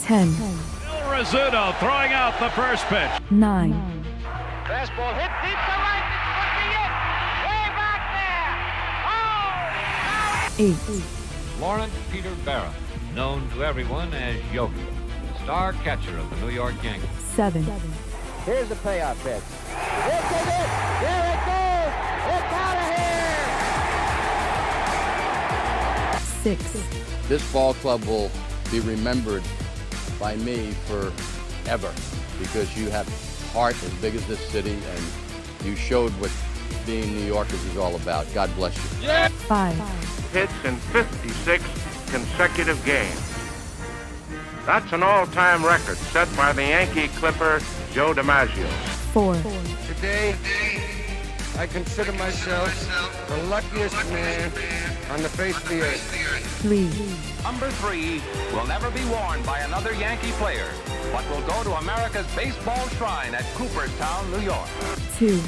10. Bill Rizzuto throwing out the first pitch. 9. Fastball hit deep to right. This could be it. Way back there. Oh! 8. Lawrence Peter Barra, known to everyone as Yogi, the star catcher of the New York Yankees. 7. Here's the payoff pitch. This is it. There it goes. It's out of here. 6. This ball club will be remembered by me forever because you have heart as big as this city and you showed what being New Yorkers is all about. God bless you. 5. Hits in 56 consecutive games. That's an all-time record set by the Yankee Clipper Joe DiMaggio. 4. Today, I consider myself the luckiest man on the face of the earth. 3. Number 3 will never be worn by another Yankee player, but will go to America's baseball shrine at Cooperstown, New York. 2.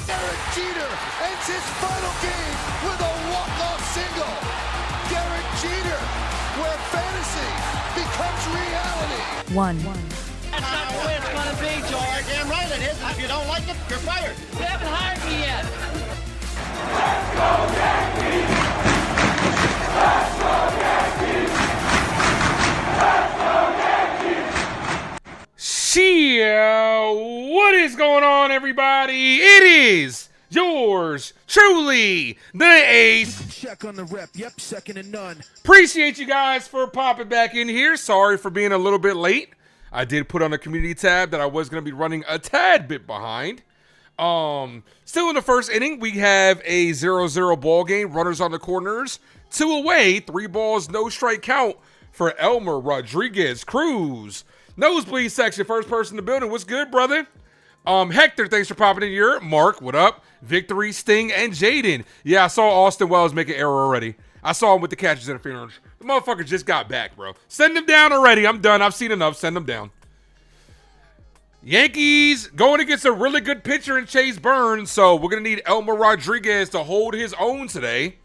Derek Jeter ends his final game with a walk-off single. Derek Jeter, where fantasy becomes reality. 1. That's not the way it's going to be, George. Damn right it is. And if you don't like it, you're fired. They haven't hired me yet. Let's go Yankees! Let's go Yankees! Let's go Yankees! What is going on, everybody? It is yours truly, the Ace. Check on the rep. Yep, second and none. Appreciate you guys for popping back in here. Sorry for being a little bit late. I did put on a community tab that I was going to be running a tad bit behind. Still in the first inning, we have a 0-0 ball game. Runners on the corners, 2 away, 3 balls, no strike count for Elmer Rodriguez Cruz. Nosebleed section, first person in the building. What's good, brother? Hector, thanks for popping in here. Mark, what up? Victory, Sting, and Jaden. Yeah, I saw Austin Wells make an error already. I saw him with the catcher's interference. The motherfucker just got back, bro. Send him down already. I'm done. I've seen enough. Send him down. Yankees going against a really good pitcher in Chase Burns, so we're going to need Elmer Rodriguez to hold his own today.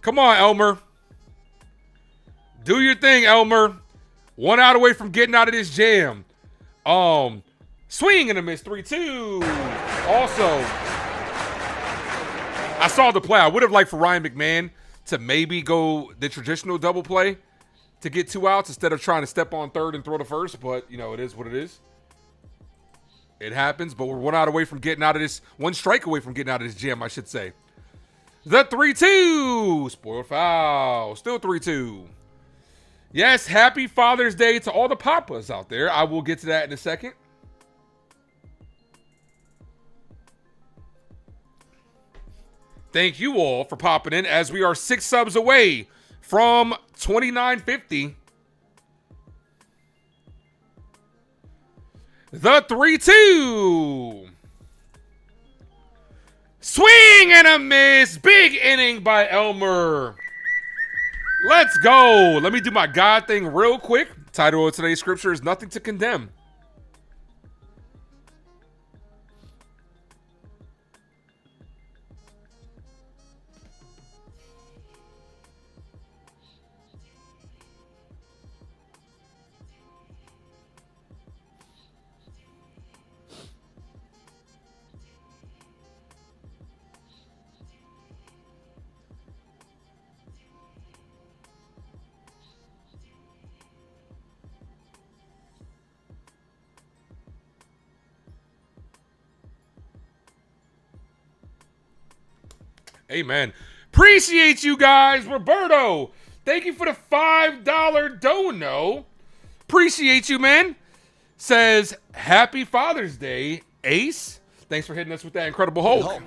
Come on, Elmer. Do your thing, Elmer. 1 out away from getting out of this jam. Swing and a miss, 3-2. Also, I saw the play. I would have liked for Ryan McMahon to maybe go the traditional double play to get 2 outs instead of trying to step on third and throw to first, but, you know, it is what it is. It happens, but we're 1 out away from getting out of this, 1 strike away from getting out of this jam, I should say. The 3-2. Spoiled foul. Still 3-2. Yes, happy Father's Day to all the papas out there. I will get to that in a second. Thank you all for popping in as we are 6 subs away from 2950. The 3-2. Swing and a miss. Big inning by Elmer. Let's go. Let me do my God thing real quick. Title of today's scripture is nothing to condemn. Amen. Appreciate you guys. Roberto, thank you for the $5 dono. Appreciate you, man. Says, happy Father's Day, Ace. Thanks for hitting us with that Incredible Hulk.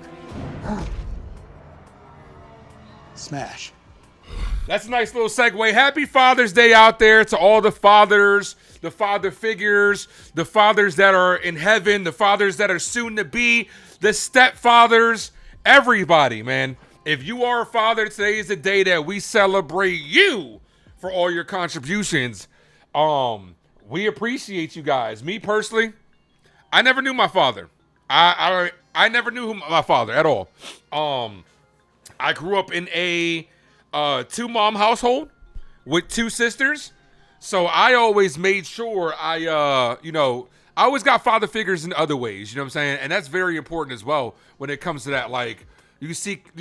Smash. That's a nice little segue. Happy Father's Day out there to all the fathers, the father figures, the fathers that are in heaven, the fathers that are soon to be, the stepfathers. Everybody, man, if you are a father, today is the day that we celebrate you for all your contributions. We appreciate you guys. Me personally, I never knew my father. I never knew my father at all. I grew up in a 2-mom household with 2 sisters. So I always made sure I always got father figures in other ways, you know what I'm saying? And that's very important as well when it comes to that. Like, you seek,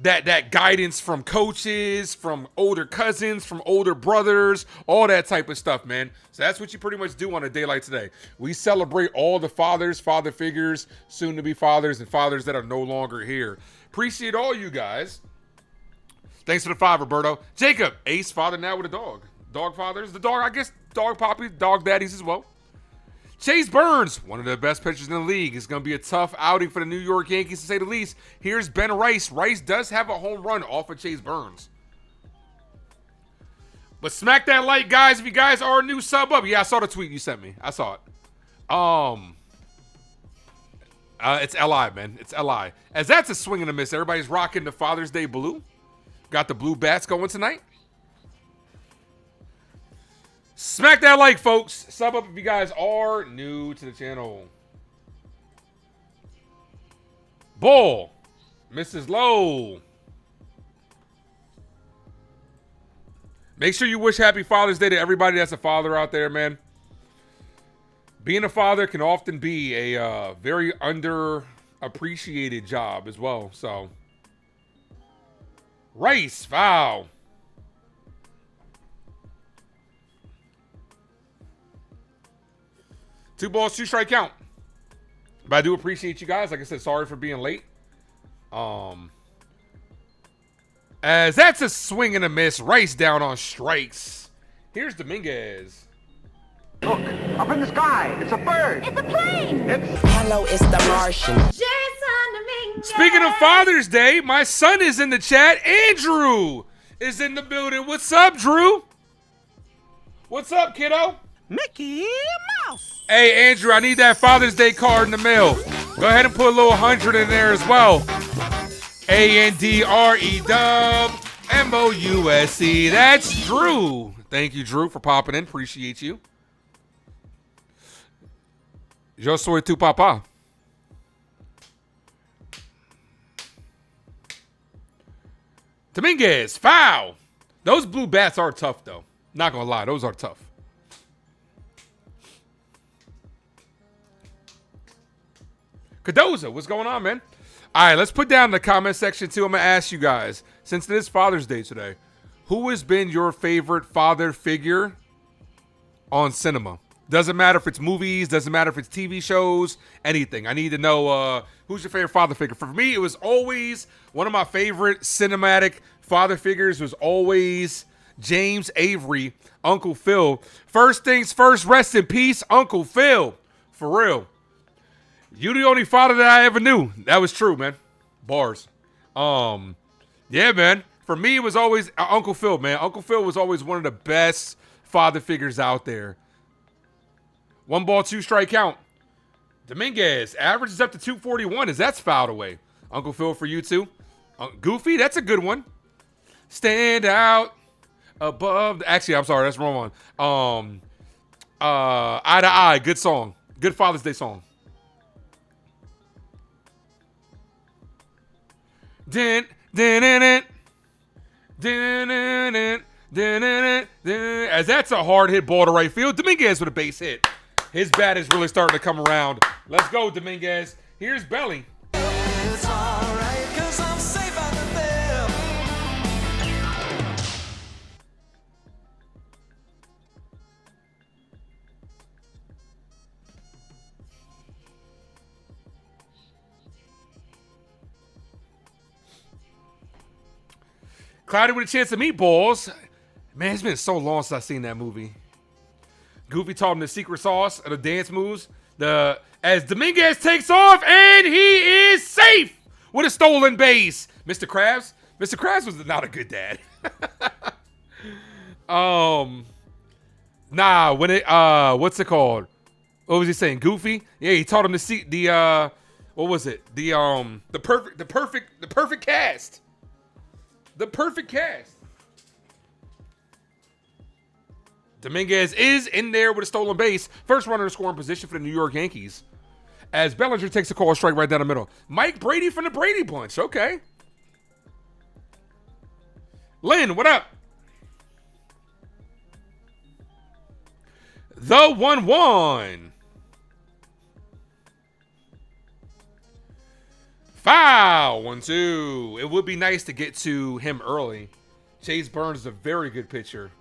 that guidance from coaches, from older cousins, from older brothers, all that type of stuff, man. So that's what you pretty much do on a day like today. We celebrate all the fathers, father figures, soon to be fathers, and fathers that are no longer here. Appreciate all you guys. Thanks for the 5, Roberto. Jacob, ace father now with a dog. Dog fathers, the dog, I guess, dog poppies, dog daddies as well. Chase Burns, one of the best pitchers in the league. It's going to be a tough outing for the New York Yankees, to say the least. Here's Ben Rice. Rice does have a home run off of Chase Burns. But smack that like, guys, if you guys are a new sub up. Yeah, I saw the tweet you sent me. I saw it. It's LI, man. It's LI. As that's a swing and a miss. Everybody's rocking the Father's Day blue. Got the blue bats going tonight. Smack that like, folks. Sub up if you guys are new to the channel. Bull. Mrs. Lowe. Make sure you wish happy Father's Day to everybody that's a father out there, man. Being a father can often be a very underappreciated job as well. So, Rice, foul. Two balls, 2 strike count. But I do appreciate you guys. Like I said, sorry for being late. As that's a swing and a miss. Rice down on strikes. Here's Dominguez. Look, up in the sky. It's a bird. It's a plane. Hello, it's the Martian. Jason Dominguez. Speaking of Father's Day, my son is in the chat. Andrew is in the building. What's up, Drew? What's up, kiddo? Mickey Mouse. Hey, Andrew, I need that Father's Day card in the mail. Go ahead and put a little 100 in there as well. ANDREWMOUSE. That's Drew. Thank you, Drew, for popping in. Appreciate you. Yo soy tu papá. Dominguez, foul. Those blue bats are tough, though. Not going to lie, those are tough. Cadoza, what's going on, man? All right, let's put down in the comment section, too. I'm going to ask you guys, since it is Father's Day today, who has been your favorite father figure on cinema? Doesn't matter if it's movies, doesn't matter if it's TV shows, anything. I need to know who's your favorite father figure. For me, it was always one of my favorite cinematic father figures was always James Avery, Uncle Phil. First things first, rest in peace, Uncle Phil. For real. You the only father that I ever knew. That was true, man. Bars. Yeah, man. For me, it was always Uncle Phil, man. Uncle Phil was always one of the best father figures out there. 1 ball, 2 strike count. Dominguez, average is up to 241 as that's fouled away. Uncle Phil for you, too. Goofy, that's a good one. Stand out above. Actually, I'm sorry, that's the wrong one. Eye to Eye, good song. Good Father's Day song. As that's a hard hit ball to right field. Dominguez with a base hit. His bat is really starting to come around. Let's go, Dominguez. Here's Belly. It's all right, 'cause I'm safe out of there. Cloudy with a Chance of Meatballs. Man, it's been so long since I've seen that movie. Goofy taught him the secret sauce of the dance moves. As Dominguez takes off, and he is safe with a stolen base. Mr. Krabs? Mr. Krabs was not a good dad. When it what's it called? What was he saying? Goofy? Yeah, he taught him the what was it? The perfect cast. The perfect cast. Dominguez is in there with a stolen base. First runner to score in position for the New York Yankees. As Bellinger takes a call strike right down the middle. Mike Brady from the Brady Bunch. Okay. Lynn, what up? The 1-1. Foul. 1-2. It would be nice to get to him early. Chase Burns is a very good pitcher.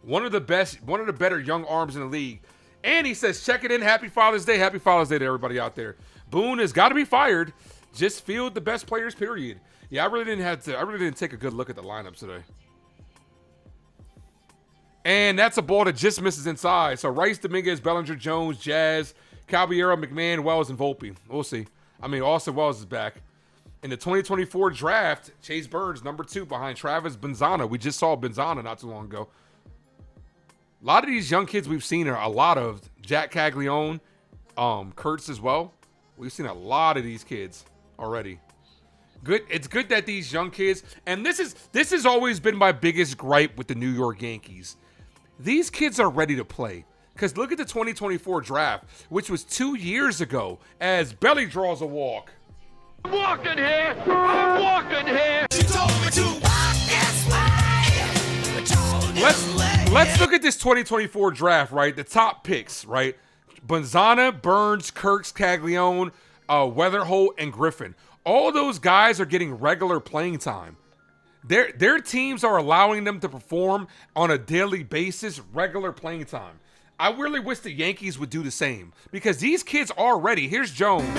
One of the better young arms in the league. And he says, check it in. Happy Father's Day. Happy Father's Day to everybody out there. Boone has got to be fired. Just field the best players, period. Yeah, I really didn't take a good look at the lineups today. And that's a ball that just misses inside. So Rice, Dominguez, Bellinger, Jones, Jazz, Caballero, McMahon, Wells, and Volpe. We'll see. I mean, Austin Wells is back. In the 2024 draft, Chase Burns, number 2 behind Travis Benzana. We just saw Benzana not too long ago. A lot of these young kids we've seen are a lot of Jack Caglione, Kurtz as well. We've seen a lot of these kids already. Good. It's good that these young kids, and this has always been my biggest gripe with the New York Yankees. These kids are ready to play. Because look at the 2024 draft, which was 2 years ago, as Belly draws a walk. I'm walking here. I'm walking here. She told me to walk this way. Let's look at this 2024 draft, right? The top picks, right? Benzana, Burns, Kirks, Caglione, Weatherholt, and Griffin. All those guys are getting regular playing time. Their teams are allowing them to perform on a daily basis, regular playing time. I really wish the Yankees would do the same because these kids are ready. Here's Jones.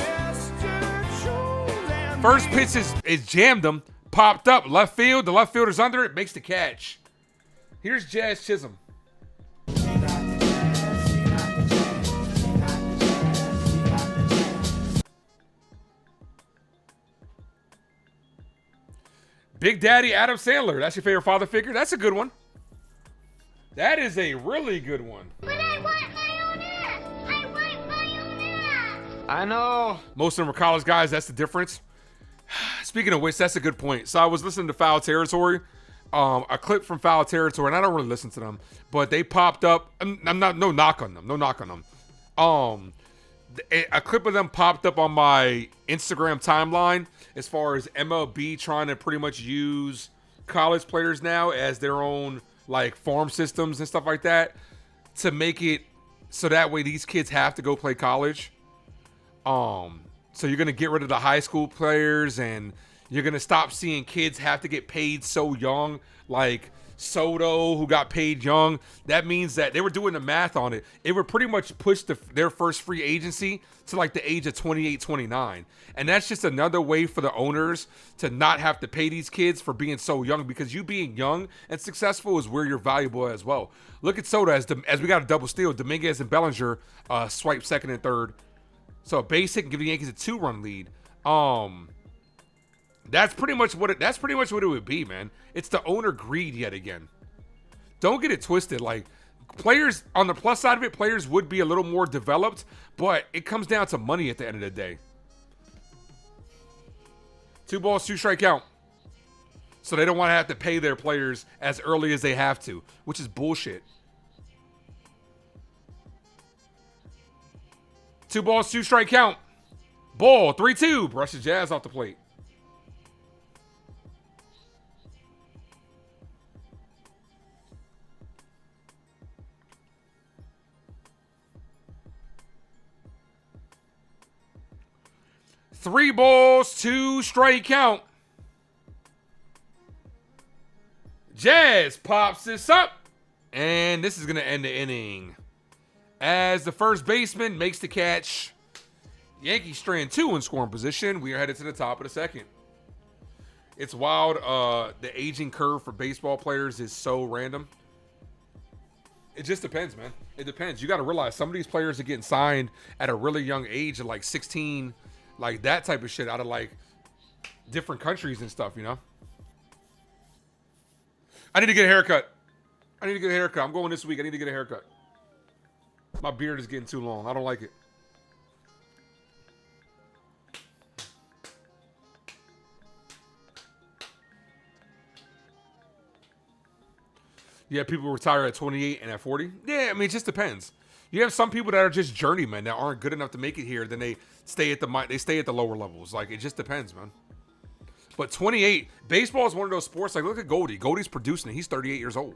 First pitch is jammed him, popped up, left field. The left fielder's under it, makes the catch. Here's Jazz Chisholm. Big Daddy Adam Sandler. That's your favorite father figure? That's a good one. That is a really good one. But I want my own ass. I want my own ass. I know. Most of them are college guys. That's the difference. Speaking of which, that's a good point. So I was listening to Foul Territory, a clip from Foul Territory, and I don't really listen to them, but they popped up. I'm not, no knock on them. No knock on them. A clip of them popped up on my Instagram timeline as far as MLB trying to pretty much use college players now as their own like farm systems and stuff like that to make it so that way these kids have to go play college. So you're going to get rid of the high school players and you're going to stop seeing kids have to get paid so young, like Soto, who got paid young. That means that they were doing the math on it. It would pretty much push their first free agency to like the age of 28, 29. And that's just another way for the owners to not have to pay these kids for being so young, because you being young and successful is where you're valuable as well. Look at Soto as we got a double steal. Dominguez and Bellinger swipe second and third. So a base hit can give the Yankees a 2-run lead. That's pretty much what it would be, man. It's the owner greed yet again. Don't get it twisted. Like, players, on the plus side of it, players would be a little more developed, but it comes down to money at the end of the day. 2 balls, 2 strike count. So they don't want to have to pay their players as early as they have to, which is bullshit. 2 balls, 2 strike count. Ball, 3-2. Brushes Jazz off the plate. Three balls, 2 strike count. Jazz pops this up. And this is going to end the inning. As the first baseman makes the catch. Yankees strand 2 in scoring position. We are headed to the top of the second. It's wild. The aging curve for baseball players is so random. It just depends, man. It depends. You got to realize some of these players are getting signed at a really young age, at like 16, like that type of shit, out of like different countries and stuff, you know? I need to get a haircut. I'm going this week. I need to get a haircut. My beard is getting too long. I don't like it. Yeah, people retire at 28 and at 40. Yeah, I mean, it just depends. You have some people that are just journeymen that aren't good enough to make it here. Then they stay at the lower levels. Like, it just depends, man. But 28, baseball is one of those sports. Like, look at Goldie. Goldie's producing it. He's 38 years old.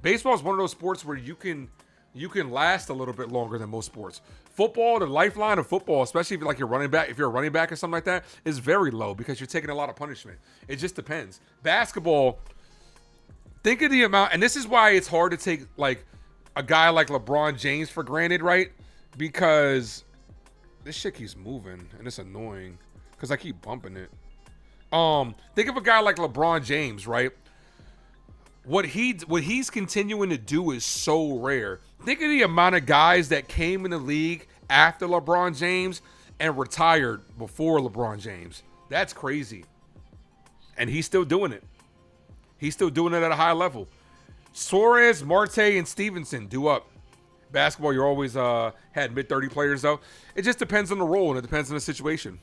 Baseball is one of those sports where you can you can last a little bit longer than most sports. Football, the lifeline of football, especially if you're a running back or something like that, is very low because you're taking a lot of punishment. It just depends. Basketball, think of the amount, and this is why it's hard to take like a guy like LeBron James for granted, right? Because this shit keeps moving and it's annoying because I keep bumping it. Think of a guy like LeBron James, right? What he's continuing to do is so rare. Think of the amount of guys that came in the league after LeBron James and retired before LeBron James. That's crazy. And he's still doing it. He's still doing it at a high level. Suarez, Marte, and Stevenson do up. Basketball, you're always had mid-30 players, though. It just depends on the role and it depends on the situation.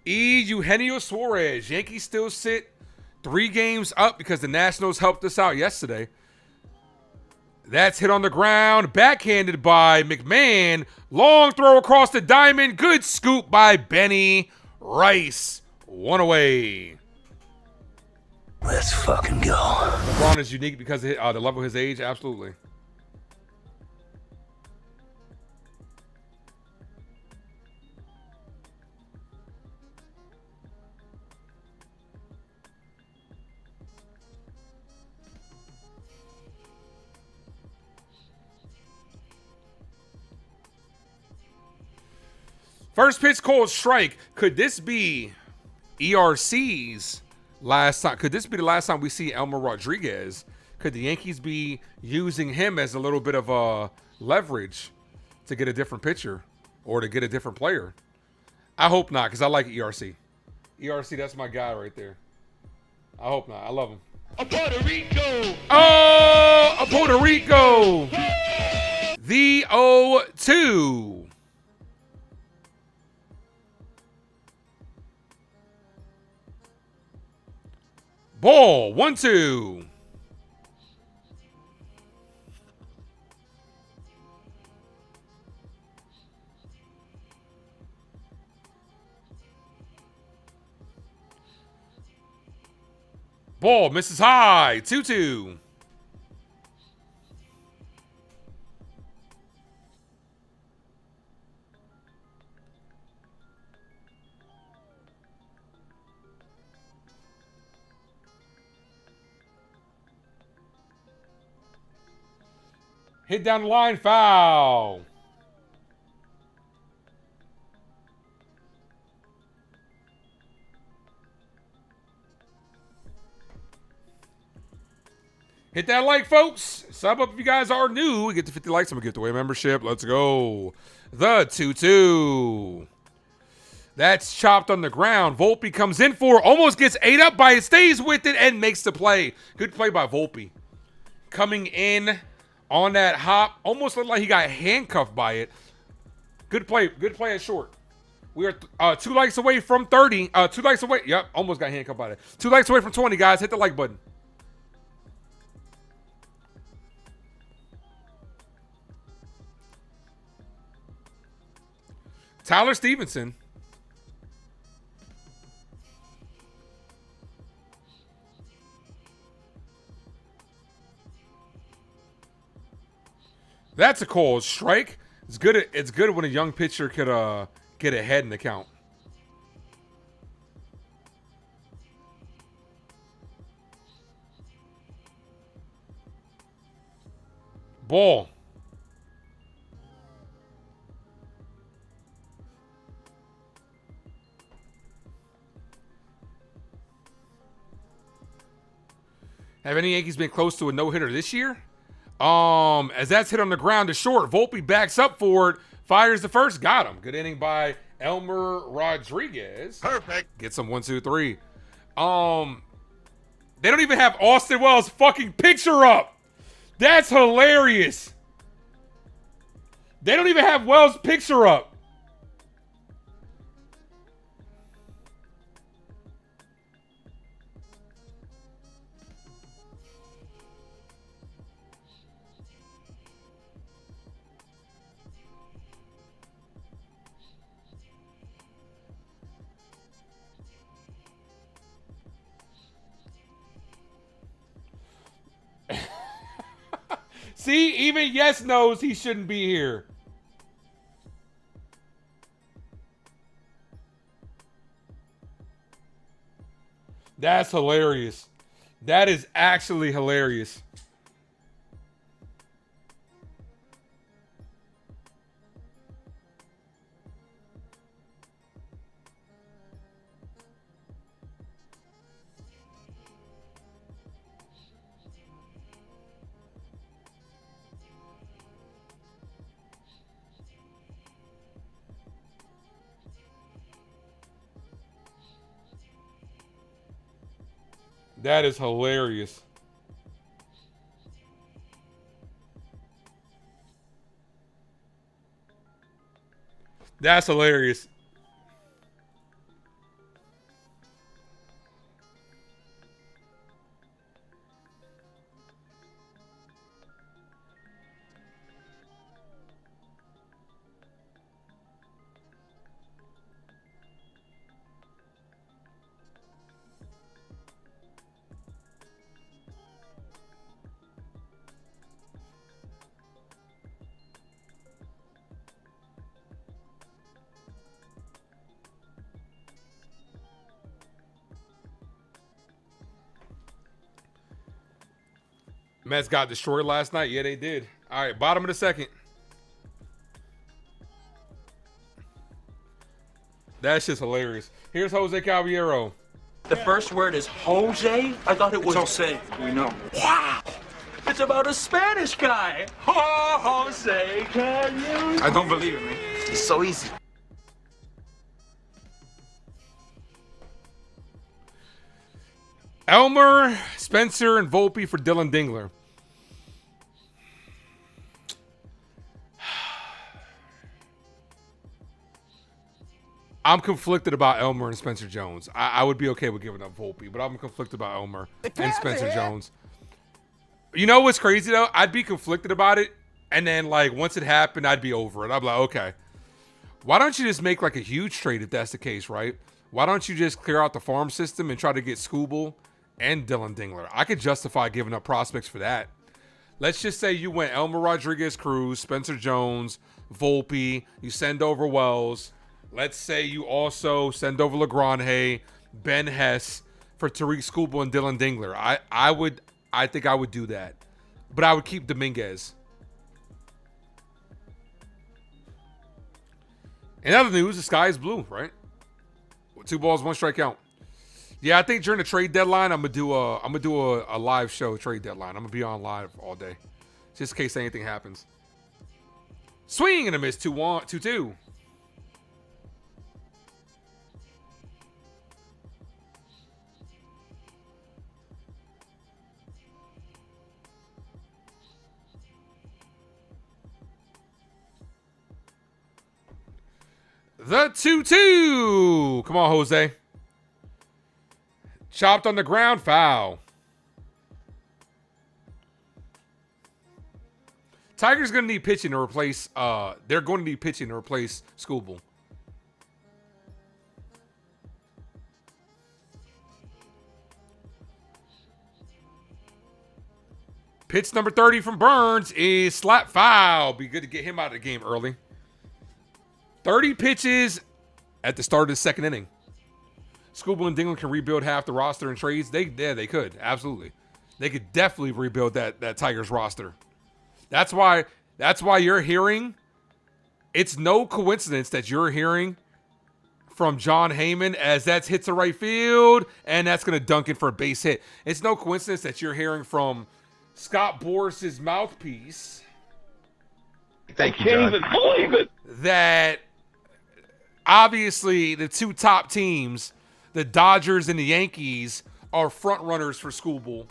Eugenio Suarez. Yankees still sit 3 games up because the Nationals helped us out yesterday. That's hit on the ground. Backhanded by McMahon. Long throw across the diamond. Good scoop by Benny Rice. 1 away. Let's fucking go. LeBron is unique because of the level of his age. Absolutely. First pitch called strike. Could this be ERC's last time? Could this be the last time we see Elmer Rodriguez? Could the Yankees be using him as a little bit of a leverage to get a different pitcher or to get a different player? I hope not, because I like ERC. ERC, that's my guy right there. I hope not. I love him. A Puerto Rico. Oh, a Puerto Rico. The 0-2. Ball, 1-2. Ball misses high, 2-2. Hit down the line, foul. Hit that like, folks. Sub up if you guys are new. We get to 50 likes. I'm going to give away membership. Let's go. The 2-2. That's chopped on the ground. Volpe comes in for, almost gets ate up by it, stays with it, and makes the play. Good play by Volpe. Coming in on that hop. Almost looked like he got handcuffed by it. Good play. Good play at short. We are 2 likes away from 30. 2 likes away. Yep, almost got handcuffed by it. 2 likes away from 20, guys. Hit the like button. Tyler Stevenson. That's a called strike. It's good. It's good when a young pitcher could get ahead in the count. Ball. Have any Yankees been close to a no-hitter this year? As that's hit on the ground to short, Volpe backs up for it, fires the first, got him. Good inning by Elmer Rodriguez. Perfect. Gets him 1, 2, 3. They don't even have Austin Wells' fucking picture up. That's hilarious. They don't even have Wells' picture up. See, even Yes knows he shouldn't be here. That's hilarious. That is actually hilarious. That is hilarious. That's hilarious. Mets got destroyed last night. Yeah, they did. All right, bottom of the second. That's just hilarious. Here's Jose Caballero. The first word is Jose? I thought it was Jose. We know. Wow! It's about a Spanish guy. Oh, Jose, can you? I don't believe it, man. It's so easy. Elmer, Spencer, and Volpe for Dylan Dingler. I'm conflicted about Elmer and Spencer Jones. I would be okay with giving up Volpe, but I'm conflicted about Elmer and Spencer Jones. You know what's crazy, though? I'd be conflicted about it, and then, like, once it happened, I'd be over it. I'd be like, okay. Why don't you just make, like, a huge trade if that's the case, right? Why don't you just clear out the farm system and try to get Scooble and Dylan Dingler? I could justify giving up prospects for that. Let's just say you went Elmer Rodriguez Cruz, Spencer Jones, Volpe. You send over Wells. Let's say you also send over LeGrand, Ben Hess for Tariq Scooble and Dylan Dingler. I think I would do that. But I would keep Dominguez. In other news, the sky is blue, right? 2 balls, 1 strikeout. Yeah, I think during the trade deadline, I'm gonna do a live show trade deadline. I'm gonna be on live all day, just in case anything happens. Swing and a miss, 2-2. The 2-2. Come on, Jose. Chopped on the ground, foul. Tigers going to need pitching to replace, they're going to need pitching to replace Scooble. Pitch number 30 from Burns is slap foul. Be good to get him out of the game early. 30 pitches at the start of the second inning. Scooble and Dingler can rebuild half the roster in trades. They could. Absolutely. They could definitely rebuild that Tigers roster. That's why you're hearing, it's no coincidence that you're hearing from John Heyman as that's hit to right field and that's going to dunk in for a base hit. It's no coincidence that you're hearing from Scott Boris's mouthpiece. Thank you, John. I can't even believe it. That obviously the two top teams, the Dodgers and the Yankees, are front runners for Scooble.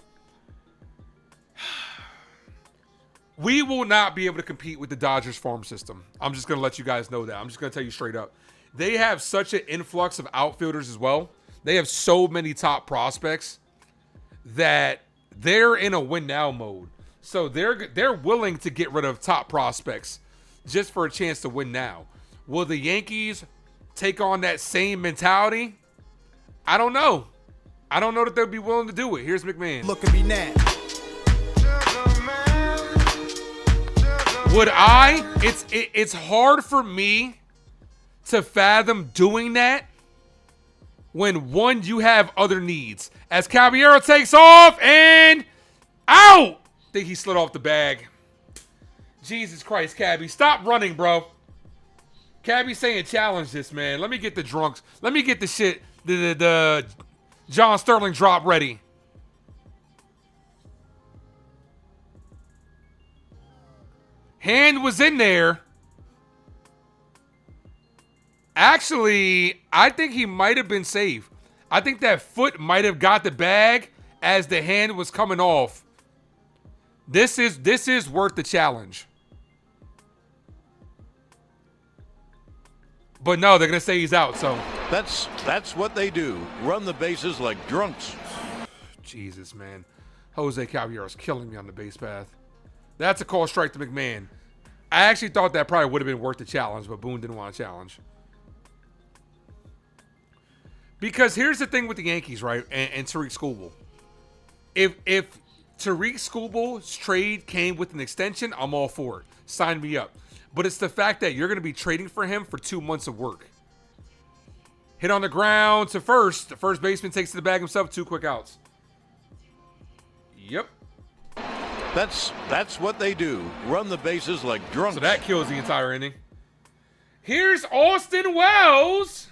We will not be able to compete with the Dodgers farm system. I'm just going to let you guys know that. I'm just going to tell you straight up. They have such an influx of outfielders as well. They have so many top prospects that they're in a win now mode. So they're willing to get rid of top prospects just for a chance to win now. Will the Yankees take on that same mentality? I don't know. I don't know that they'll be willing to do it. Here's McMahon. Look at me now. Would I? It's hard for me to fathom doing that when, one, you have other needs. As Caballero takes off and out. I think he slid off the bag. Jesus Christ, Cabby. Stop running, bro. Cabby saying challenge this, man. Let me get the drunks. Let me get the shit, the John Sterling drop ready. Hand was in there. Actually, I think he might have been safe. I think that foot might have got the bag as the hand was coming off. This is worth the challenge. But no, they're going to say he's out, so. That's what they do. Run the bases like drunks. Jesus, man. Jose Caballero's killing me on the base path. That's a call strike to McMahon. I actually thought that probably would have been worth the challenge, but Boone didn't want to challenge. Because here's the thing with the Yankees, right? And Tariq Skubal. If Tariq Skubal's trade came with an extension, I'm all for it. Sign me up. But it's the fact that you're going to be trading for him for 2 months of work. Hit on the ground to first. The first baseman takes to the bag himself. 2 quick outs. Yep. That's what they do. Run the bases like drunks. So that kills the entire inning. Here's Austin Wells.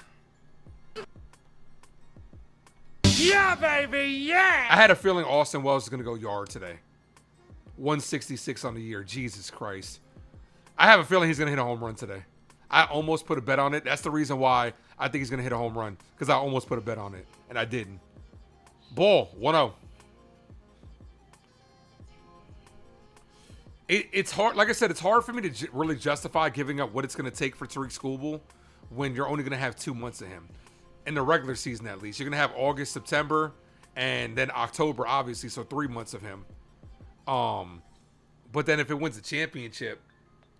Yeah, baby, yeah! I had a feeling Austin Wells is going to go yard today. 166 on the year. Jesus Christ. I have a feeling he's going to hit a home run today. I almost put a bet on it. That's the reason why I think he's going to hit a home run. Because I almost put a bet on it. And I didn't. Ball. 1-0. It's hard. Like I said, it's hard for me to really justify giving up what it's going to take for Tariq Skubal when you're only going to have 2 months of him. In the regular season, at least. You're going to have August, September, and then October, obviously. So 3 months of him. But then if it wins a championship,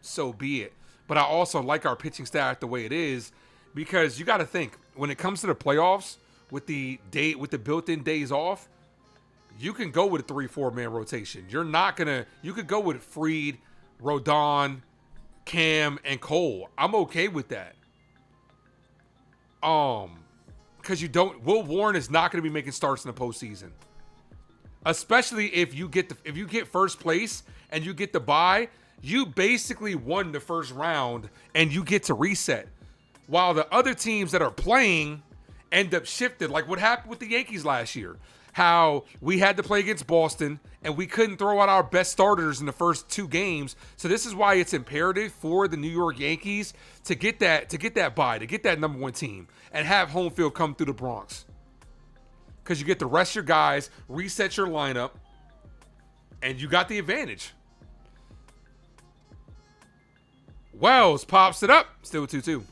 so be it. But I also like our pitching staff the way it is, because you got to think, when it comes to the playoffs, with the built-in days off, you can go with a 3-4 man rotation. You're not gonna. You could go with Fried, Rodon, Cam, and Cole. I'm okay with that. Because you don't. Will Warren is not going to be making starts in the postseason, especially if you get first place and you get the bye. You basically won the first round and you get to reset, while the other teams that are playing end up shifted. Like what happened with the Yankees last year. How we had to play against Boston and we couldn't throw out our best starters in the first 2 games. So this is why it's imperative for the New York Yankees to get that bye, to get that number 1 team and have home field come through the Bronx. Because you get to rest your guys, reset your lineup, and you got the advantage. Wells pops it up. Still 2-2.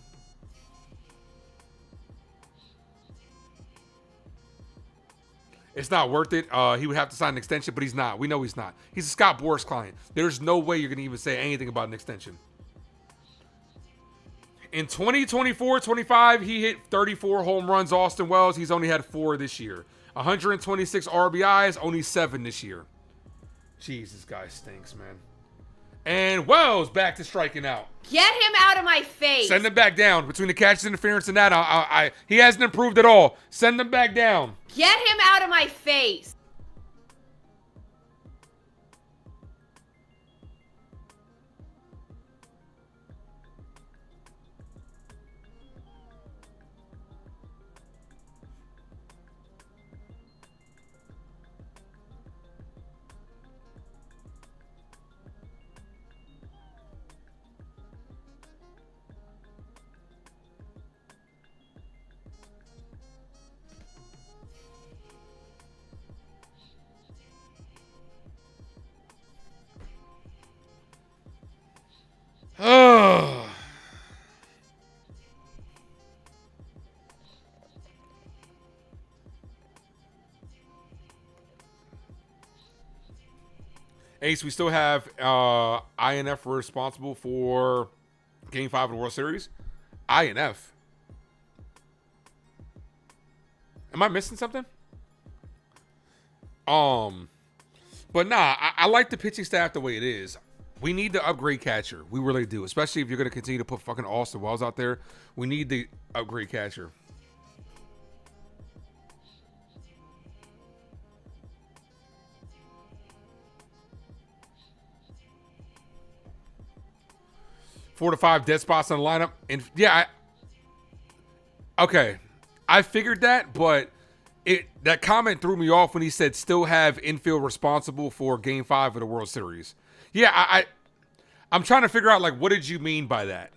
It's not worth it. He would have to sign an extension, but he's not. We know he's not. He's a Scott Boras client. There's no way you're going to even say anything about an extension. In 2024-25, he hit 34 home runs, Austin Wells. He's only had 4 this year. 126 RBIs, only 7 this year. Jeez, this guy stinks, man. And Wells back to striking out. Get him out of my face. Send him back down. Between the catcher's interference and that, he hasn't improved at all. Send him back down. Get him out of my face. Oh. Ace, we still have INF responsible for Game 5 of the World Series. INF. Am I missing something? But nah, I like the pitching staff the way it is. We need to upgrade catcher. We really do. Especially if you're going to continue to put fucking Austin Wells out there. We need the upgrade catcher. Four to 5 dead spots in the lineup. And yeah, okay. I figured that, but that comment threw me off when he said still have infield responsible for Game 5 of the World Series. Yeah, I'm trying to figure out, like, what did you mean by that?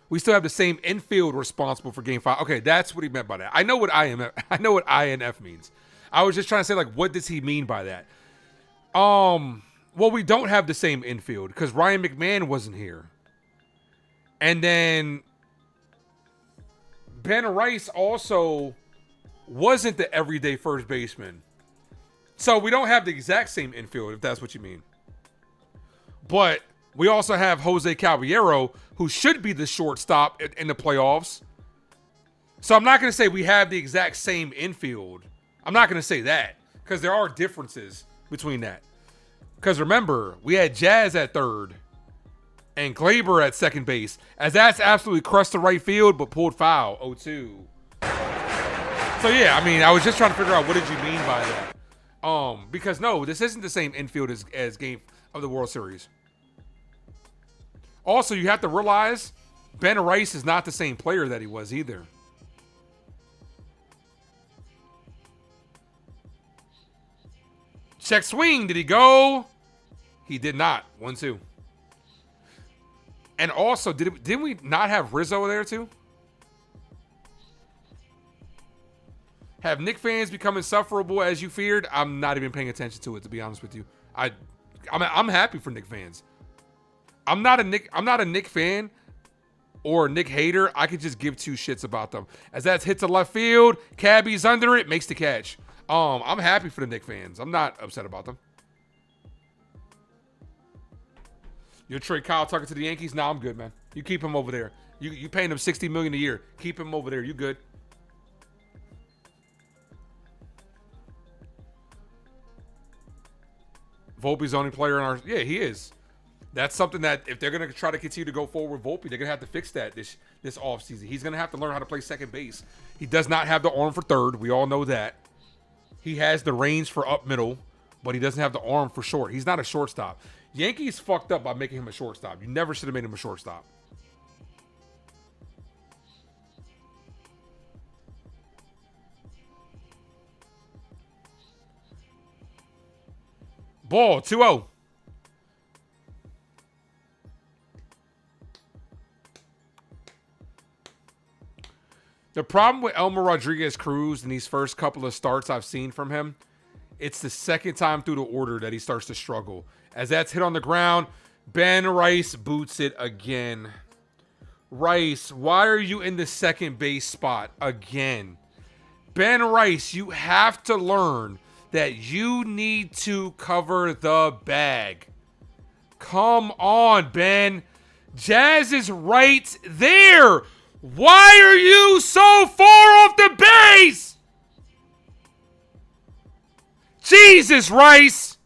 We still have the same infield responsible for Game 5. Okay, that's what he meant by that. I know what INF means. I was just trying to say, like, what does he mean by that? Well, we don't have the same infield because Ryan McMahon wasn't here. And then Ben Rice also wasn't the everyday first baseman. So we don't have the exact same infield, if that's what you mean. But we also have Jose Caballero, who should be the shortstop in the playoffs. So I'm not going to say we have the exact same infield. I'm not going to say that because there are differences between that. Because remember, we had Jazz at third and Glaber at second base, as that's absolutely crushed the right field but pulled foul 0-2. So yeah, I mean, I was just trying to figure out what did you mean by that. Because no, this isn't the same infield as Game of the World Series. Also, you have to realize Ben Rice is not the same player that he was either. Check swing. Did he go? He did not. 1-2. And also, didn't we not have Rizzo there too? Have Knick fans become insufferable as you feared? I'm not even paying attention to it, to be honest with you. I'm happy for Knick fans. I'm not a Knick fan or a Knick hater. I could just give two shits about them. As that hits to left field, Cabby's under it, makes the catch. I'm happy for the Knick fans. I'm not upset about them. You'll trade Kyle Tucker to the Yankees? Nah, I'm good, man. You keep him over there. You paying him $60 million a year. Keep him over there. You good. Volpe's the only player in our... Yeah, he is. That's something that if they're going to try to continue to go forward with Volpe, they're going to have to fix that this offseason. He's going to have to learn how to play second base. He does not have the arm for third. We all know that. He has the range for up middle, but he doesn't have the arm for short. He's not a shortstop. Yankees fucked up by making him a shortstop. You never should have made him a shortstop. Ball, 2-0. The problem with Elmer Rodriguez Cruz in these first couple of starts I've seen from him, it's the second time through the order that he starts to struggle. As that's hit on the ground, Ben Rice boots it again. Rice, why are you in the second base spot again? Ben Rice, you have to learn that you need to cover the bag. Come on, Ben. Jazz is right there. Why are you so far off the base? Jesus, Rice.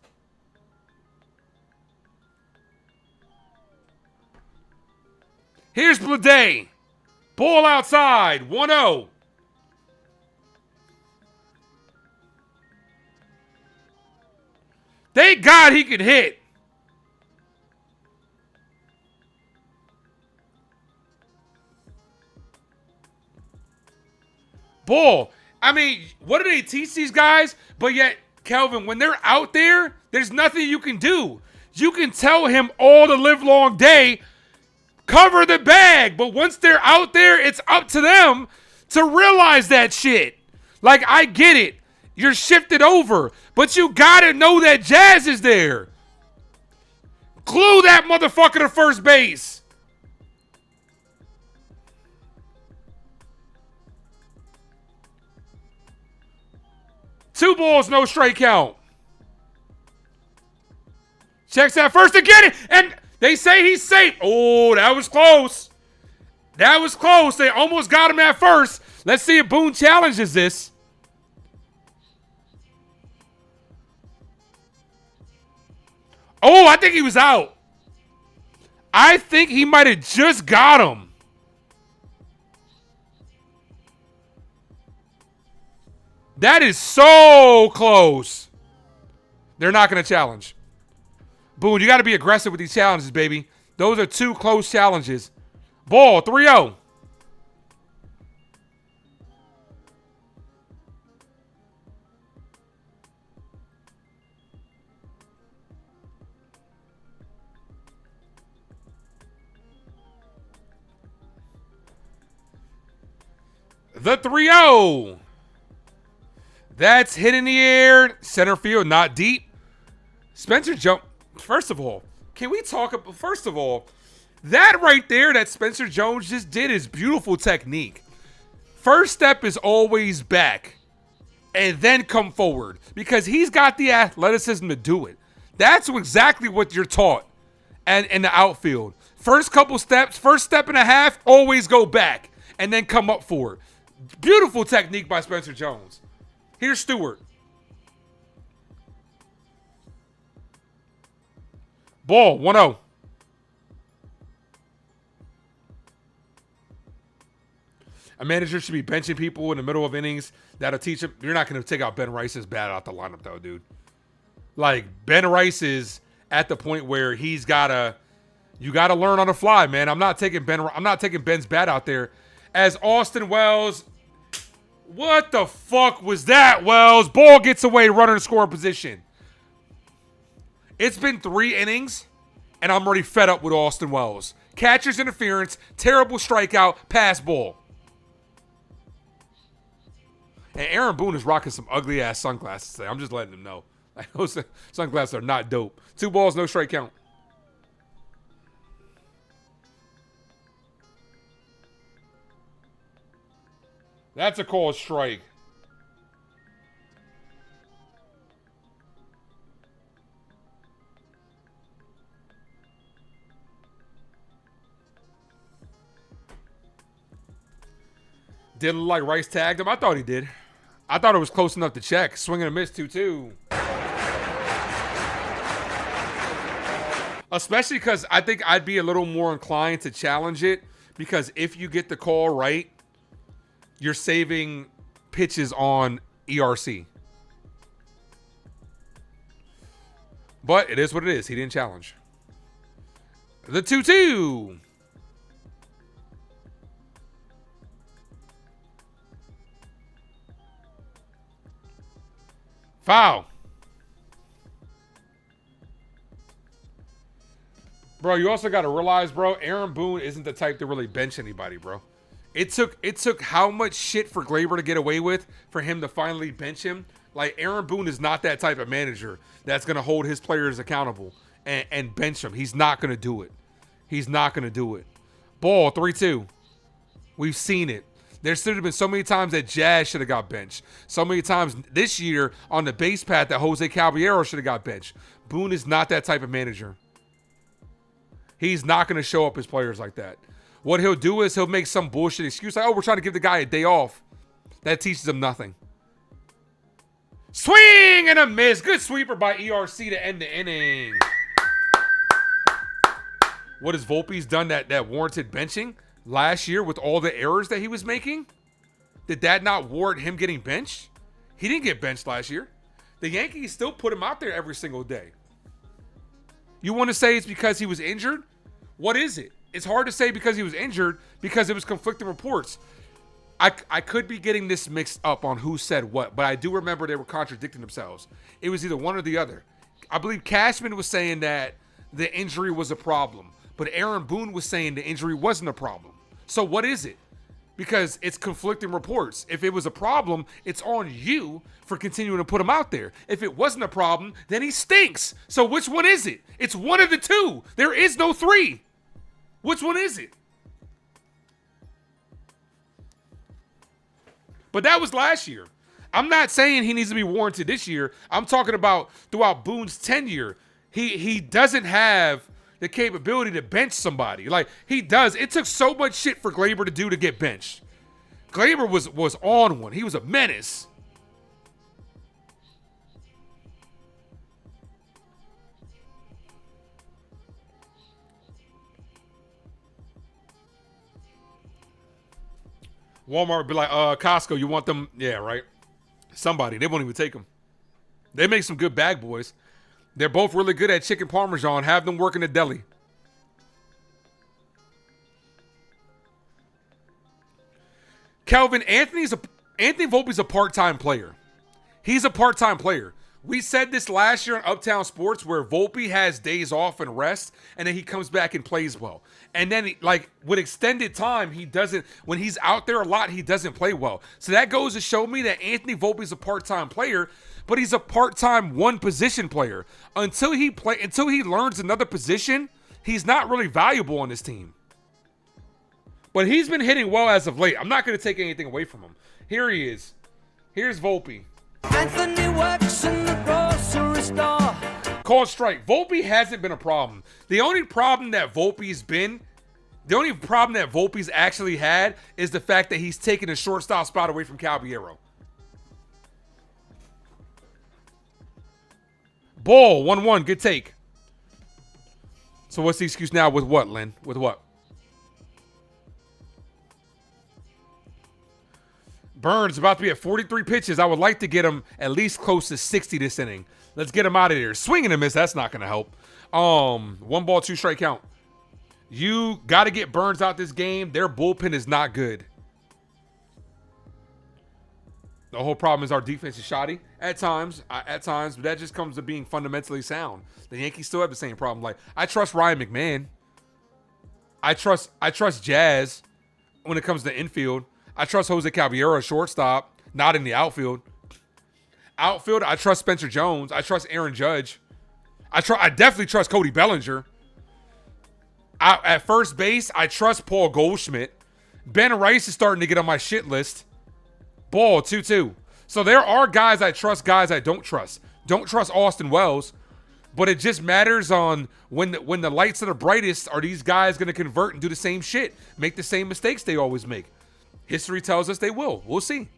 Here's Blade. Ball outside. 1-0. Thank God he could hit. Ball. I mean, what do they teach these guys? But yet, Kelvin, when they're out there, there's nothing you can do. You can tell him all the live long day, cover the bag. But once they're out there, it's up to them to realize that shit. Like, I get it. You're shifted over. But you gotta know that Jazz is there. Glue that motherfucker to first base. Two balls, no strike count. Checks that first again, and they say he's safe. Oh, that was close. That was close. They almost got him at first. Let's see if Boone challenges this. Oh, I think he was out. I think he might have just got him. That is so close. They're not going to challenge. Boone, you got to be aggressive with these challenges, baby. Those are 2 close challenges. Ball, 3-0. The 3-0. That's hit in the air. Center field, not deep. Spencer Jones. First of all, can we talk about, first of all, that right there that Spencer Jones just did is beautiful technique. First step is always back and then come forward because he's got the athleticism to do it. That's exactly what you're taught and in the outfield. First couple steps, first step and a half, always go back and then come up forward. Beautiful technique by Spencer Jones. Here's Stewart. Ball, 1-0. A manager should be benching people in the middle of innings. That'll teach him. You're not going to take out Ben Rice's bat out the lineup, though, dude. Like, Ben Rice is at the point where he's got to, you got to learn on the fly, man. I'm not taking Ben's bat out there. As Austin Wells, what the fuck was that, Wells? Ball gets away, runner in scoring position. It's been 3 innings, and I'm already fed up with Austin Wells. Catcher's interference, terrible strikeout, pass ball. And Aaron Boone is rocking some ugly-ass sunglasses today. I'm just letting him know. Like, those sunglasses are not dope. 2 balls, no strike count. That's a called strike. Didn't look like Rice tagged him. I thought he did. I thought it was close enough to check. Swing and a miss, 2-2. Especially because I think I'd be a little more inclined to challenge it because if you get the call right, you're saving pitches on ERC. But it is what it is. He didn't challenge. The 2-2. Foul. Bro, you also got to realize, bro, Aaron Boone isn't the type to really bench anybody, bro. It took how much shit for Gleyber to get away with for him to finally bench him. Like, Aaron Boone is not that type of manager that's going to hold his players accountable and bench them. He's not going to do it. He's not going to do it. Ball, 3-2. We've seen it. There should have been so many times that Jazz should have got benched. So many times this year on the base path that Jose Caballero should have got benched. Boone is not that type of manager. He's not going to show up his players like that. What he'll do is he'll make some bullshit excuse like, oh, we're trying to give the guy a day off. That teaches him nothing. Swing and a miss. Good sweeper by ERC to end the inning. What has Volpe's done that warranted benching last year with all the errors that he was making? Did that not warrant him getting benched? He didn't get benched last year. The Yankees still put him out there every single day. You want to say it's because he was injured? What is it? It's hard to say because he was injured because it was conflicting reports. I could be getting this mixed up on who said what, but I do remember they were contradicting themselves. It was either one or the other. I believe Cashman was saying that the injury was a problem, but Aaron Boone was saying the injury wasn't a problem. So what is it? Because it's conflicting reports. If it was a problem, it's on you for continuing to put him out there. If it wasn't a problem, then he stinks. So which one is it? It's one of the two. There is no three. Which one is it? But that was last year. I'm not saying he needs to be warranted this year. I'm talking about throughout Boone's tenure. He doesn't have the capability to bench somebody. Like, he does. It took so much shit for Gleyber to do to get benched. Gleyber was on one. He was a menace. Walmart would be like, Costco, you want them? Yeah, right. Somebody. They won't even take them. They make some good bag boys. They're both really good at chicken parmesan. Have them work in the deli. Kelvin, Anthony Volpe's a part-time player. He's a part-time player. We said this last year on Uptown Sports where Volpe has days off and rest, and then he comes back and plays well. And then, with extended time, he doesn't – when he's out there a lot, he doesn't play well. So that goes to show me that Anthony Volpe's a part-time player, but he's a part-time one-position player. Until he learns another position, he's not really valuable on this team. But he's been hitting well as of late. I'm not going to take anything away from him. Here he is. Here's Volpe. Anthony works in the grocery store. Call strike. Volpe hasn't been a problem. The only problem that Volpe's actually had is the fact that he's taken a shortstop spot away from Caballero. Ball, 1-1. Good take. So what's the excuse now with what, Lynn? With what? Burns about to be at 43 pitches. I would like to get him at least close to 60 this inning. Let's get him out of there. Swing and a miss. That's not going to help. 1 ball, 2 strike count. You got to get Burns out this game. Their bullpen is not good. The whole problem is our defense is shoddy at times, but that just comes to being fundamentally sound. The Yankees still have the same problem. Like, I trust Ryan McMahon. I trust Jazz when it comes to infield. I trust Jose Caballero, shortstop, not in the outfield. Outfield, I trust Spencer Jones. I trust Aaron Judge. I definitely trust Cody Bellinger. At first base, I trust Paul Goldschmidt. Ben Rice is starting to get on my shit list. Ball, 2-2. So there are guys I trust, guys I don't trust. Don't trust Austin Wells, but it just matters on when the lights are the brightest, are these guys going to convert and do the same shit, make the same mistakes they always make? History tells us they will. We'll see.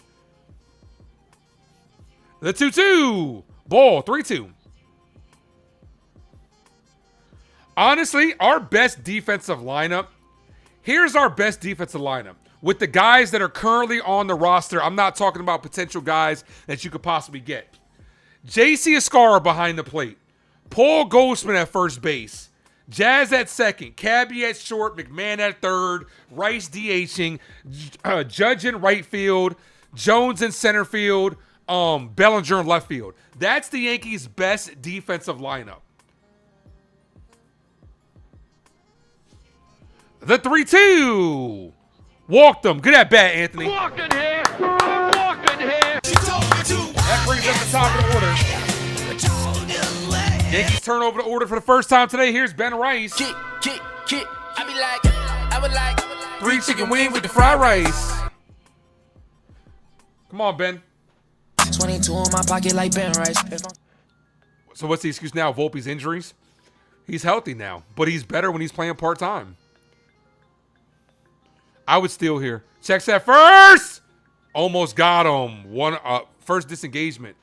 The 2-2. Ball, 3-2. Honestly, our best defensive lineup. Here's our best defensive lineup. With the guys that are currently on the roster, I'm not talking about potential guys that you could possibly get. J.C. Escara behind the plate. Paul Goldschmidt at first base. Jazz at second, Cabby at short, McMahon at third, Rice DHing, Judge in right field, Jones in center field, Bellinger in left field. That's the Yankees' best defensive lineup. The 3-2. Walked them. Good at bat, Anthony. Walking here. Walking here. That brings up the top of the order. Yankees turn over the order for the first time today. Here's Ben Rice. I be like, I would like 3 chicken wings with the fried rice. Come on, Ben. 22 in my pocket like Ben Rice. So what's the excuse now? Volpe's injuries? He's healthy now, but he's better when he's playing part-time. I would steal here. Checks at first. Almost got him. First disengagement.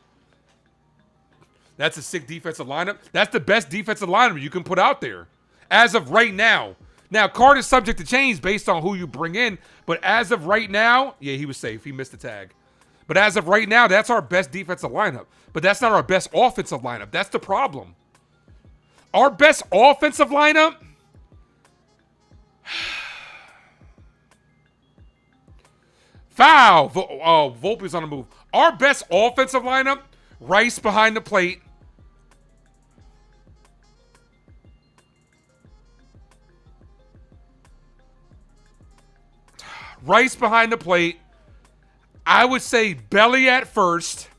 That's a sick defensive lineup. That's the best defensive lineup you can put out there as of right now. Now, card is subject to change based on who you bring in, but as of right now, yeah, he was safe. He missed the tag. But as of right now, that's our best defensive lineup. But that's not our best offensive lineup. That's the problem. Our best offensive lineup... Foul. Volpe's on the move. Our best offensive lineup, Rice behind the plate. Rice behind the plate. I would say Belly at first.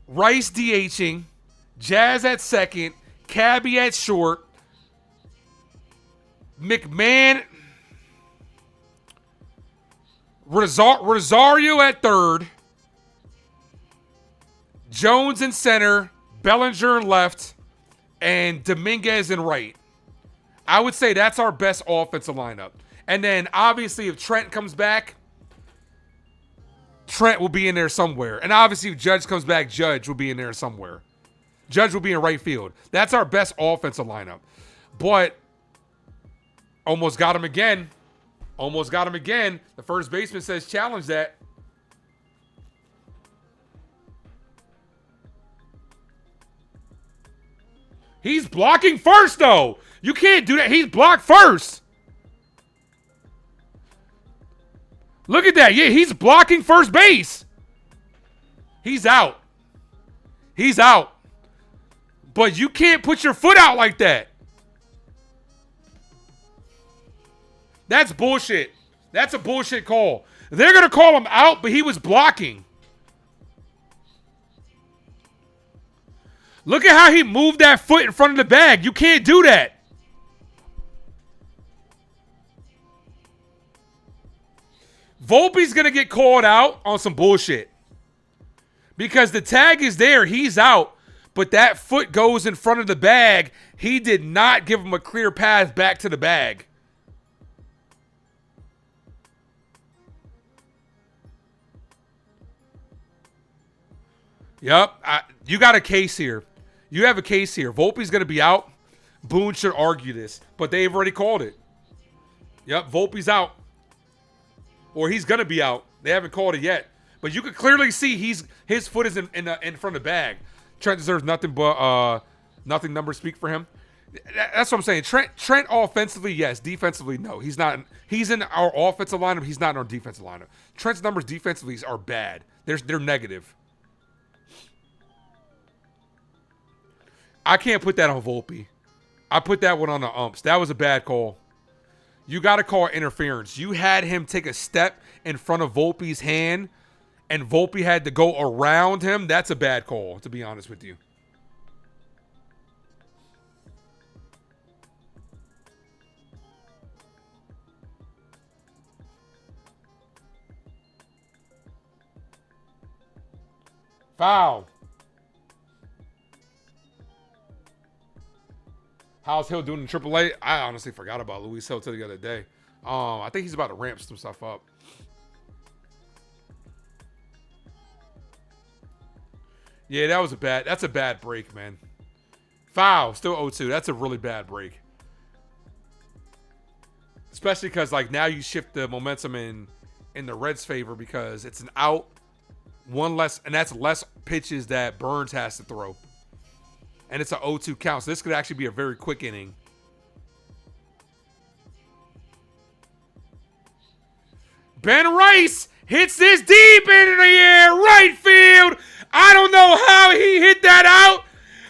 Rice DHing. Jazz at second. Cabby at short. McMahon. Rosario at third. Jones in center. Bellinger in left. And Dominguez in right. I would say that's our best offensive lineup. And then, obviously, if Trent comes back, Trent will be in there somewhere. And obviously, if Judge comes back, Judge will be in there somewhere. Judge will be in right field. That's our best offensive lineup. But almost got him again. Almost got him again. The first baseman says challenge that. He's blocking first, though. You can't do that. He's blocked first. Look at that. Yeah, he's blocking first base. He's out. He's out. But you can't put your foot out like that. That's bullshit. That's a bullshit call. They're going to call him out, but he was blocking. Look at how he moved that foot in front of the bag. You can't do that. Volpe's going to get called out on some bullshit. Because the tag is there. He's out. But that foot goes in front of the bag. He did not give him a clear path back to the bag. Yep. You got a case here. You have a case here. Volpe's going to be out. Boone should argue this. But they've already called it. Yep. Volpe's out. Or he's going to be out. They haven't called it yet. But you can clearly see his foot is in front of the bag. Trent deserves nothing but nothing numbers speak for him. That's what I'm saying. Trent offensively, yes. Defensively, no. He's not. He's in our offensive lineup. He's not in our defensive lineup. Trent's numbers defensively are bad. They're negative. I can't put that on Volpe. I put that one on the umps. That was a bad call. You got to call interference. You had him take a step in front of Volpe's hand, and Volpe had to go around him. That's a bad call, to be honest with you. Foul. How's Hill doing in AAA? I honestly forgot about Luis Hill till the other day. I think he's about to ramp some stuff up. Yeah, that's a bad break, man. Foul, still 0-2. That's a really bad break. Especially because like now you shift the momentum in the Reds' favor because it's an out, one less, and that's less pitches that Burns has to throw. And it's an 0-2 count. So this could actually be a very quick inning. Ben Rice hits this deep into the air, right field. I don't know how he hit that out,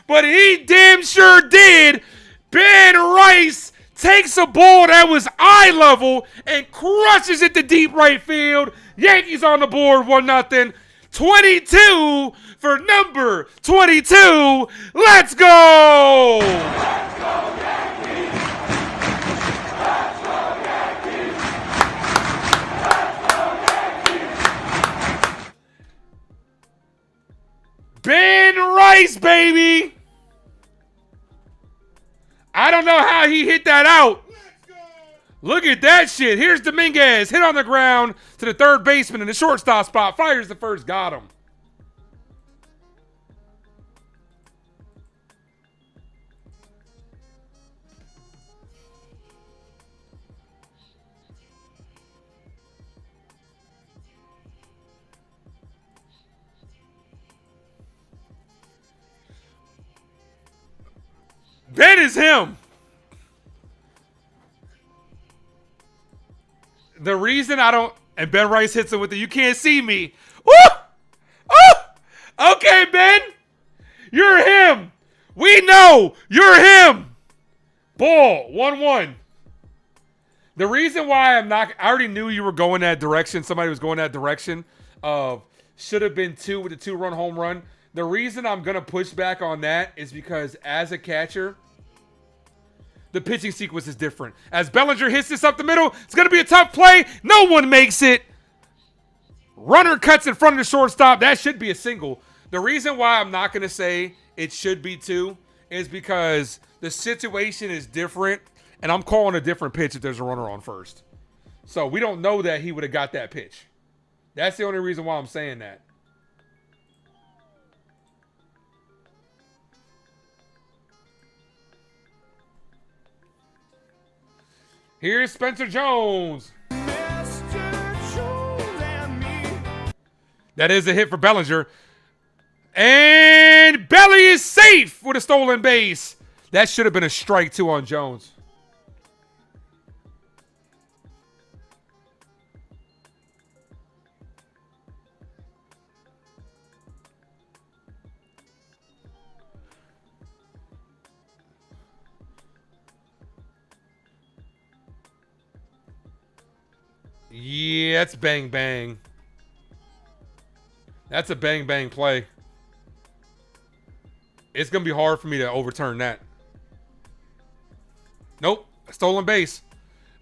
but he damn sure did. Ben Rice takes a ball that was eye level and crushes it to deep right field. Yankees on the board, 1-0. 22 for number 22. Let's go! Let's go, Yankees! Let's go, Yankees! Let's go, Yankees! Ben Rice, baby! I don't know how he hit that out. Look at that shit. Here's Dominguez. Hit on the ground to the third baseman in the shortstop spot. Fires the first. Got him. Ben is him. The reason I don't, and Ben Rice hits him with the "you can't see me." Woo! Oh! Okay, Ben. You're him. We know you're him. Ball, 1-1. The reason why I already knew you were going that direction. Somebody was going that direction of should have been 2 with a 2-run home run. The reason I'm going to push back on that is because as a catcher, the pitching sequence is different. As Bellinger hits this up the middle, it's going to be a tough play. No one makes it. Runner cuts in front of the shortstop. That should be a single. The reason why I'm not going to say it should be 2 is because the situation is different, and I'm calling a different pitch if there's a runner on first. So we don't know that he would have got that pitch. That's the only reason why I'm saying that. Here's Spencer Jones. That is a hit for Bellinger. And Belly is safe with a stolen base. That should have been a strike, too, on Jones. Yeah, that's bang, bang. That's a bang, bang play. It's going to be hard for me to overturn that. Nope. Stolen base.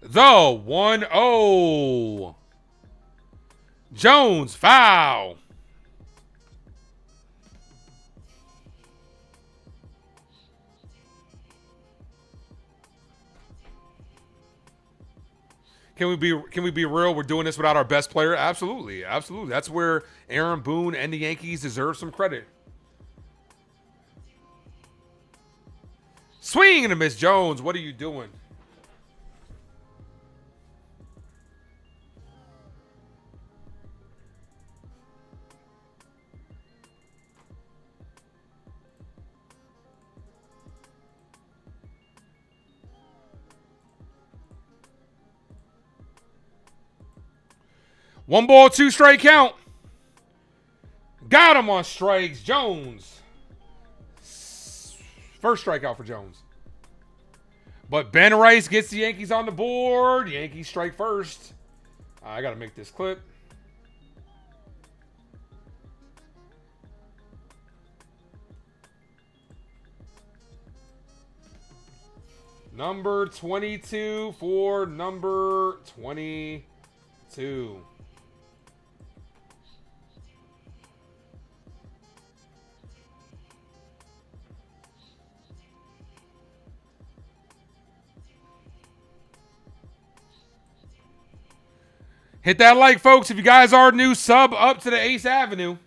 The 1-0. Jones, foul. Can we be real? We're doing this without our best player? Absolutely. Absolutely. That's where Aaron Boone and the Yankees deserve some credit. Swing and a miss, Jones. What are you doing? One ball, two strike count. Got him on strikes. Jones. First strikeout for Jones. But Ben Rice gets the Yankees on the board. Yankees strike first. I got to make this clip. Number 22 for number 22. Hit that like, folks. If you guys are new, sub up to the Ace Avenue.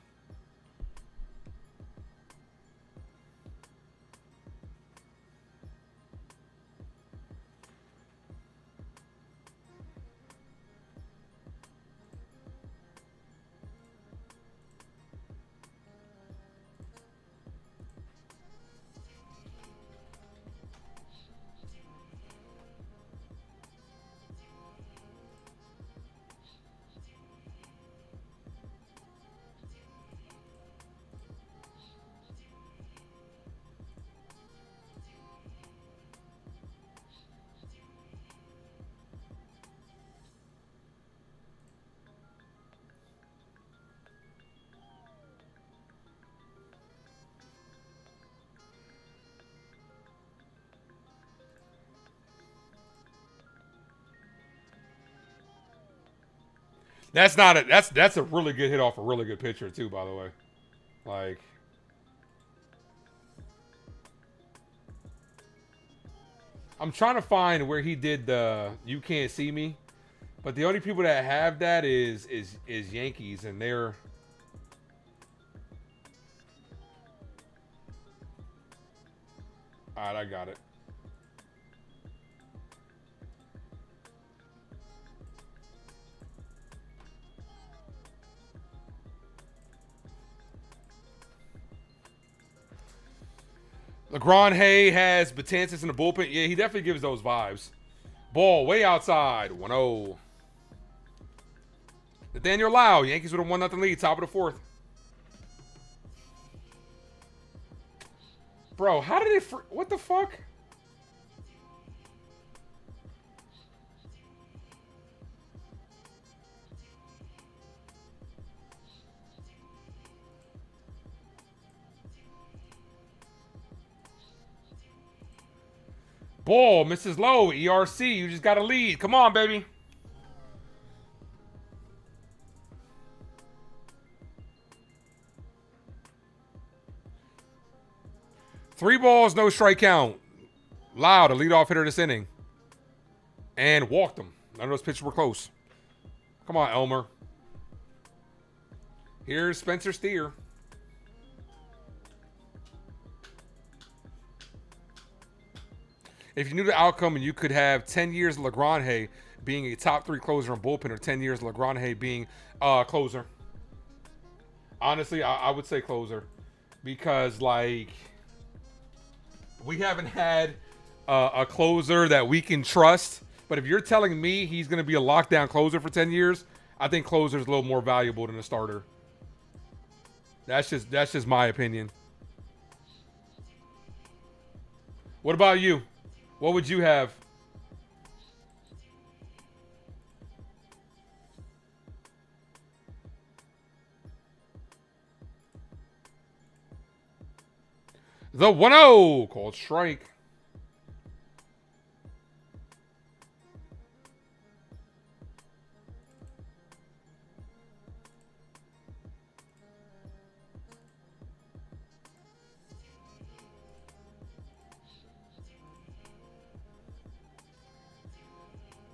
That's not a that's a really good hit off a really good pitcher too, by the way. Like, I'm trying to find where he did the "You Can't See Me," but the only people that have that is Yankees, and they're all right. I got it. LeGrand has Betances in the bullpen. Yeah, he definitely gives those vibes. Ball way outside. 1-0. Nathaniel Lau. Yankees with a 1-0 lead. Top of the fourth. Bro, how did it... What the fuck? Ball misses low. ERC. You just got to lead. Come on, baby. Three balls, no strike count. Loud, a leadoff hitter this inning. And walked him. None of those pitches were close. Come on, Elmer. Here's Spencer Steer. If you knew the outcome and you could have 10 years of LeGrand being a top 3 closer and bullpen, or 10 years of LeGrand being a closer. Honestly, I would say closer. Because, like, we haven't had a closer that we can trust. But if you're telling me he's going to be a lockdown closer for 10 years, I think closer is a little more valuable than a starter. That's just my opinion. What about you? What would you have? The 1-0 called strike.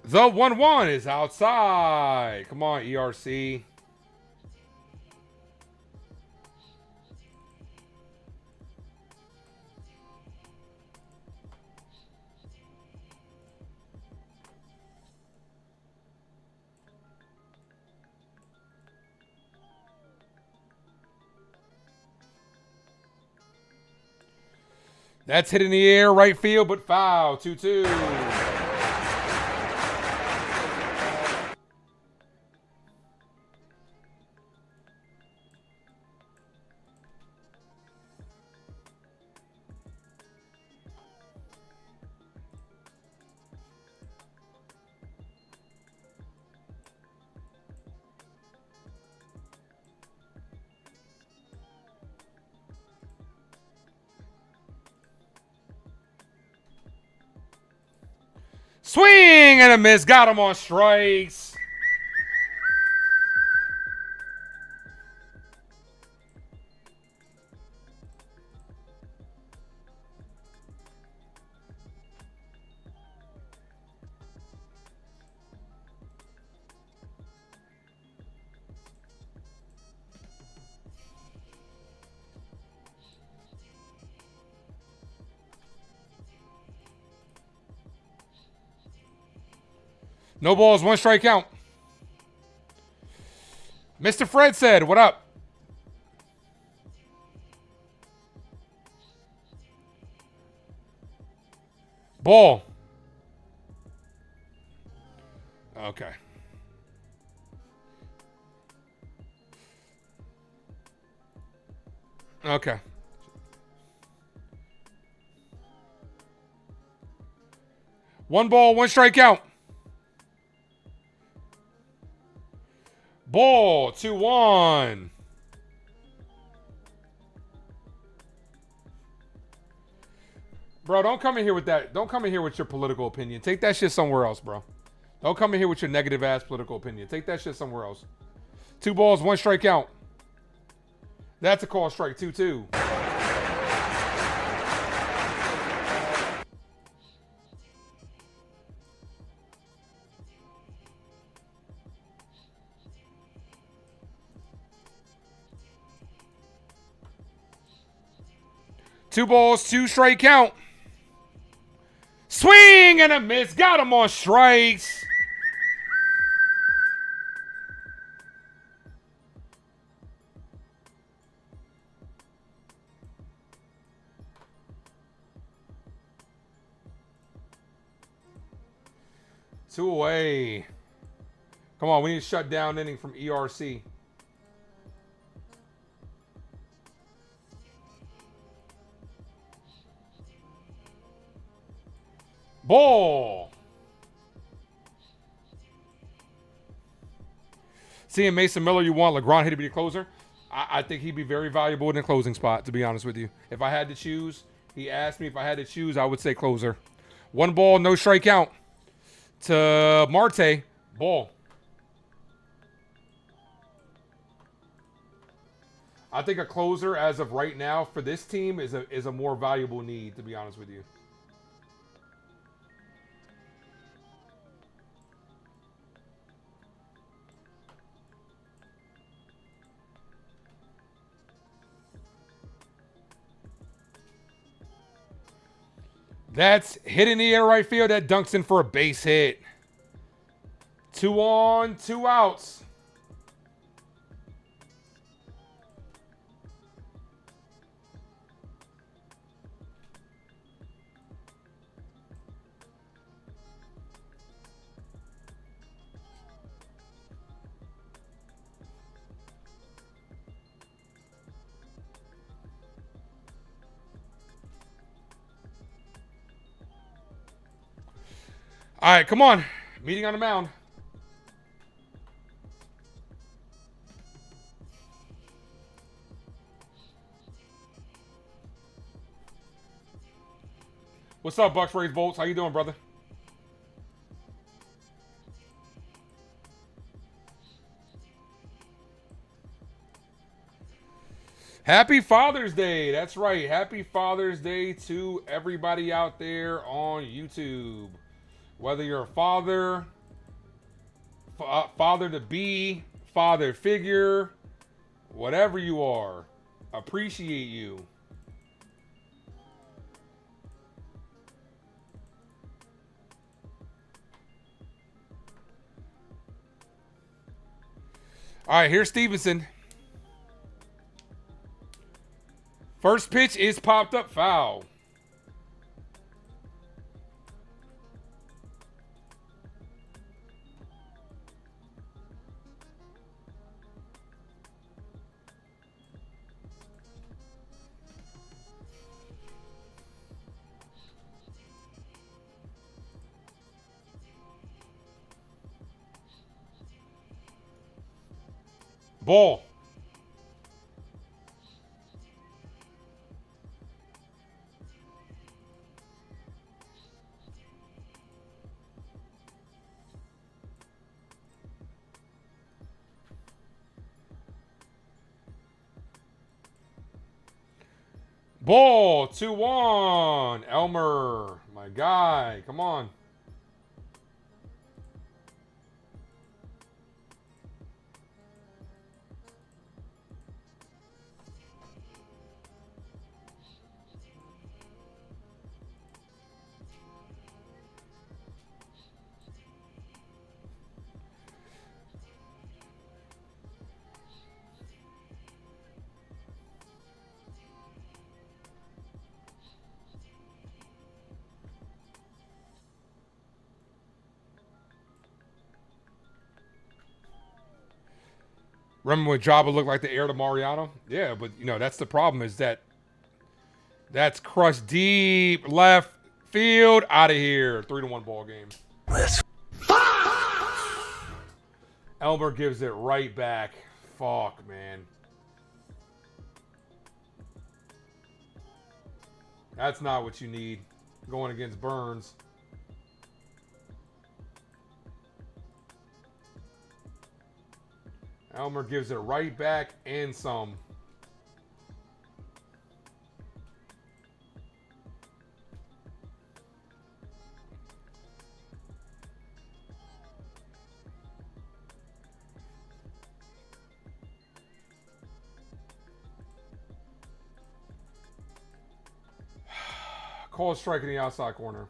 The 1-1 is outside. Come on, ERC. That's hit in the air, right field, but foul. 2-2. Swing and a miss. Got him on strikes. No balls, 1 strike count. Mr. Fred said, what up? Ball. Okay. Okay. One ball, 1 strike count. Ball, 2-1. Bro, don't come in here with that. Don't come in here with your political opinion. Take that shit somewhere else, bro. Don't come in here with your negative ass political opinion. Take that shit somewhere else. 2 balls, 1 strike count. That's a call strike, 2-2. Two balls, 2 strike count. Swing and a miss. Got him on strikes. Two away. Come on, we need to shut down inning from ERC. Ball. Seeing Mason Miller, you want LeGrand to be the closer? I think he'd be very valuable in the closing spot, to be honest with you. If I had to choose, he asked me if I had to choose, I would say closer. 1 ball, no strike count to Marte. Ball. I think a closer as of right now for this team is a more valuable need, to be honest with you. That's hit in the air right field. That dunks in for a base hit. 2 on, 2 outs. All right, come on. Meeting on the mound. What's up, Bucks Rays Bolts? How you doing, brother? Happy Father's Day. That's right. Happy Father's Day to everybody out there on YouTube. Whether you're a father, father to be, father figure, whatever you are, appreciate you. All right, here's Stevenson. First pitch is popped up, foul. Ball. Ball, 2-1. Elmer, my guy. Come on. Remember when Jabba looked like the heir to Mariano? Yeah, but, you know, that's the problem is that that's crushed deep left field. Out of here. 3-1 ball game. Elmer gives it right back. Fuck, man. That's not what you need going against Burns. Elmer gives it right back and some. Call a strike in the outside corner.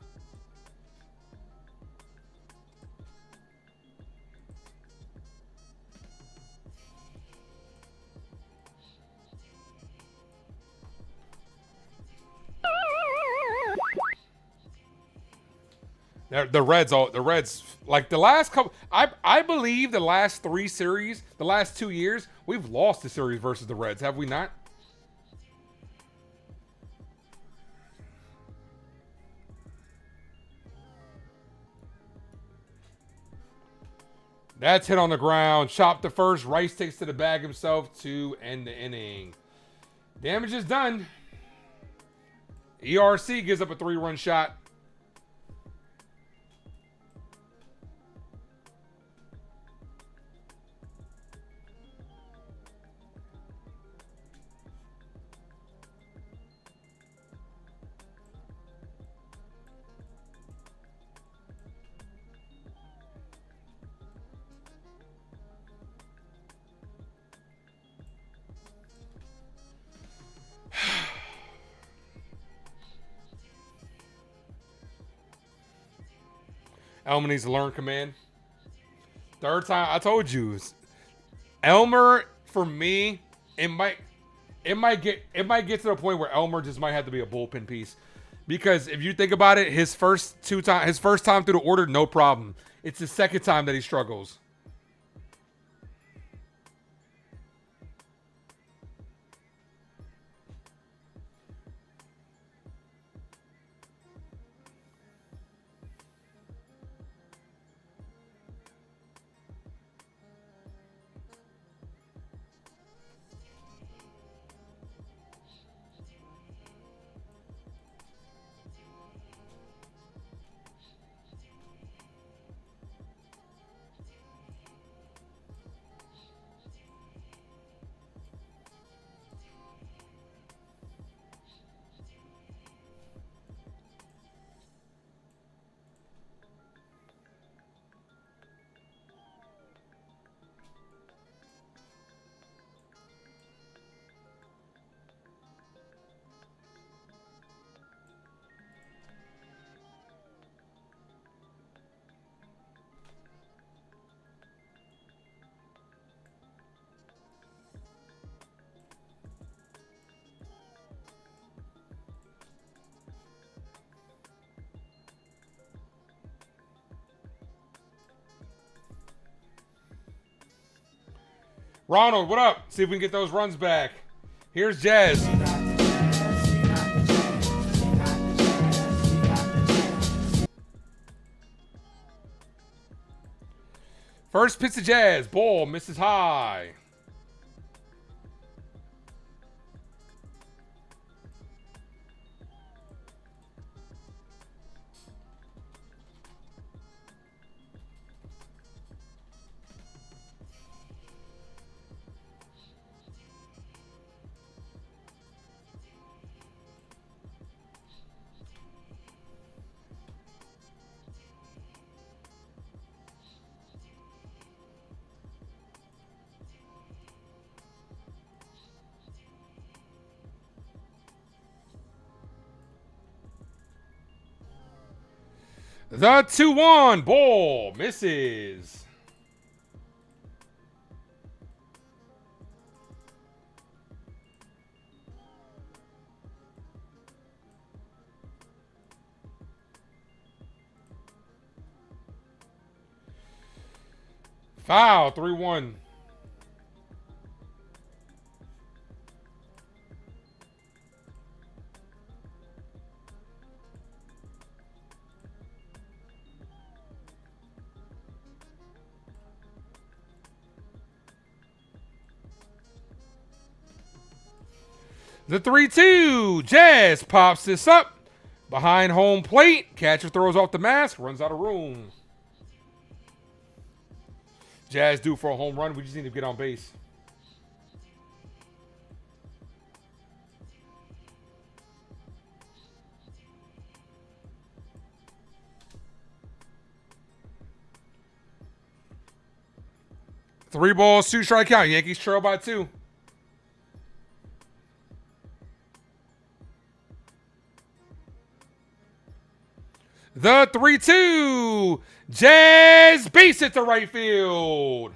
The Reds, like the last couple, I believe the last 3 series, the last 2 years, we've lost the series versus the Reds, have we not? That's hit on the ground. Chop to first. Rice takes to the bag himself to end the inning. Damage is done. ERC gives up a 3-run shot. Elmer needs to learn command. Third time, I told you. Elmer, for me, it might get to the point where Elmer just might have to be a bullpen piece. Because if you think about it, his first time through the order, no problem. It's the second time that he struggles. Ronald, what up? See if we can get those runs back. Here's Jazz. First pitch to Jazz. Ball misses high. The 2-1 ball misses. Foul, 3-1. The 3-2. Jazz pops this up. Behind home plate. Catcher throws off the mask. Runs out of room. Jazz due for a home run. We just need to get on base. Three balls, 2 strike count. Yankees trail by 2. The 3-2. Jazz base hit to right field.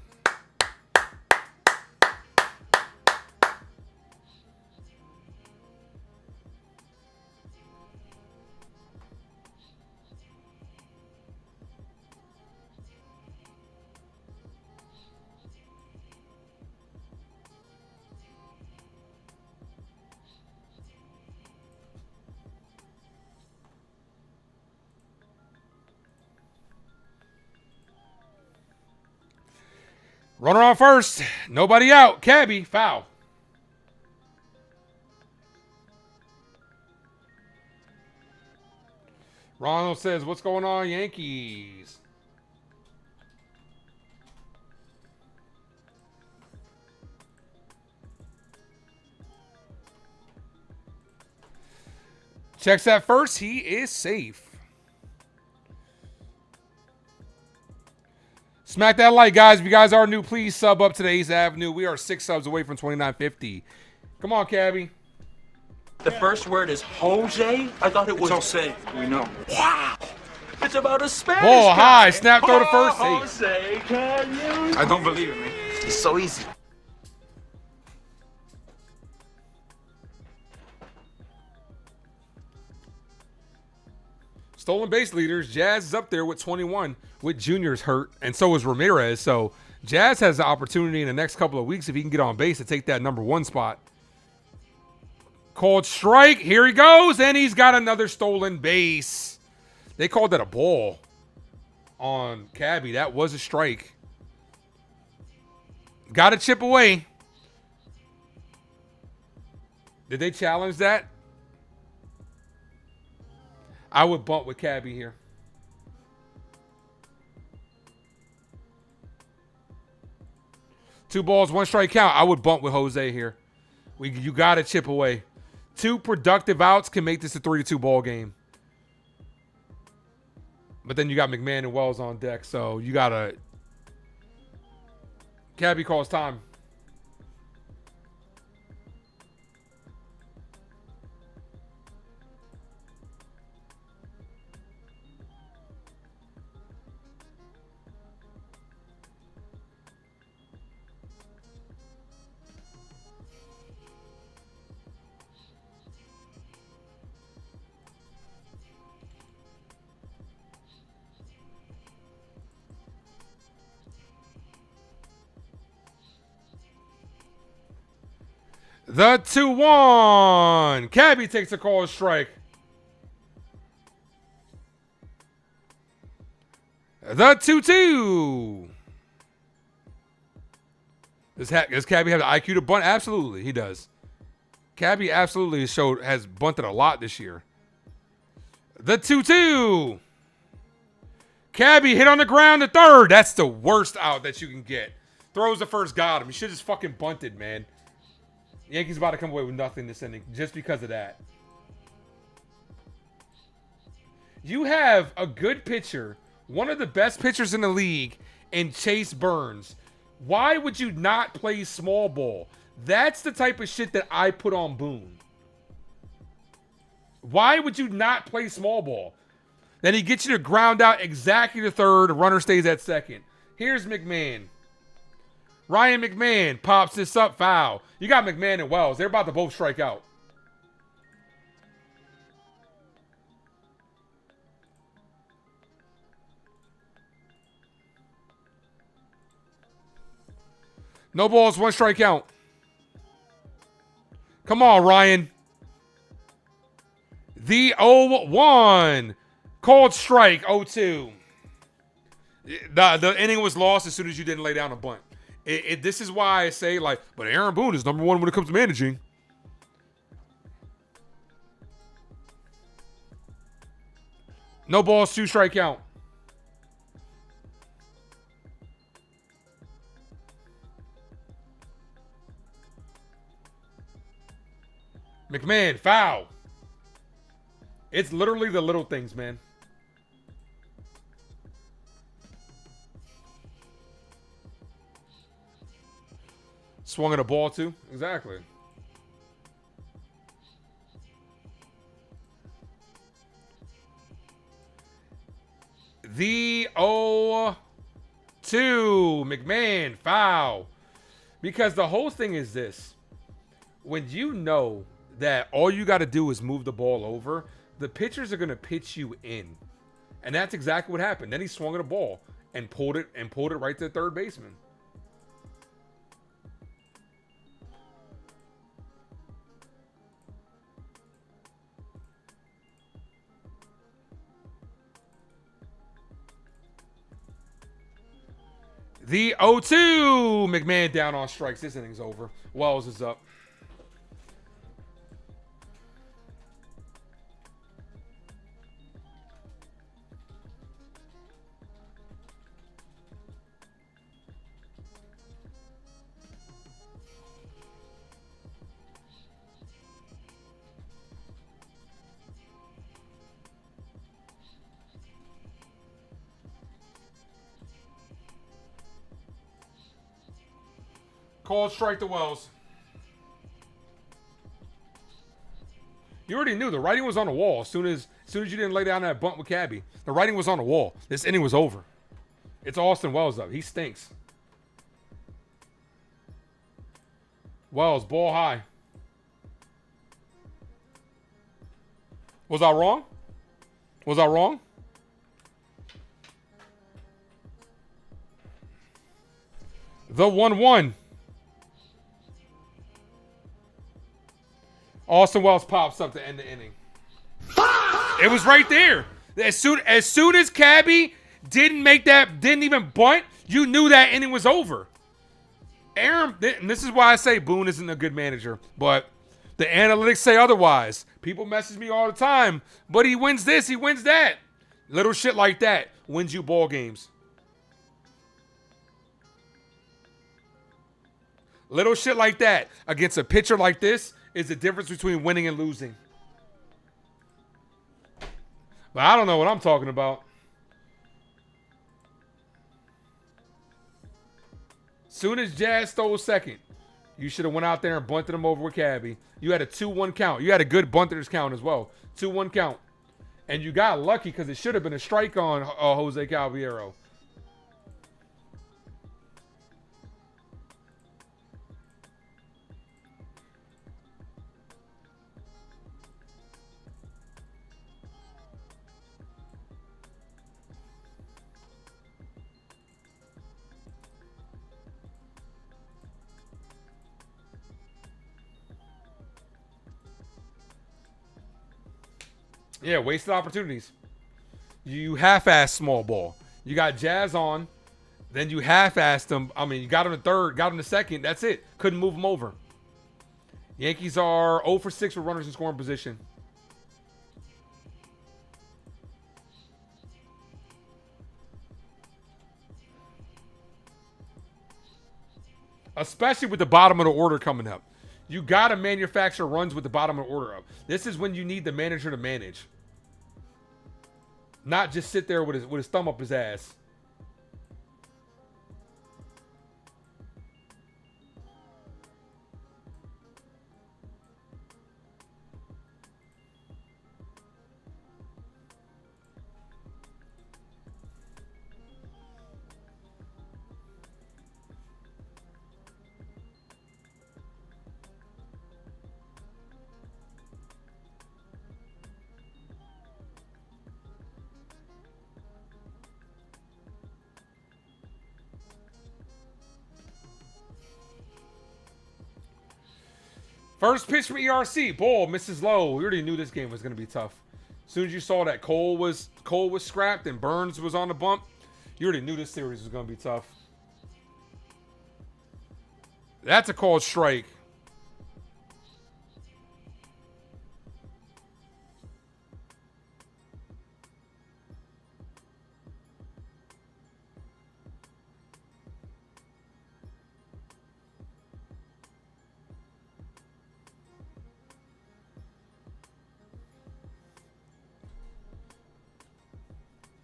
Runner on first. Nobody out. Cabby, foul. Ronald says, what's going on, Yankees? Checks that first. He is safe. Smack that like, guys. If you guys are new, please sub up to the Ace Avenue. We are 6 subs away from 2950. Come on, Cabby. The first word is Jose? I thought it was Jose. We know. Wow. It's about a Spanish ball guy. high. Snap throw to first. Jose, can you? I don't believe it, man. It's so easy. Stolen base leaders. Jazz is up there with 21 with Junior's hurt, and so is Ramirez. So Jazz has the opportunity in the next couple of weeks, if he can get on base, to take that number 1 spot. Called strike. Here he goes, and he's got another stolen base. They called that a ball on Cabby. That was a strike. Got to chip away. Did they challenge that? I would bunt with Cabby here. Two balls, 1 strike count. I would bunt with Jose here. You got to chip away. 2 productive outs can make this a 3-2 ball game. But then you got McMahon and Wells on deck, so you got to... Cabby calls time. The 2-1. Cabby takes a call strike. The 2-2. Does Cabby have the IQ to bunt? Absolutely, he does. Cabby absolutely has bunted a lot this year. The 2-2. Cabby hit on the ground to third. That's the worst out that you can get. Throws the first, got him. He should have just fucking bunted, man. Yankees about to come away with nothing this inning just because of that. You have a good pitcher, one of the best pitchers in the league, in Chase Burns. Why would you not play small ball? That's the type of shit that I put on Boone. Why would you not play small ball? Then he gets you to ground out exactly to third. The runner stays at second. Here's McMahon. Ryan McMahon pops this up, foul. You got McMahon and Wells. They're about to both strike out. No balls, one strike count. Come on, Ryan. The 0-1. Called strike, 0-2. The inning was lost as soon as you didn't lay down a bunt. This is why I say, like, but Aaron Boone is number one when it comes to managing. No balls, 2 strike count. McMahon, foul. It's literally the little things, man. Swung at a ball, too. Exactly. The 0-2. McMahon, foul. Because the whole thing is this. When you know that all you got to do is move the ball over, the pitchers are going to pitch you in. And that's exactly what happened. Then he swung at a ball and pulled it right to the third baseman. The 0-2. McMahon down on strikes. This inning's over. Wells is up. Called strike to Wells. You already knew the writing was on the wall as soon as you didn't lay down that bunt with Cabby. The writing was on the wall. This inning was over. It's Austin Wells up. He stinks. Wells, ball high. Was I wrong? Was I wrong? The 1-1. Austin Wells pops up to end the inning. It was right there. As soon as Cabby didn't even bunt, you knew that inning was over. Aaron, and this is why I say Boone isn't a good manager, but the analytics say otherwise. People message me all the time, but he wins this, he wins that. Little shit like that wins you ball games. Little shit like that against a pitcher like this is the difference between winning and losing. But I don't know what I'm talking about. Soon as Jazz stole second, you should have went out there and bunted him over with Cabby. You had a 2-1 count. You had a good bunter's count as well. 2-1 count. And you got lucky because it should have been a strike on Jose Calviero. Yeah, wasted opportunities. You half-assed small ball. You got Jazz on, then you half-assed him. I mean, you got him the third, got him the second. That's it. Couldn't move him over. Yankees are 0 for 6 with runners in scoring position. Especially with the bottom of the order coming up. You got to manufacture runs with the bottom of the order up. This is when you need the manager to manage. Not just sit there with his thumb up his ass. First pitch from ERC. Ball misses low. We already knew this game was going to be tough. As soon as you saw that Cole was scrapped and Burns was on the bump, you already knew this series was going to be tough. That's a called strike.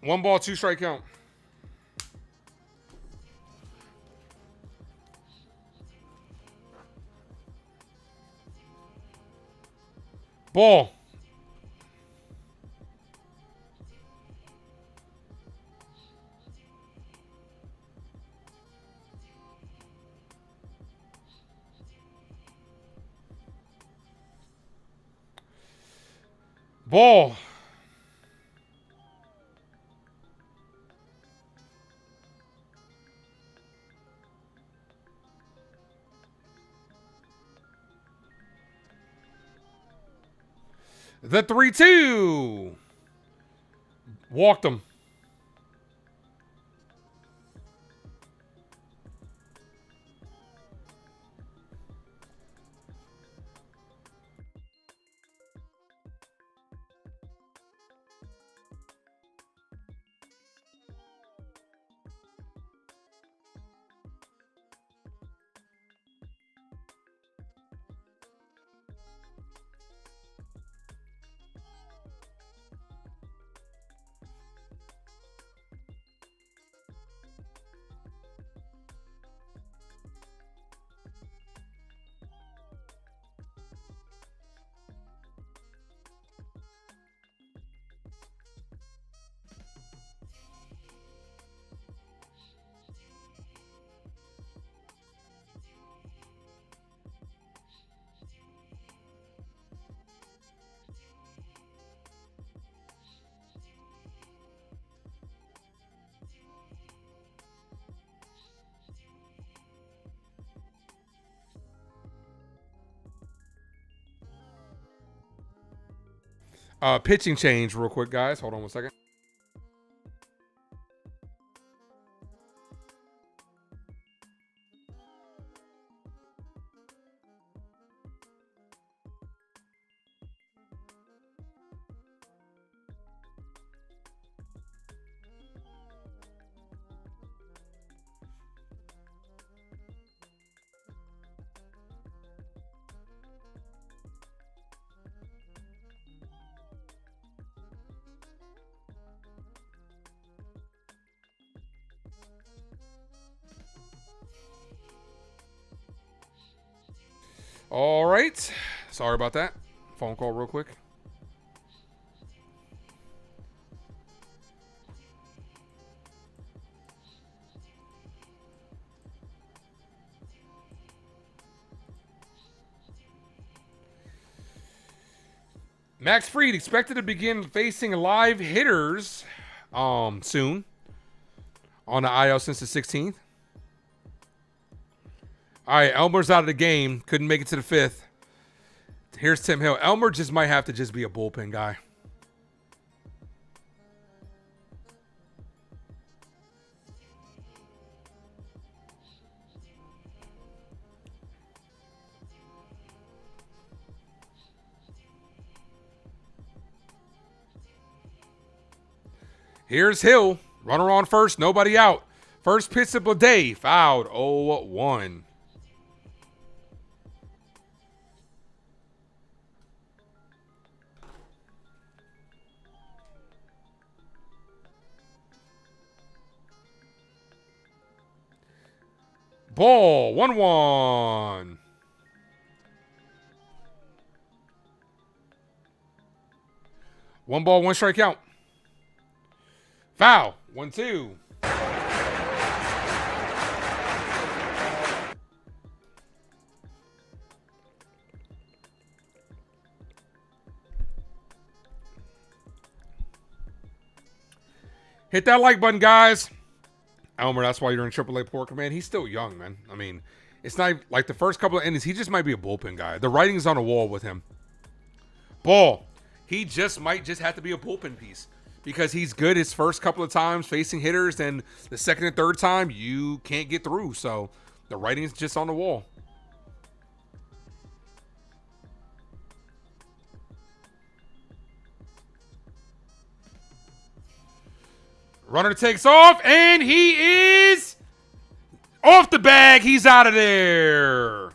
One ball, two strike count. Ball. Ball. The 3-2. Walked him. Pitching change real quick, guys. Hold on one second. All right. Sorry about that. Phone call real quick. Max Fried expected to begin facing live hitters soon on the IL since the 16th. All right, Elmer's out of the game. Couldn't make it to the 5th. Here's Tim Hill. Elmer just might have to just be a bullpen guy. Here's Hill. Runner on first, nobody out. First pitch to Blade, fouled, 0-1. Ball, 1-1. One ball, one strike count. Foul, 1-2. Hit that like button, guys. Elmer, that's why you're in AAA Porker, man. He's still young, man. I mean, it's not like the first couple of innings. He just might be a bullpen guy. The writing's on the wall with him. Ball. He just might just have to be a bullpen piece because he's good his first couple of times facing hitters. Then the second and third time, you can't get through. So the writing's just on the wall. Runner takes off, and he is off the bag. He's out of there.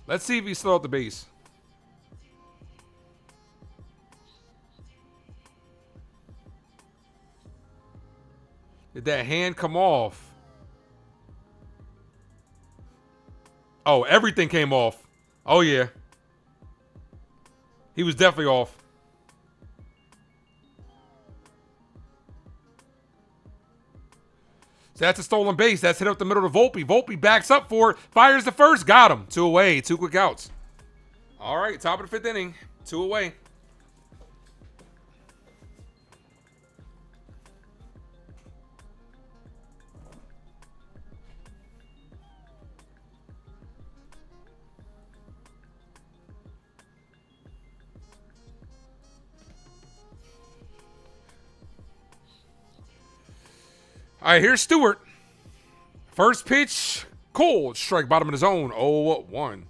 Let's see if he's still at the base. Did that hand come off? Oh, everything came off. Oh, yeah. He was definitely off. So that's a stolen base. That's hit up the middle to Volpe. Volpe backs up for it. Fires the first. Got him. 2 away. 2 quick outs. All right. Top of the 5th inning. 2 away. All right, here's Stewart. First pitch, cold strike, bottom of the zone, 0-1.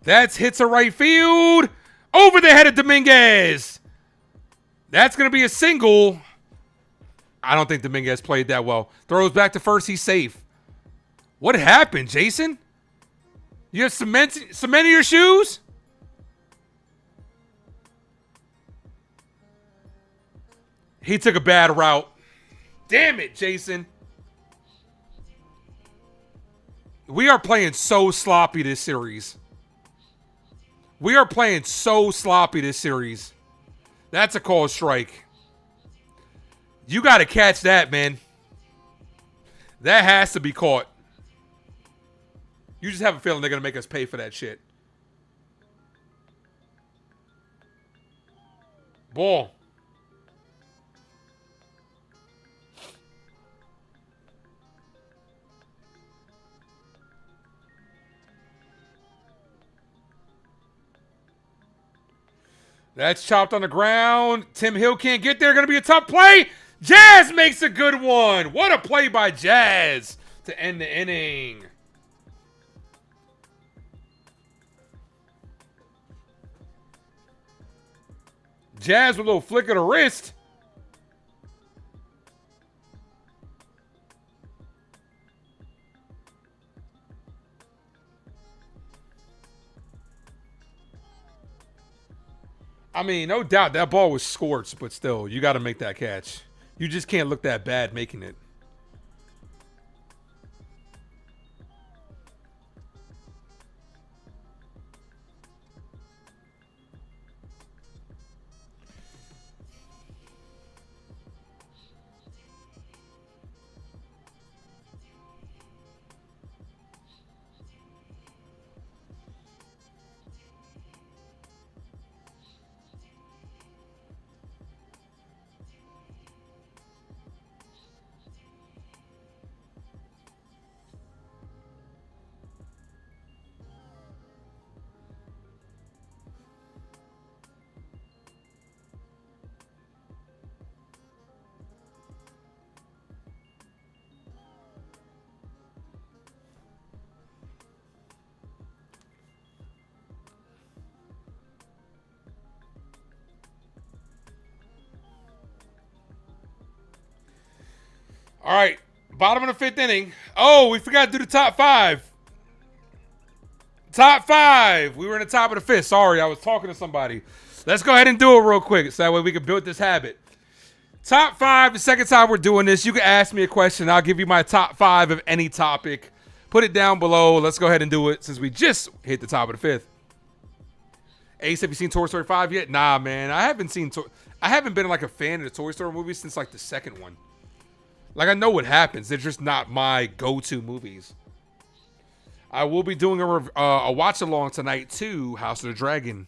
That's hits to right field, over the head of Dominguez. That's going to be a single. I don't think Dominguez played that well. Throws back to first, he's safe. What happened, Jason? You have cement in your shoes? He took a bad route. Damn it, Jason. We are playing so sloppy this series. We are playing so sloppy this series. That's a called strike. You got to catch that, man. That has to be caught. You just have a feeling they're going to make us pay for that shit. Ball. That's chopped on the ground. Tim Hill can't get there. Going to be a tough play. Jazz makes a good one. What a play by Jazz to end the inning. Jazz with a little flick of the wrist. I mean, no doubt that ball was scorched, but still, you got to make that catch. You just can't look that bad making it. All right, bottom of the 5th inning. Oh, we forgot to do the top 5. Top 5. We were in the top of the 5th. Sorry, I was talking to somebody. Let's go ahead and do it real quick so that way we can build this habit. Top 5, the second time we're doing this. You can ask me a question. I'll give you my top 5 of any topic. Put it down below. Let's go ahead and do it since we just hit the top of the 5th. Ace, have you seen Toy Story 5 yet? Nah, man. I haven't been like a fan of the Toy Story movies since like the second one. Like, I know what happens. They're just not my go-to movies. I will be doing a watch-along tonight to House of the Dragon.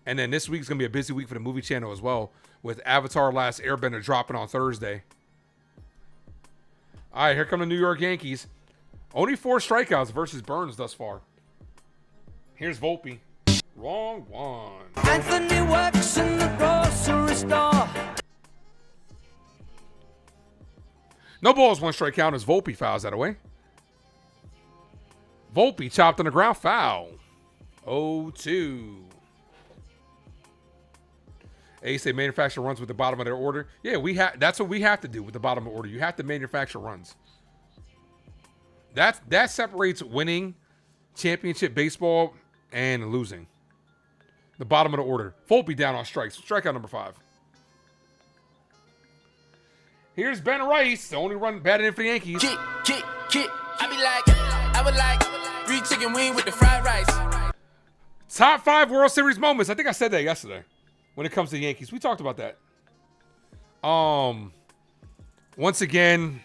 And then this week's going to be a busy week for the movie channel as well, with Avatar Last Airbender dropping on Thursday. All right, here come the New York Yankees. Only 4 strikeouts versus Burns thus far. Here's Volpe. Wrong one. Anthony works in the grocery store. No balls, 1 strikeout as Volpe fouls that away. Volpe chopped on the ground, foul. 0-2. Ace, they manufacture runs with the bottom of their order. Yeah, that's what we have to do with the bottom of order. You have to manufacture runs. That separates winning championship baseball and losing. The bottom of the order. Volpe down on strikes. Strikeout number 5. Here's Ben Rice, the only run batted in for the Yankees. Kick. I would like 3 chicken wing with the fried rice. Top 5 World Series moments. I think I said that yesterday. When it comes to the Yankees, we talked about that. Once again,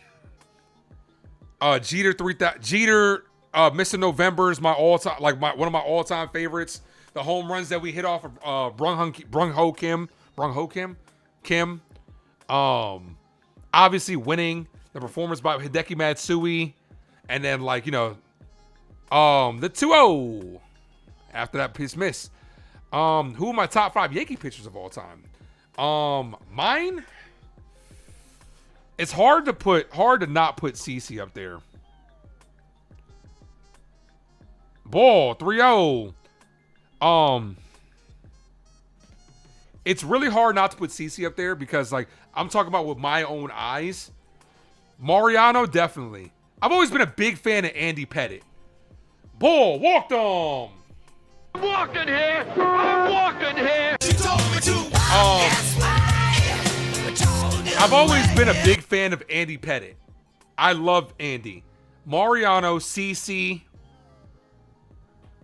Jeter Mr. November is my all-time, like one of my all-time favorites. The home runs that we hit off of Brung Ho Kim. Obviously winning, the performance by Hideki Matsui, and then the 2-0 after that piece miss. Who are my top 5 Yankee pitchers of all time? Mine. It's hard to not put CeCe up there. Ball 3-0. It's really hard not to put CeCe up there because I'm talking about with my own eyes. Mariano, definitely. I've always been a big fan of Andy Pettitte. Ball walked on. I'm walking here. She told me to. I've always been a big fan of Andy Pettitte. I love Andy. Mariano, CeCe.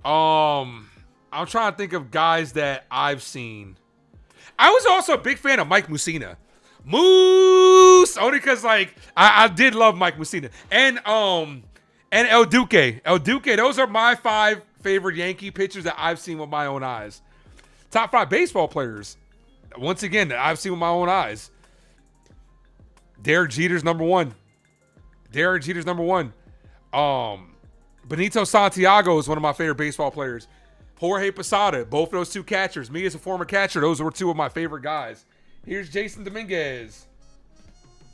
I'm trying to think of guys that I've seen. I was also a big fan of Mike Mussina. Moose! Only because, I did love Mike Mussina. And El Duque. El Duque, those are my 5 favorite Yankee pitchers that I've seen with my own eyes. Top 5 baseball players. Once again, that I've seen with my own eyes. Derek Jeter's number 1. Benito Santiago is one of my favorite baseball players. Jorge Posada, both of those 2 catchers. Me as a former catcher, those were 2 of my favorite guys. Here's Jason Dominguez.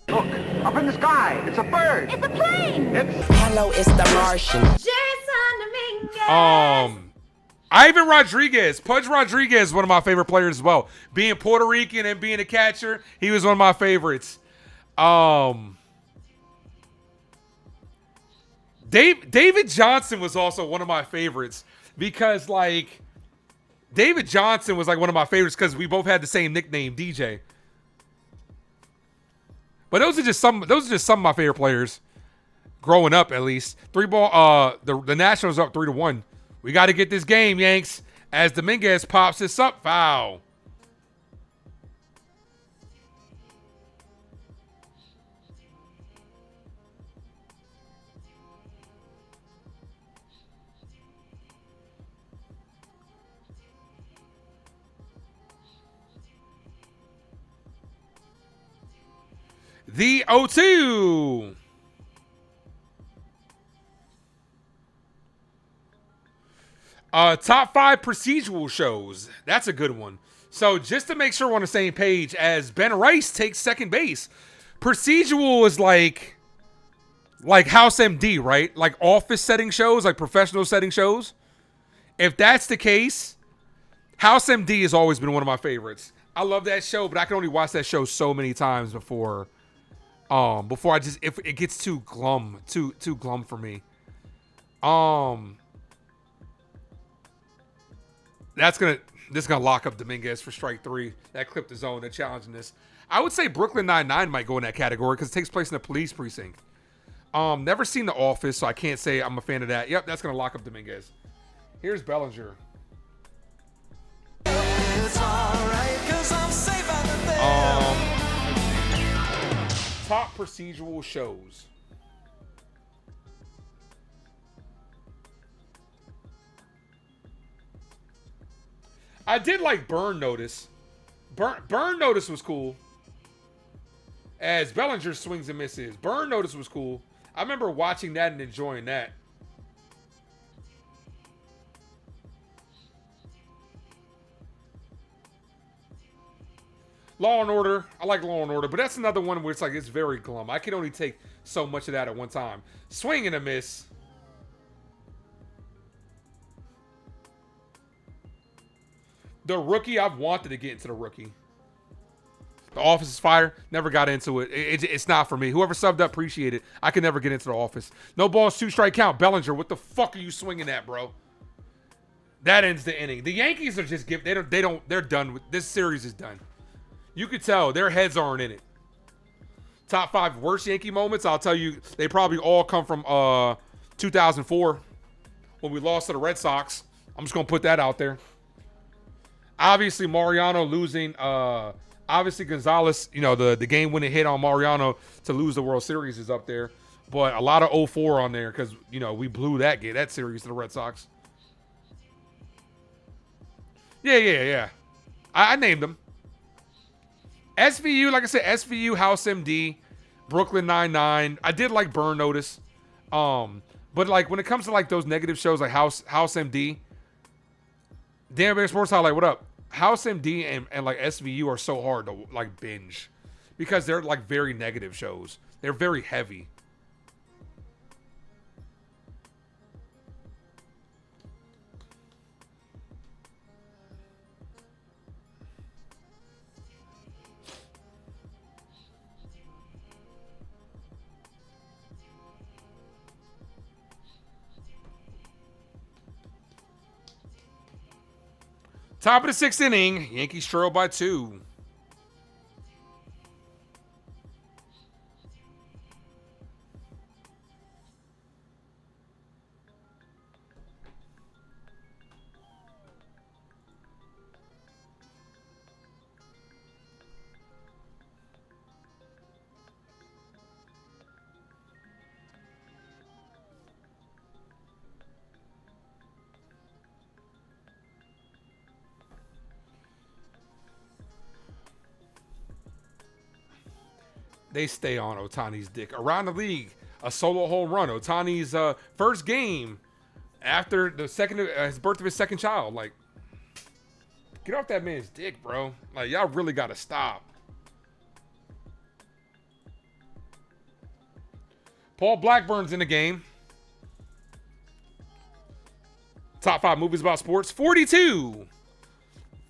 Look, up in the sky. It's a bird. It's a plane. Hello, it's the Martian. Jason Dominguez. Ivan Rodriguez. Pudge Rodriguez is one of my favorite players as well. Being Puerto Rican and being a catcher, he was one of my favorites. David Johnson was also one of my favorites because David Johnson was one of my favorites because we both had the same nickname, DJ. But those are just some of my favorite players growing up, at least. 3-ball. The Nationals up 3-1. We got to get this game, Yanks. As Dominguez pops this up, foul. The 0-2. Top 5 procedural shows. That's a good one. So just to make sure we're on the same page, as Ben Rice takes second base, procedural is like House MD, right? Like office setting shows, like professional setting shows. If that's the case, House MD has always been one of my favorites. I love that show, but I can only watch that show so many times before Before if it gets too glum for me. This is gonna lock up Dominguez for strike 3. That clipped the zone. They're challenging this. I would say Brooklyn Nine-Nine might go in that category because it takes place in a police precinct. Never seen The Office, so I can't say I'm a fan of that. Yep, that's gonna lock up Dominguez. Here's Bellinger. Top procedural shows. I did like Burn Notice. Burn Notice was cool. As Bellinger swings and misses. Burn Notice was cool. I remember watching that and enjoying that. Law and Order. I like Law and Order, but that's another one where it's very glum. I can only take so much of that at one time. Swing and a miss. The Rookie, I've wanted to get into The Rookie. The Office is fire. Never got into it. It's not for me. Whoever subbed up, appreciate it. I can never get into The Office. No balls, 2-strike count. Bellinger, what the fuck are you swinging at, bro? That ends the inning. The Yankees are just they're done with this series is done. You could tell their heads aren't in it. Top 5 worst Yankee moments, I'll tell you, they probably all come from 2004 when we lost to the Red Sox. I'm just gonna put that out there. Obviously, Mariano losing. Obviously, Gonzalez, the game-winning hit on Mariano to lose the World Series is up there. But a lot of 0-4 on there because, we blew that series to the Red Sox. Yeah. I named them. SVU, like I said, SVU, House MD, Brooklyn Nine-Nine. I did like Burn Notice. But, when it comes to, those negative shows like House MD, Dan Bear Sports Highlight, what up? House MD and SVU are so hard to binge because they're very negative shows. They're very heavy. Top of the 6th inning, Yankees trail by 2. They stay on Ohtani's dick. Around the league, a solo home run. Ohtani's first game after his birth of his second child. Get off that man's dick, bro. Y'all really got to stop. Paul Blackburn's in the game. Top 5 movies about sports. 42.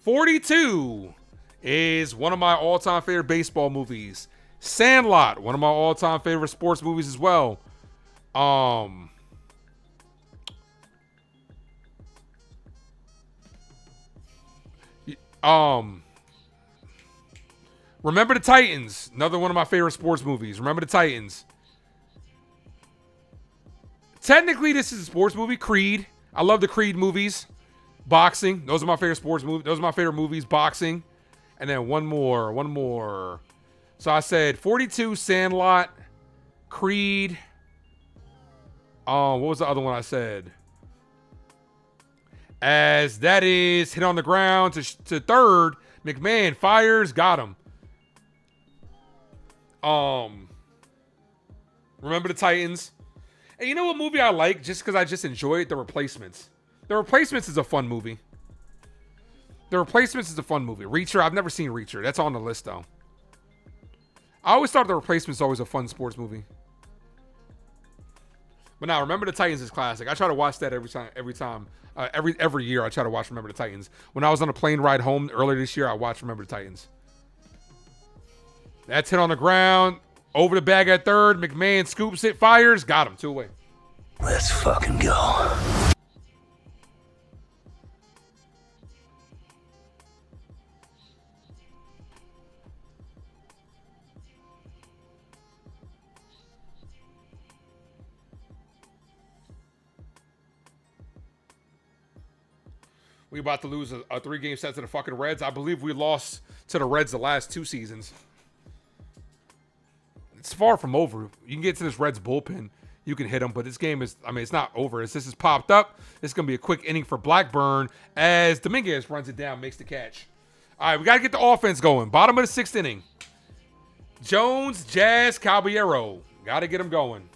42 is one of my all-time favorite baseball movies. Sandlot, one of my all-time favorite sports movies as well. Remember the Titans, another one of my favorite sports movies. Remember the Titans. Technically, this is a sports movie. Creed. I love the Creed movies. Boxing. Those are my favorite sports movies. Those are my favorite movies. Boxing. And then one more. So I said 42, Sandlot, Creed. What was the other one I said? As that is hit on the ground to third. McMahon fires, got him. Remember the Titans? And you know what movie I like just because I just enjoy it? The Replacements. The Replacements is a fun movie. Reacher, I've never seen Reacher. That's on the list though. I always thought The Replacements was always a fun sports movie. But now, Remember the Titans is classic. I try to watch that every year. I try to watch Remember the Titans. When I was on a plane ride home earlier this year, I watched Remember the Titans. That's hit on the ground. Over the bag at third. McMahon scoops it, fires. Got him. 2 away. Let's fucking go. We about to lose a 3-game set to the fucking Reds. I believe we lost to the Reds the last 2 seasons. It's far from over. You can get to this Reds bullpen. You can hit them, but this game is, I mean, it's not over. This has popped up. It's going to be a quick inning for Blackburn as Dominguez runs it down, makes the catch. All right, we got to get the offense going. Bottom of the 6th inning. Jones, Jazz, Caballero. Got to get them going.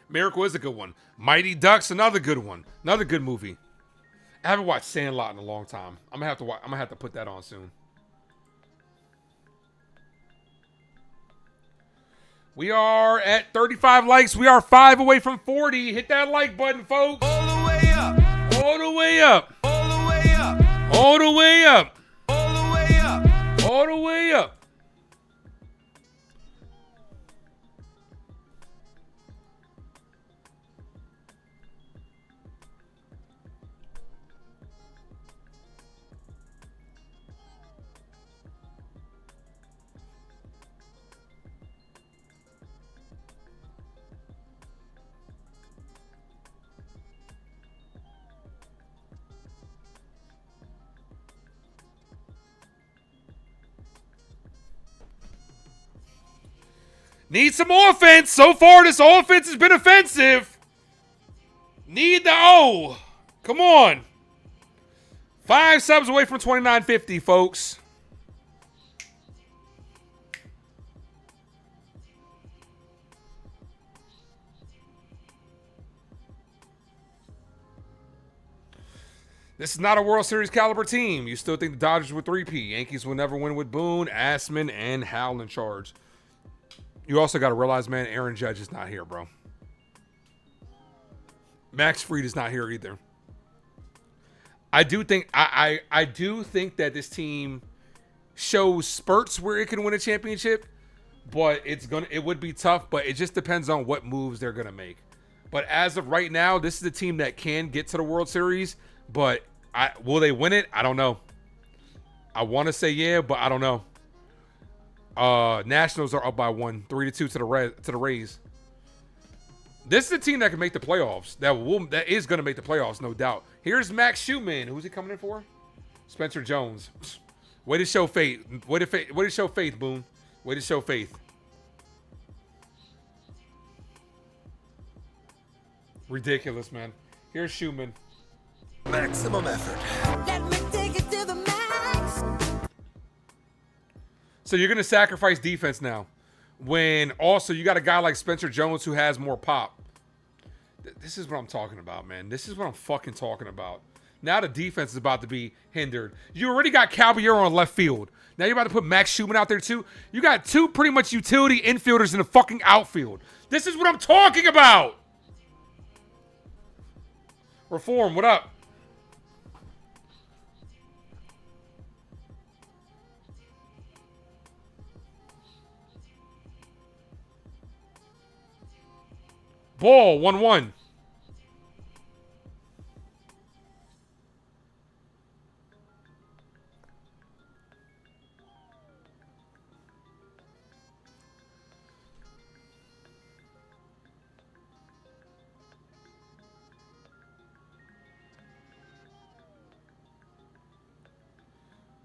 Miracle is a good one. Mighty Ducks, another good one. Another good movie. I haven't watched Sandlot in a long time. I'm gonna have to put that on soon. We are at 35 likes. We are 5 away from 40. Hit that like button, folks. All the way up. All the way up. All the way up. All the way up. All the way up. All the way up. Need some offense. So far, this offense has been offensive. Need the O. Come on. 5 subs away from 2950, folks. This is not a World Series caliber team. You still think the Dodgers would 3P. Yankees will never win with Boone, Assman, and Howell in charge. You also got to realize, man, Aaron Judge is not here, bro. Max Fried is not here either. I do think I do think that this team shows spurts where it can win a championship, but it would be tough, but it just depends on what moves they're gonna make. But as of right now, this is a team that can get to the World Series, but will they win it? I don't know. I want to say yeah, but I don't know. Nationals are up by 1, 3-2 to the Rays. This is a team that can make the playoffs. That is going to make the playoffs, no doubt. Here's Max Schumann. Who's he coming in for? Spencer Jones. Way to show faith. Way to show faith, Boone. Way to show faith. Ridiculous, man. Here's Schumann. Maximum effort. Let me take it to the max. So you're going to sacrifice defense now when also you got a guy like Spencer Jones who has more pop. This is what I'm talking about, man. This is what I'm fucking talking about. Now the defense is about to be hindered. You already got Caballero on left field. Now you're about to put Max Schumann out there too. You got 2 pretty much utility infielders in the fucking outfield. This is what I'm talking about. Reform, what up? Ball, 1-1.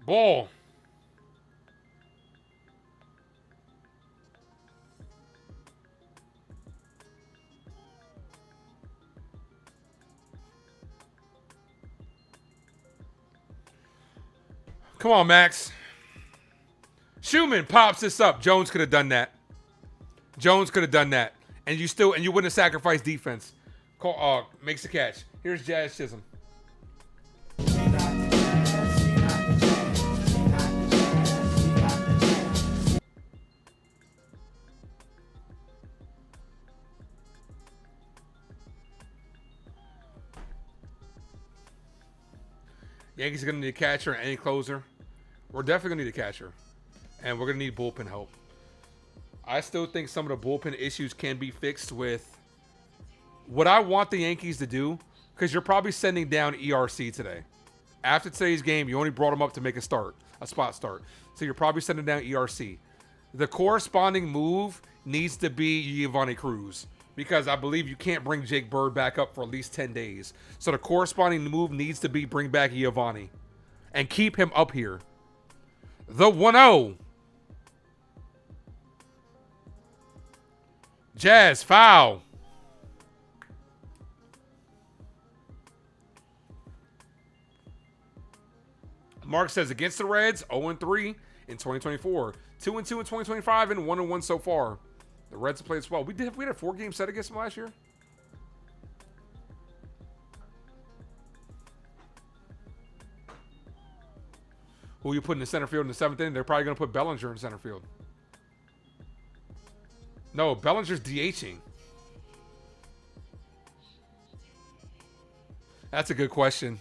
Ball. Come on, Max. Schumann pops this up. Jones could have done that. Jones could have done that. And you wouldn't have sacrificed defense. Makes the catch. Here's Jazz Chisholm. Yankees are going to need a catcher and any closer. We're definitely going to need a catcher. And we're going to need bullpen help. I still think some of the bullpen issues can be fixed with what I want the Yankees to do, because you're probably sending down ERC today. After today's game, you only brought him up to make a spot start. So you're probably sending down ERC. The corresponding move needs to be Giovanni Cruz, because I believe you can't bring Jake Bird back up for at least 10 days. So the corresponding move needs to be bring back Giovanni and keep him up here. The 1-0. Jazz, foul. Mark says against the Reds, 0-3 in 2024. 2-2 in 2025 and 1-1 so far. The Reds have played as well. We had a 4-game set against them last year. Who you put in the center field in the 7th inning? They're probably going to put Bellinger in center field. No, Bellinger's DHing. That's a good question.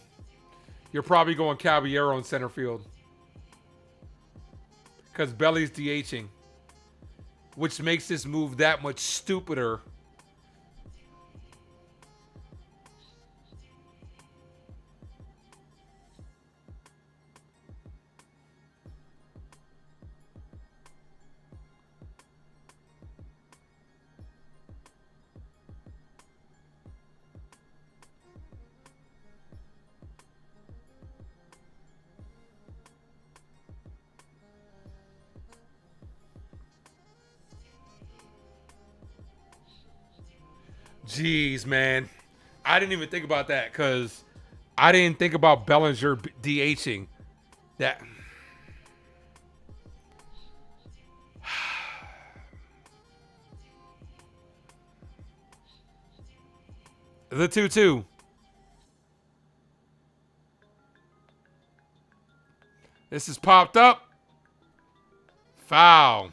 You're probably going Caballero in center field, because Belly's DHing, which makes this move that much stupider. Jeez, man. I didn't even think about that, because I didn't think about Bellinger DHing. That. The 2-2. This is popped up. Foul.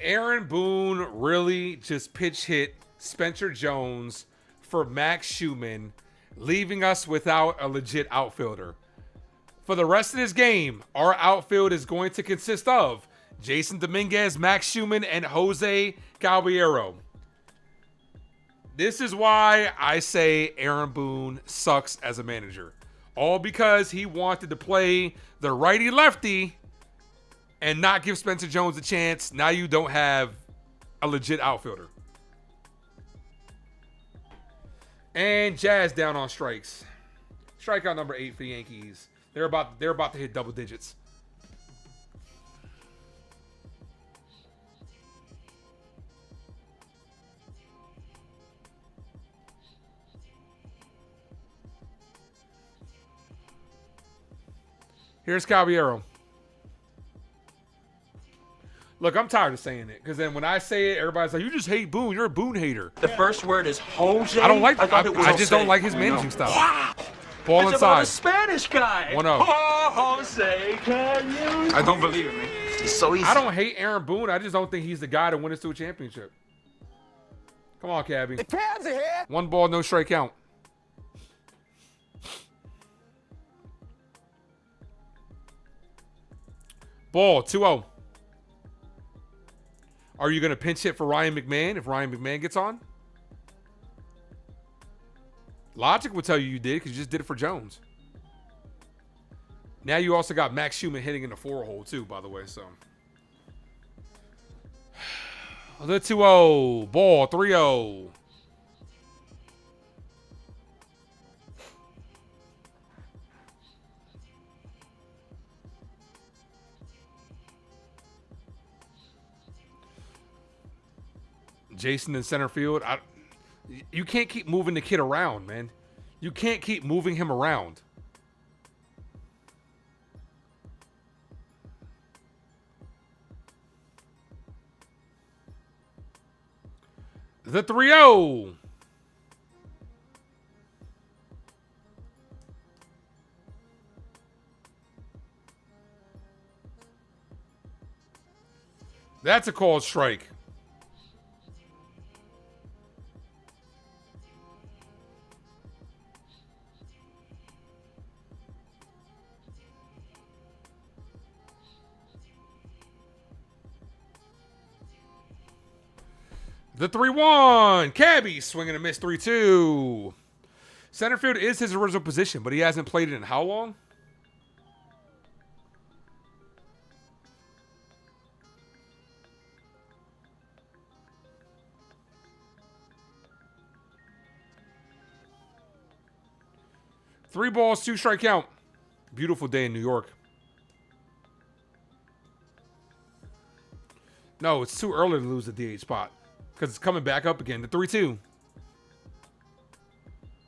Aaron Boone really just pitch hit Spencer Jones for Max Schumann, leaving us without a legit outfielder. For the rest of this game, our outfield is going to consist of Jason Dominguez, Max Schumann, and Jose Caballero. This is why I say Aaron Boone sucks as a manager. All because he wanted to play the righty-lefty and not give Spencer Jones a chance. Now you don't have a legit outfielder. And Jazz down on strikes. Strikeout number 8 for the Yankees. They're about to hit double digits. Here's Caballero. Look, I'm tired of saying it, because then when I say it, everybody's like, "You just hate Boone. You're a Boone hater." The first word is Jose. I don't like. I just don't like his managing style. Wow. Ball it's inside. About a Spanish guy. 1-0. Oh, Jose, can you? I don't believe it, man. It's so easy. I don't hate Aaron Boone. I just don't think he's the guy to win us to a championship. Come on, Cabby. The Cavs are here. 1 ball, no strike count. Ball, 2-0. Are you going to pinch hit for Ryan McMahon if Ryan McMahon gets on? Logic would tell you did, because you just did it for Jones. Now you also got Max Schumann hitting in the 4 hole too, by the way. So the 2-0. Ball, 3-0. Jason in center field. You can't keep moving the kid around, man. You can't keep moving him around. The 3-0. That's a called strike. The 3-1. Cabby swinging a miss 3-2. Center field is his original position, but he hasn't played it in how long? Three balls, 2 strike count. Beautiful day in New York. No, it's too early to lose the DH spot because it's coming back up again. The 3-2.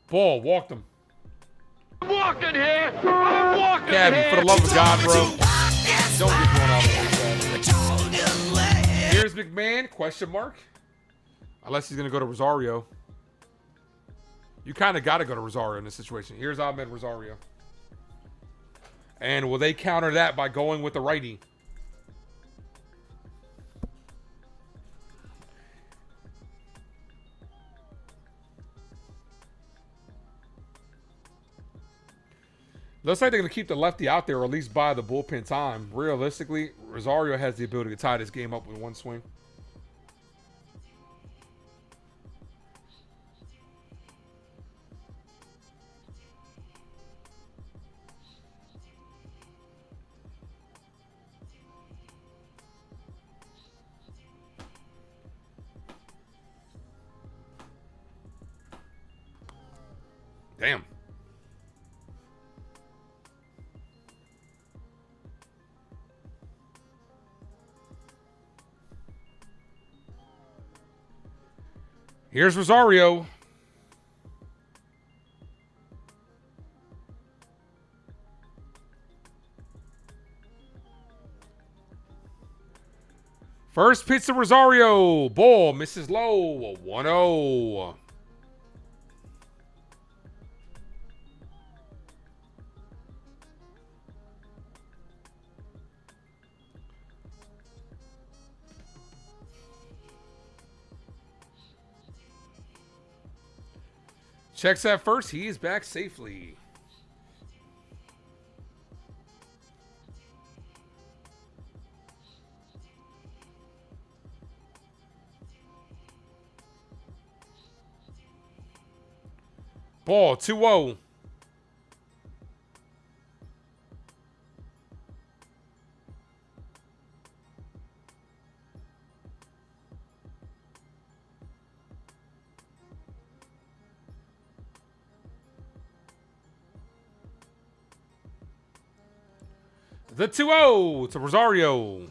Ball, walked him. I'm walking here. I'm walking Cabby, here. for the love of God, bro. Don't get thrown out like that. Here's McMahon, question mark. Unless he's going to go to Rosario. You kind of got to go to Rosario in this situation. Here's Ahmed Rosario. And will they counter that by going with the righty? Looks like they're going to keep the lefty out there, or at least buy the bullpen time. Realistically, Rosario has the ability to tie this game up with one swing. Damn. Here's Rosario. First pitch to Rosario. Ball misses low. 1-0. Checks at first. He is back safely. Ball 2-0. The 2-0 to Rosario.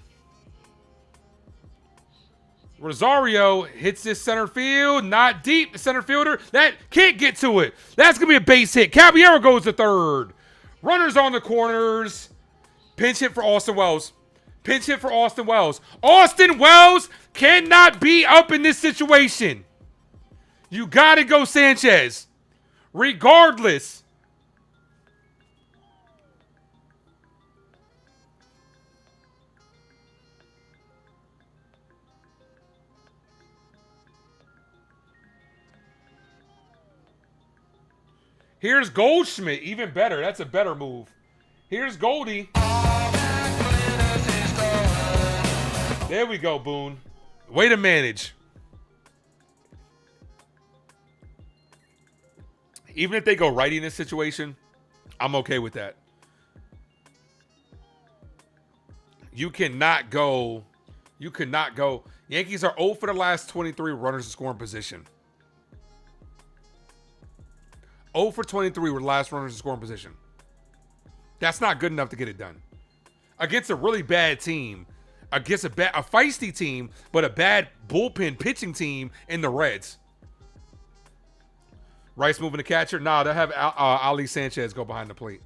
Rosario hits this center field. Not deep. The center fielder. That can't get to it. That's going to be a base hit. Caballero goes to third. Runners on the corners. Pinch hit for Austin Wells. Pinch hit for Austin Wells. Austin Wells cannot be up in this situation. You got to go Sanchez. Regardless. Here's Goldschmidt, even better. That's a better move. Here's Goldie. There we go, Boone. Way to manage. Even if they go righty in this situation, I'm okay with that. You cannot go. Yankees are 0 for the last 23 runners in scoring position. 0 for 23 were the last runners in scoring position. That's not good enough to get it done. Against a really bad team. Against a feisty team, but a bad bullpen pitching team in the Reds. Rice moving the catcher. Nah, they'll have Ali Sanchez go behind the plate.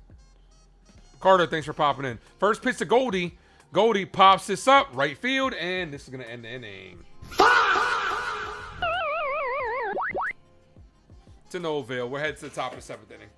Carter, thanks for popping in. First pitch to Goldie. Goldie pops this up, right field, and this is going to end the inning. To Noville. We're headed to the top of the 7th inning.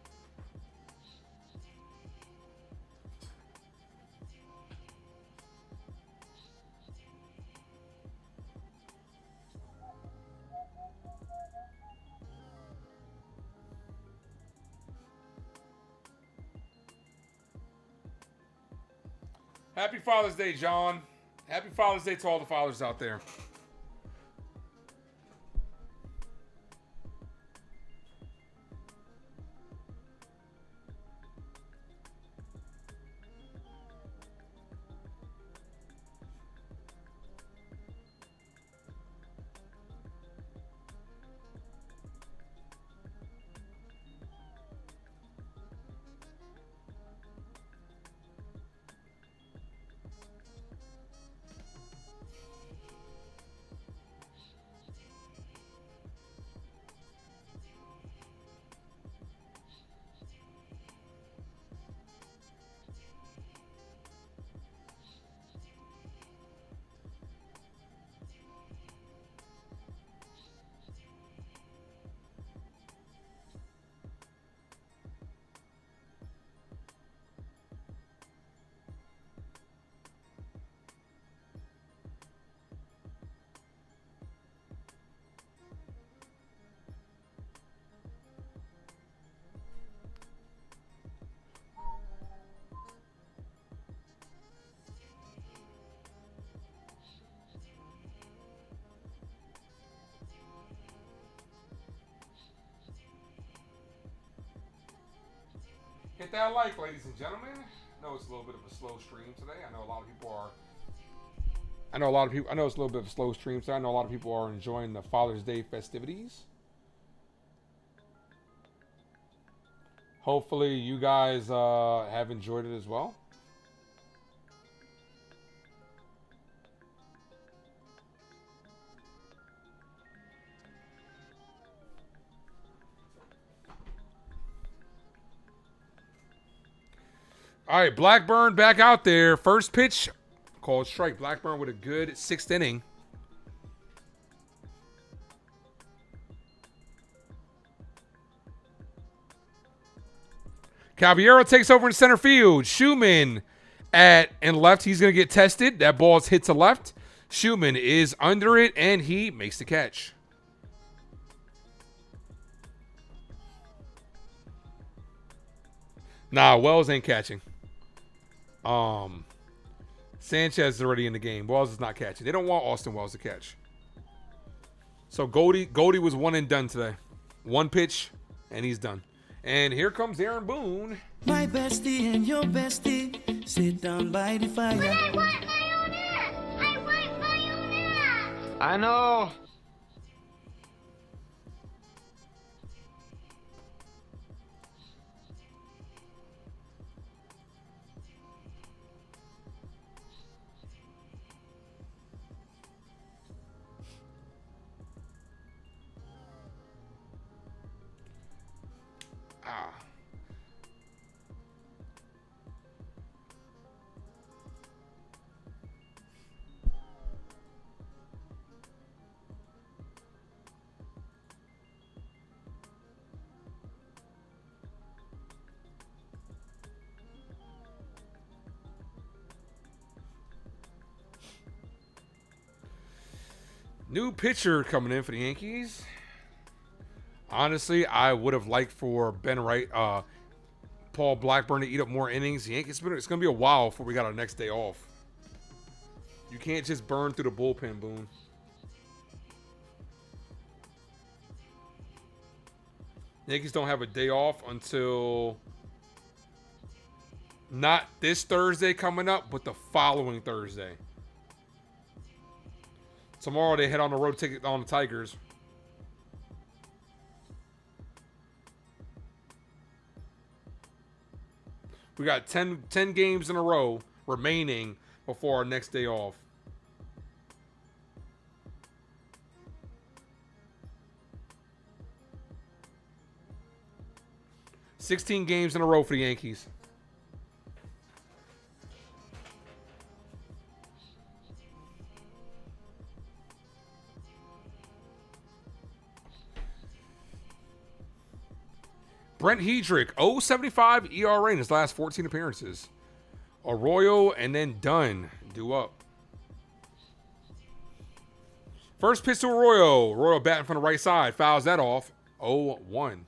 Happy Father's Day, John. Happy Father's Day to all the fathers out there. Hit that like, ladies and gentlemen. I know it's a little bit of a slow stream today. I know a lot of people are. I know it's a little bit of a slow stream today. I know a lot of people are enjoying the Father's Day festivities. Hopefully, you guys have enjoyed it as well. All right, Blackburn back out there. First pitch, called strike. Blackburn with a good 6th inning. Caballero takes over in center field. Schumann at and left. He's going to get tested. That ball's hit to left. Schumann is under it, and he makes the catch. Nah, Wells ain't catching. Sanchez is already in the game. Wells is not catching. They don't want Austin Wells to catch. So Goldie was one and done today. One pitch, and he's done. And here comes Aaron Boone. My bestie and your bestie sit down by the fire. But I want mayonnaise! I want mayonnaise! I know. New pitcher coming in for the Yankees. Honestly, I would have liked for Ben Wright, Paul Blackburn to eat up more innings. The Yankees, it's going to be a while before we got our next day off. You can't just burn through the bullpen, Boone. The Yankees don't have a day off until not this Thursday coming up, but the following Thursday. Tomorrow they head on the road to take on the Tigers. We got 10 games in a row remaining before our next day off. 16 games in a row for the Yankees. Brent Hedrick, 0.75 ERA in his last 14 appearances. Arroyo and then Dunn due up. First pitch to Arroyo. Arroyo batting from the right side. Fouls that off. 0-1.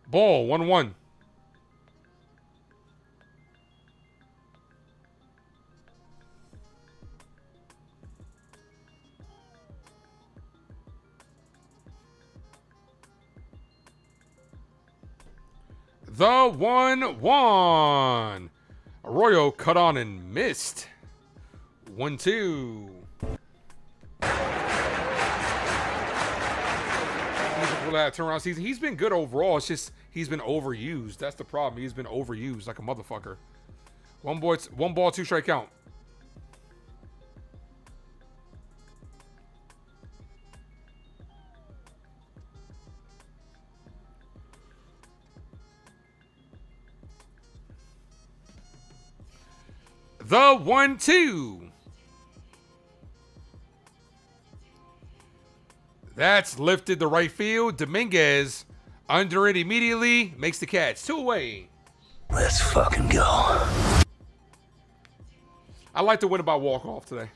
Ball, 1-1. The 1-1. Arroyo cut on and missed. 1-2. For that turnaround season, he's been good overall. It's just he's been overused. That's the problem. He's been overused like a motherfucker. One ball, two strike count. The 1-2. That's lifted to right field. Dominguez under it immediately. Makes the catch. 2 away. Let's fucking go. I like to win by walk-off today.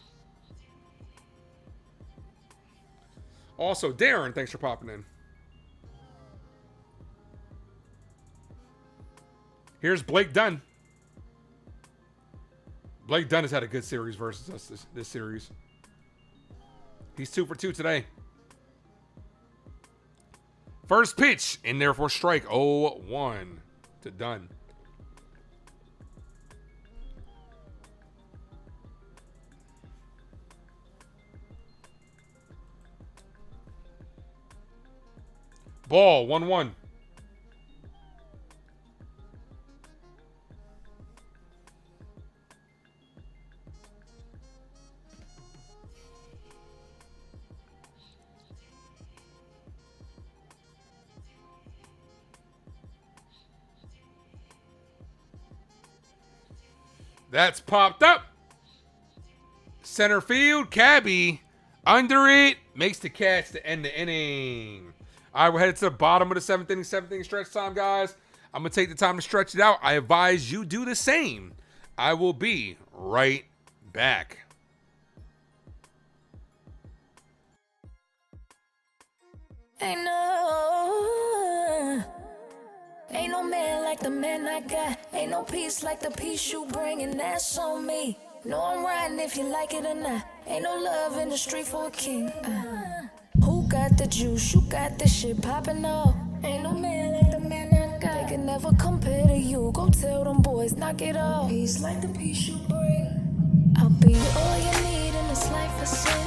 Also, Darren, thanks for popping in. Here's Blake Dunn. Blake Dunn has had a good series versus us this series. He's 2 for 2 today. First pitch in there for strike. 0-1 to Dunn. Ball, 1-1. That's popped up. Center field, Cabby under it, makes the catch to end the inning. All right, we're headed to the bottom of the seventh inning stretch time, guys. I'm going to take the time to stretch it out. I advise you do the same. I will be right back. Ain't no man like the man I got. Ain't no peace like the peace you bring, and that's on me. No, I'm riding if you like it or not. Ain't no love in the street for a king. Who got the juice? You got this shit popping off. Ain't no man like the man I got. They can never compare to you. Go tell them boys, knock it off. Peace like the peace you bring. I'll be all you need in this life of sin.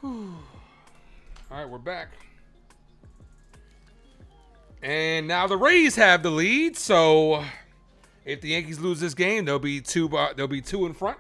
All right, we're back. And now the Rays have the lead, so if the Yankees lose this game, they'll be two in front.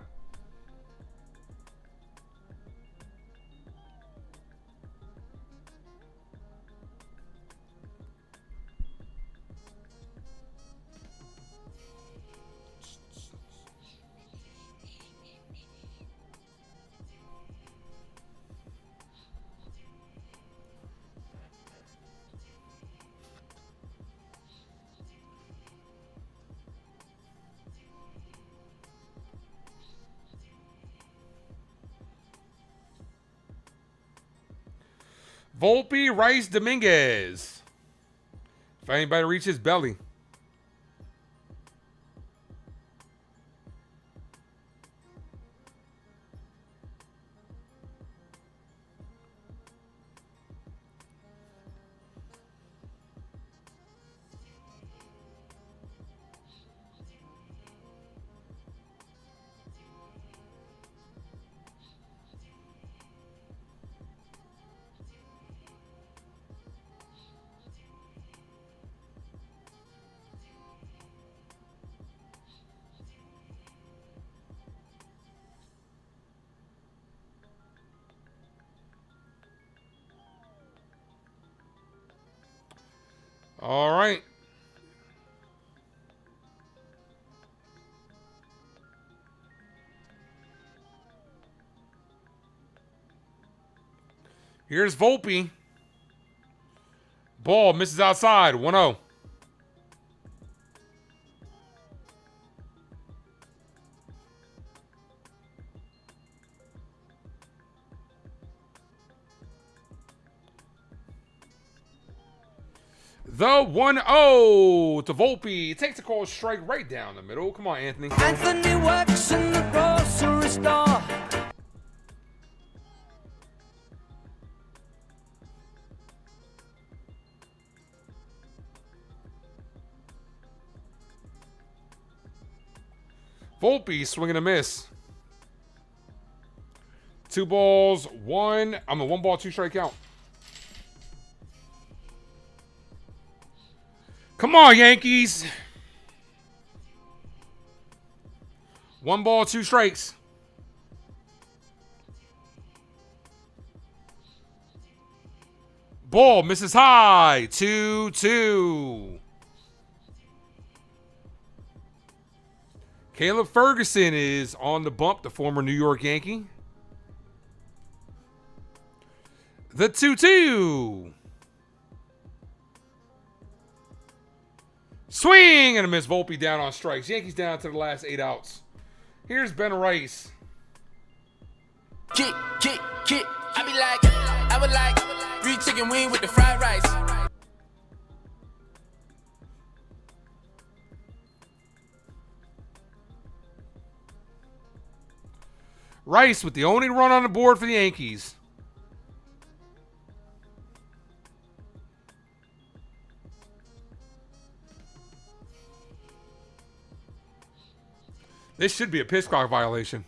Volpe, Rice, Dominguez. If anybody reaches belly. All right. Here's Volpe. Ball misses outside. 1-0. The 1-0 to Volpe. Takes a call strike right down the middle. Come on, Anthony. Anthony works in the grocery store. Volpe swinging a miss. 2 balls, 1. I'm a 1 ball, 2 strike count. Come on, Yankees. 1 ball, 2 strikes. Ball misses high. 2-2. Caleb Ferguson is on the bump, the former New York Yankee. The 2-2. Swing and a miss. Volpe down on strikes. Yankees down to the last 8 outs. Here's Ben Rice. Kick. I would like 3 chicken wing with the fried rice. Rice with the only run on the board for the Yankees. This should be a pitch clock violation.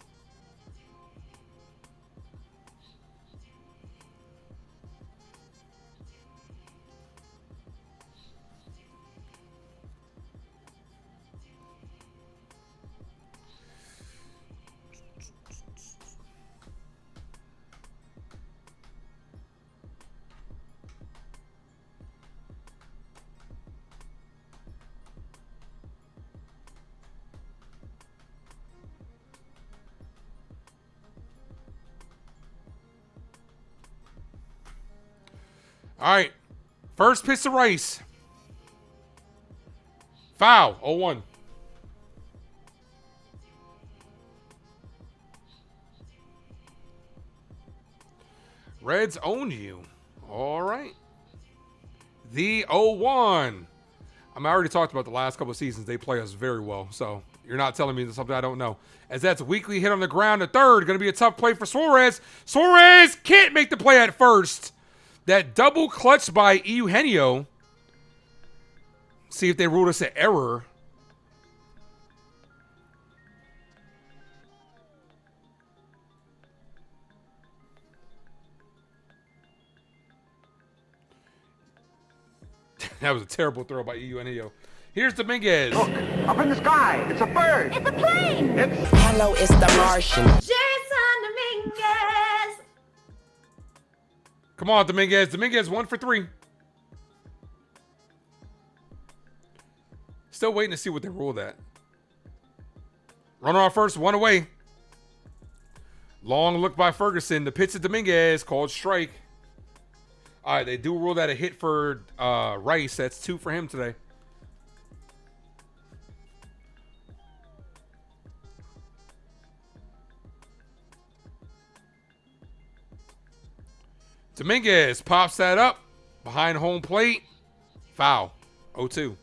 All right. First pitch to Rice. Foul. 0-1. Reds own you. All right. The 0-1. I already talked about the last couple of seasons. They play us very well. So you're not telling me something I don't know. As that's a weakly hit on the ground. The third. Going to be a tough play for Suarez. Suarez can't make the play at first. That double clutch by Eugenio. See if they ruled us an error. That was a terrible throw by Eugenio. Here's Dominguez. Look, up in the sky. It's a bird. It's a plane. Hello, it's the Martian. Jason Dominguez. Come on, Dominguez. Dominguez 1 for 3. Still waiting to see what they ruled at. Runner on first, 1 away. Long look by Ferguson. The pitch to Dominguez, called strike. All right, they do rule that a hit for Rice. That's 2 for him today. Dominguez pops that up behind home plate. Foul. 0-2.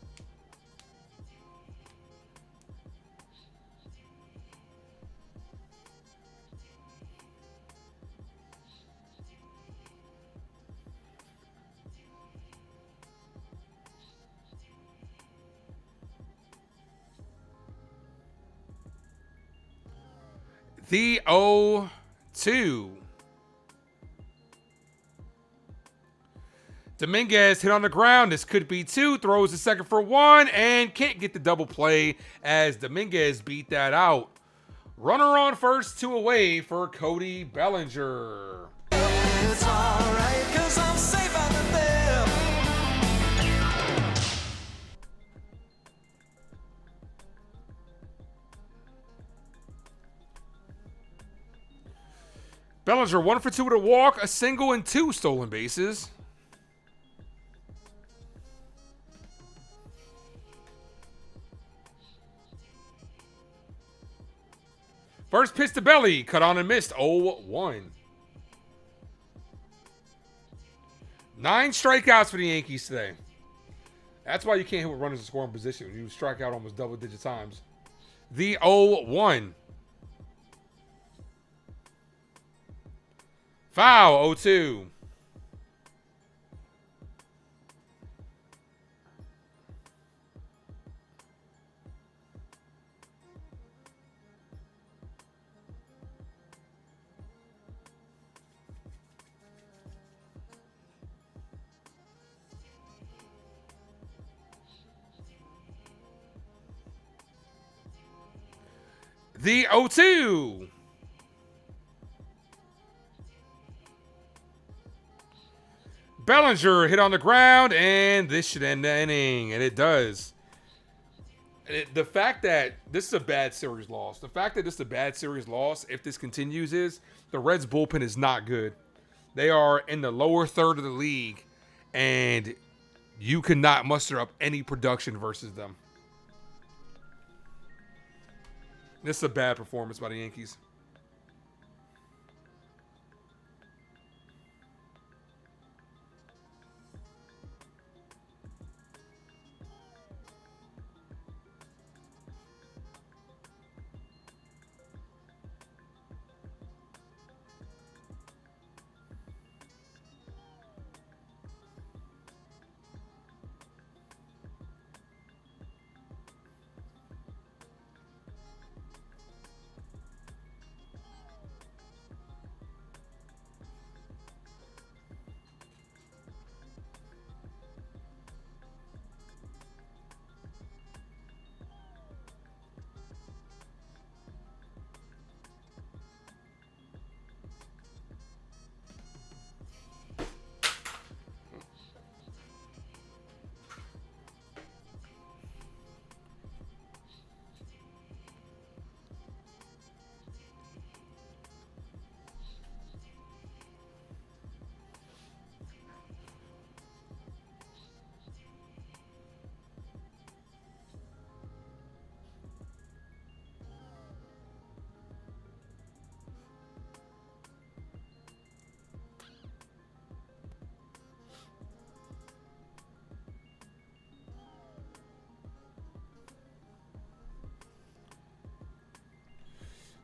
The 0-2. Dominguez hit on the ground. This could be 2. Throws the second for 1 and can't get the double play as Dominguez beat that out. Runner on first, 2 away for Cody Bellinger. It's alright, 'cause I'm safe out there. Bellinger 1 for 2 with a walk, a single, and 2 stolen bases. First pitch to Belly, cut on and missed, 0-1. 9 strikeouts for the Yankees today. That's why you can't hit with runners in scoring position. You strike out almost double-digit times. The 0-1. Foul, 0-2. The 0-2. Bellinger hit on the ground, and this should end the inning, and it does. The fact that this is a bad series loss, if this continues, is the Reds' bullpen is not good. They are in the lower third of the league, and you cannot muster up any production versus them. This is a bad performance by the Yankees.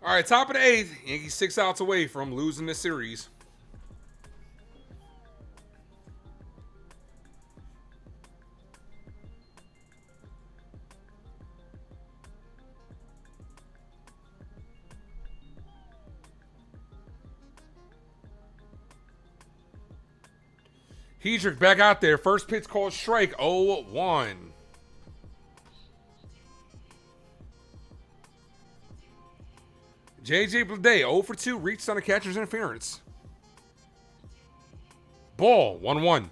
All right, top of the 8th. Yankees 6 outs away from losing the series. Hedrick back out there. First pitch called strike, 0-1. JJ Bleday, 0 for 2, reached on a catcher's interference. Ball, 1-1.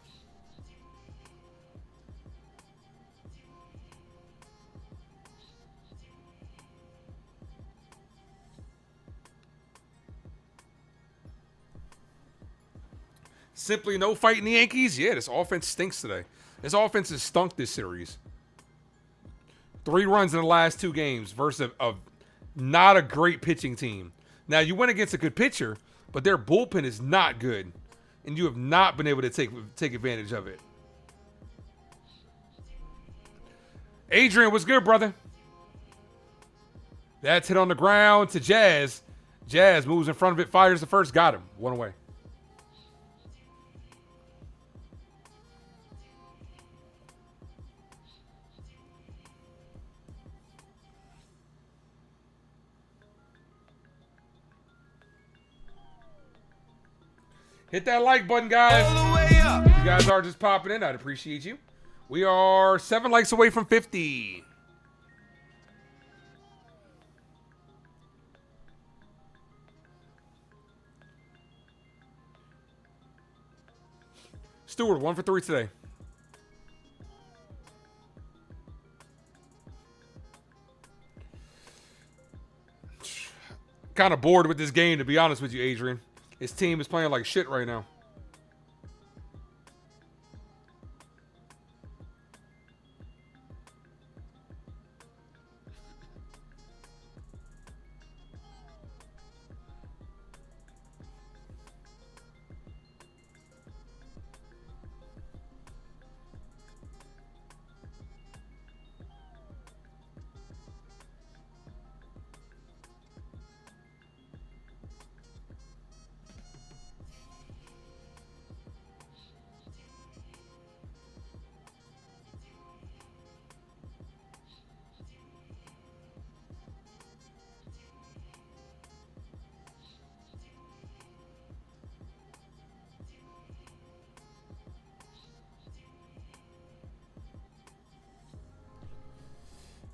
Simply no fight in the Yankees? Yeah, this offense stinks today. This offense has stunk this series. 3 runs in the last 2 games versus a not a great pitching team. Now, you went against a good pitcher, but their bullpen is not good, and you have not been able to take advantage of it. Adrian, what's good, brother? That's hit on the ground to Jazz. Jazz moves in front of it, fires the first, got him. 1 away. Hit that like button, guys. You guys are just popping in. I'd appreciate you. We are 7 likes away from 50. Stewart, 1 for 3 today. Kind of bored with this game, to be honest with you, Adrian. His team is playing like shit right now.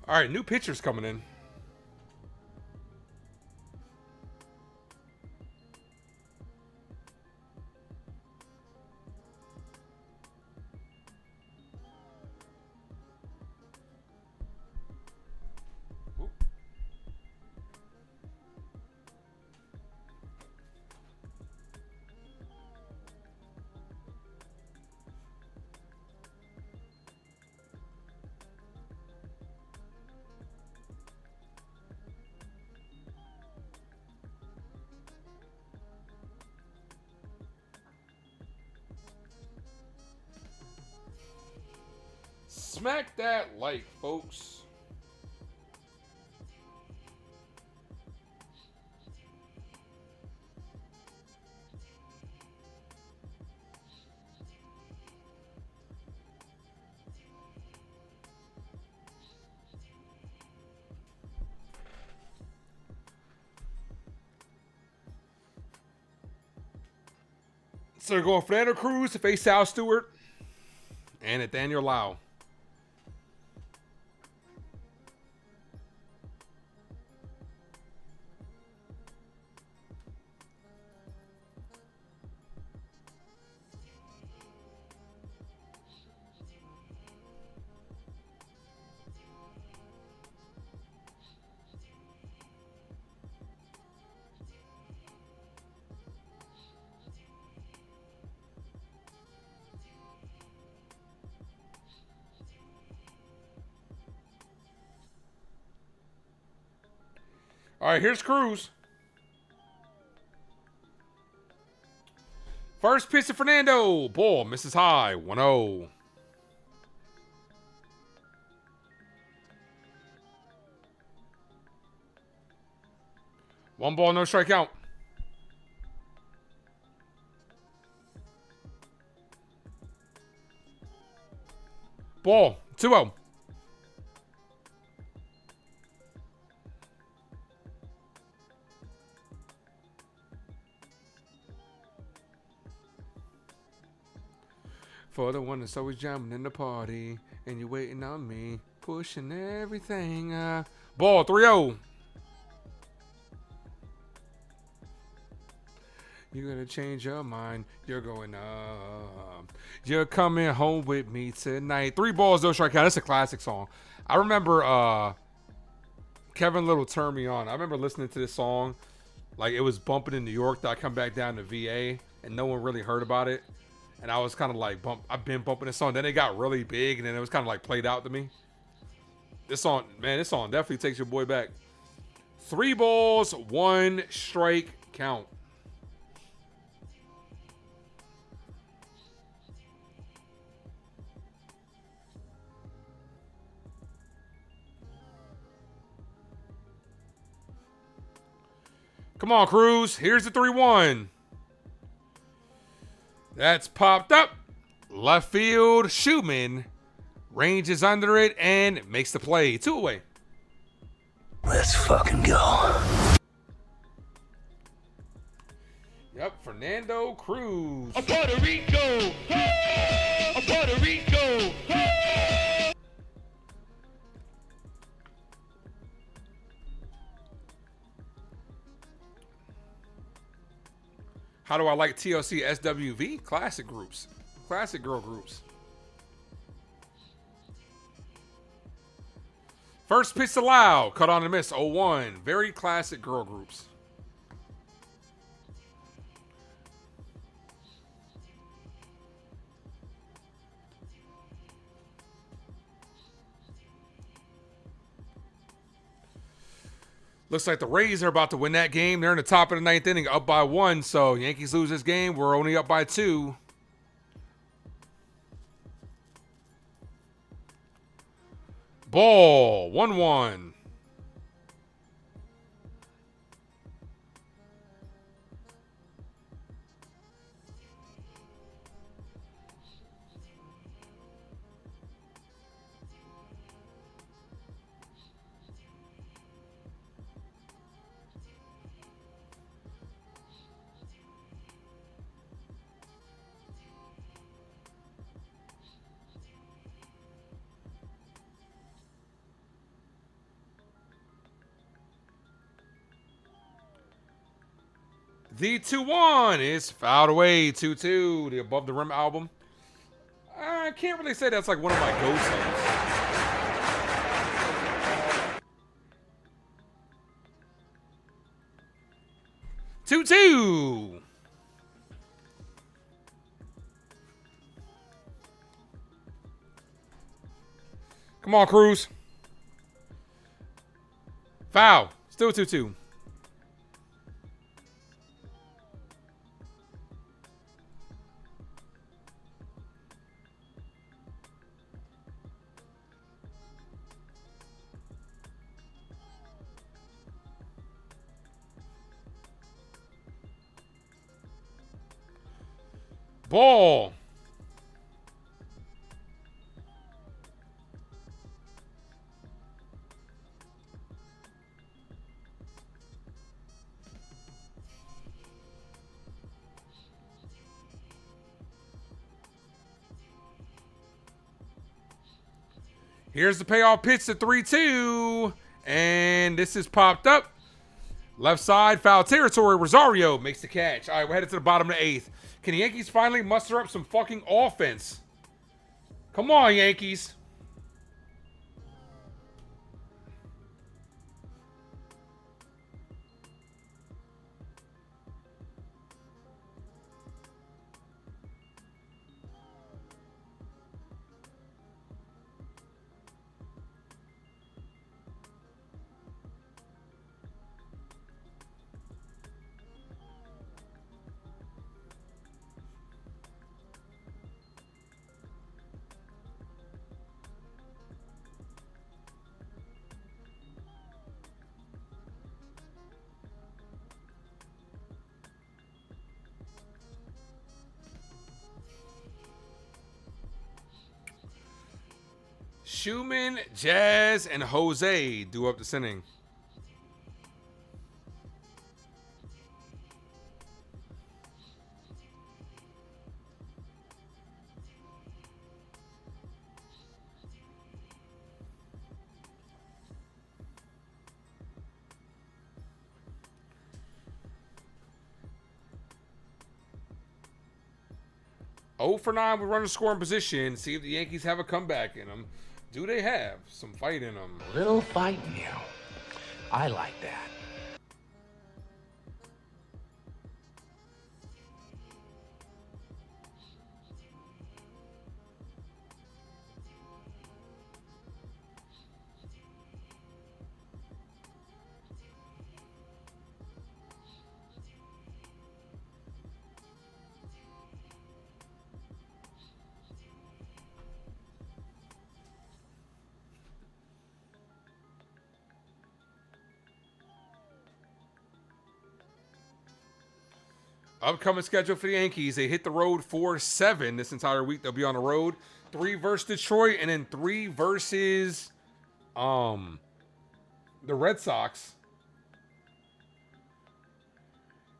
All right, new pitchers coming in. Smack that like, folks. So they're going Fernando Cruz to face Sal Stewart and Nathaniel Lau. All right, here's Cruz. First pitch to Fernando. Ball misses high. 1-0. One ball, no strikeout. Ball. 2-0. For the one that's always jamming in the party. And you're waiting on me. Pushing everything. Ball 3-0. You're going to change your mind. You're going up. You're coming home with me tonight. 3 balls, no strikeout. That's a classic song. I remember Kevin Little turned me on. I remember listening to this song. Like, it was bumping in New York. That I come back down to VA. And no one really heard about it. And I was kind of like, I've been bumping this song. Then it got really big. And then it was kind of like played out to me. This song definitely takes your boy back. 3 balls, 1 strike count. Come on, Cruz. Here's the 3-1. That's popped up. Left field. Schumann ranges under it and makes the play. 2 away. Let's fucking go. Yep, Fernando Cruz. A Puerto Rico. A Puerto Rico. How do I like TLC SWV? Classic groups. Classic girl groups. First pitch allowed. Cut on and miss. 0-1. Very classic girl groups. Looks like the Rays are about to win that game. They're in the top of the 9th inning, up by 1. So Yankees lose this game. We're only up by 2. Ball, 1-1. The 2-1 is fouled away. 2-2. The Above the Rim album. I can't really say that's like one of my go-tos. Two. Come on, Cruz. Foul. Still 2-2. Ball. Here's the payoff pitch to 3-2. And this is popped up. Left side, foul territory. Rosario makes the catch. All right, we're headed to the bottom of the 8th. Can the Yankees finally muster up some fucking offense? Come on, Yankees. Schumann, Jazz, and Jose do up this inning. 0 for 9 with runner scoring position. See if the Yankees have a comeback in them. Do they have some fight in them? Little fight in you. I like that. Upcoming schedule for the Yankees. They hit the road 4-7 this entire week. They'll be on the road. 3 versus Detroit and then 3 versus the Red Sox.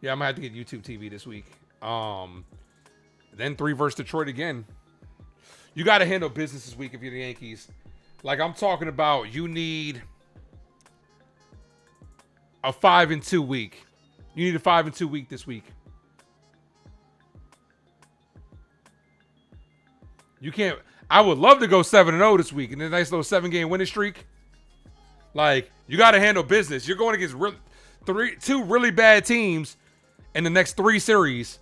Yeah, I'm gonna have to get YouTube TV this week. Then 3 versus Detroit again. You got to handle business this week if you're the Yankees. Like I'm talking about, you need a 5-2 week. You need a 5-2 week this week. You can't. I would love to go 7-0 this week and a nice little 7-game winning streak. Like, you got to handle business. You're going against two really bad teams in the next 3 series.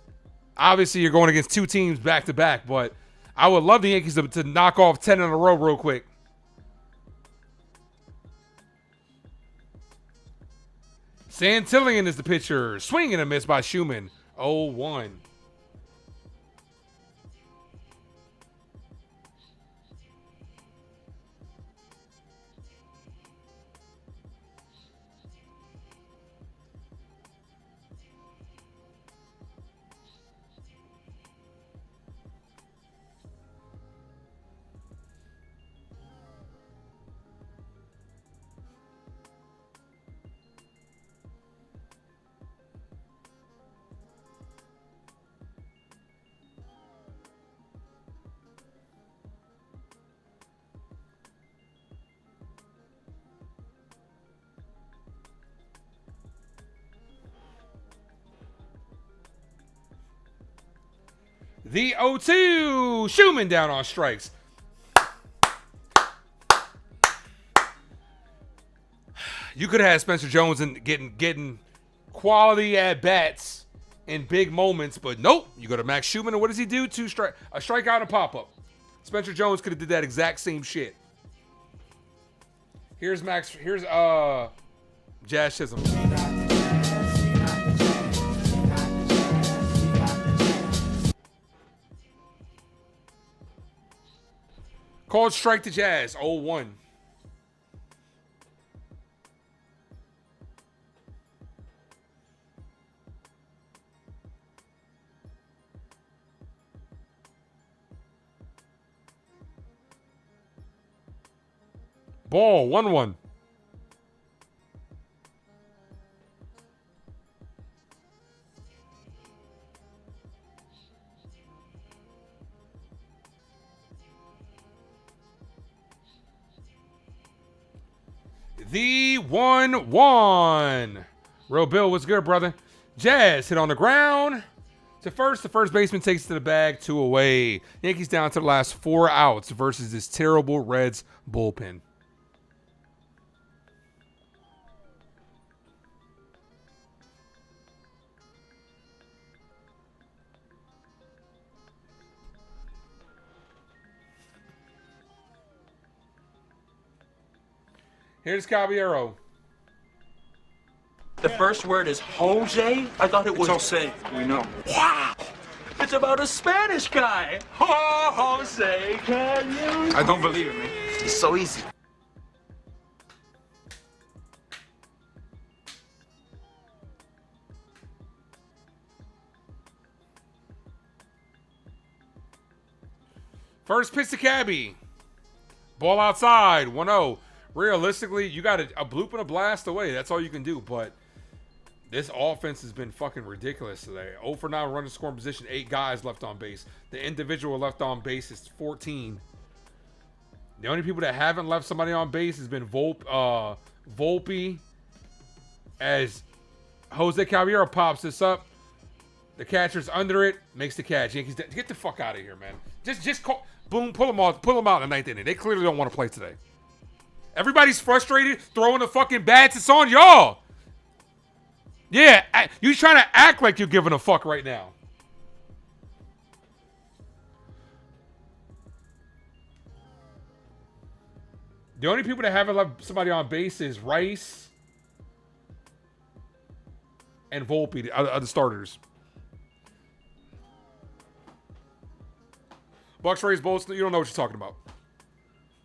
Obviously, you're going against 2 teams back to back, but I would love the Yankees to knock off 10 in a row real quick. Santillan is the pitcher. Swing and a miss by Schumann. 0-1. The 0-2. Schumann down on strikes. You could have had Spencer Jones and getting quality at bats in big moments, but nope. You go to Max Schumann, and what does he do? A strikeout and a pop-up. Spencer Jones could have did that exact same shit. Here's Jazz Chisholm. Called strike to Jazz, 0-1. Ball, 1-1. The 1-1. Real Bill, what's good, brother? Jazz hit on the ground to first. The first baseman takes it to the bag, 2 away. Yankees down to the last 4 outs versus this terrible Reds bullpen. Here's Caballero. The first word is Jose? I thought it was Jose. We know. Wow! It's about a Spanish guy. Oh, Jose, can you? I don't believe it, man. It's so easy. First pitch to Cabby. Ball outside, 1-0. Realistically, you got a bloop and a blast away. That's all you can do. But this offense has been fucking ridiculous today. 0 for 9 running scoring position, 8 guys left on base. The individual left on base is 14. The only people that haven't left somebody on base has been Volpe. As Jose Caballero pops this up. The catcher's under it, makes the catch. Yankees, get the fuck out of here, man. Just call, boom, pull them out in the ninth inning. They clearly don't want to play today. Everybody's frustrated, throwing the fucking bats. It's on y'all. Yeah, you trying to act like you're giving a fuck right now. The only people that haven't left somebody on base is Rice and Volpe, the other starters. Bucks, Rays, Bolts, you don't know what you're talking about.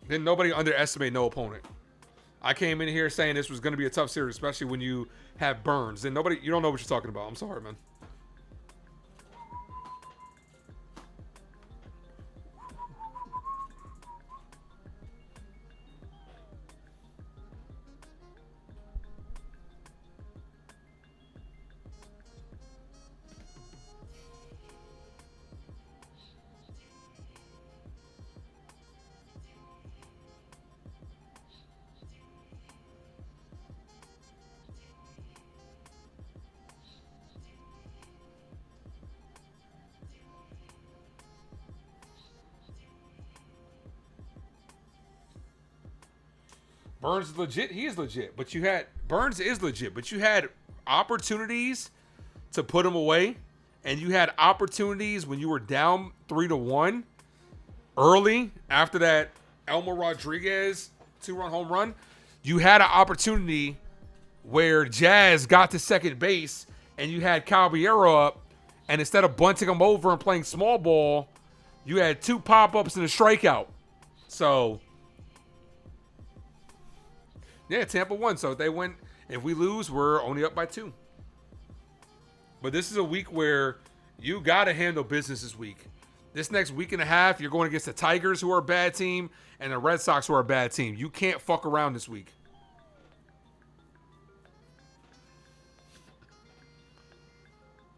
Then nobody underestimate no opponent. I came in here saying this was going to be a tough series, especially when you have Burns. Then you don't know what you're talking about. I'm sorry, man. Burns is legit. He is legit. But Burns is legit. But you had opportunities to put him away, and you had opportunities when you were down 3-1 early after that Elmer Rodriguez 2-run home run. You had an opportunity where Jazz got to second base, and you had Caballero up, and instead of bunting him over and playing small ball, you had 2 pop-ups and a strikeout. So yeah, Tampa won. So if they win, if we lose, we're only up by 2. But this is a week where you got to handle business this week. This next week and a half, you're going against the Tigers, who are a bad team, and the Red Sox, who are a bad team. You can't fuck around this week.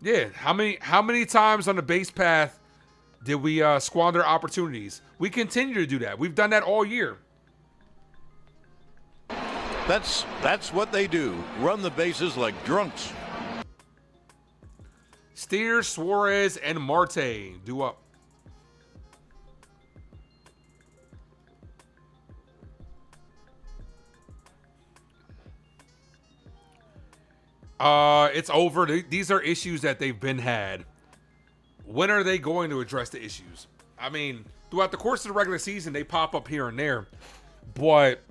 Yeah, how many times on the base path did we squander opportunities? We continue to do that. We've done that all year. That's what they do. Run the bases like drunks. Steer, Suarez, and Marte do up. It's over. These are issues that they've been had. When are they going to address the issues? I mean, throughout the course of the regular season, they pop up here and there. But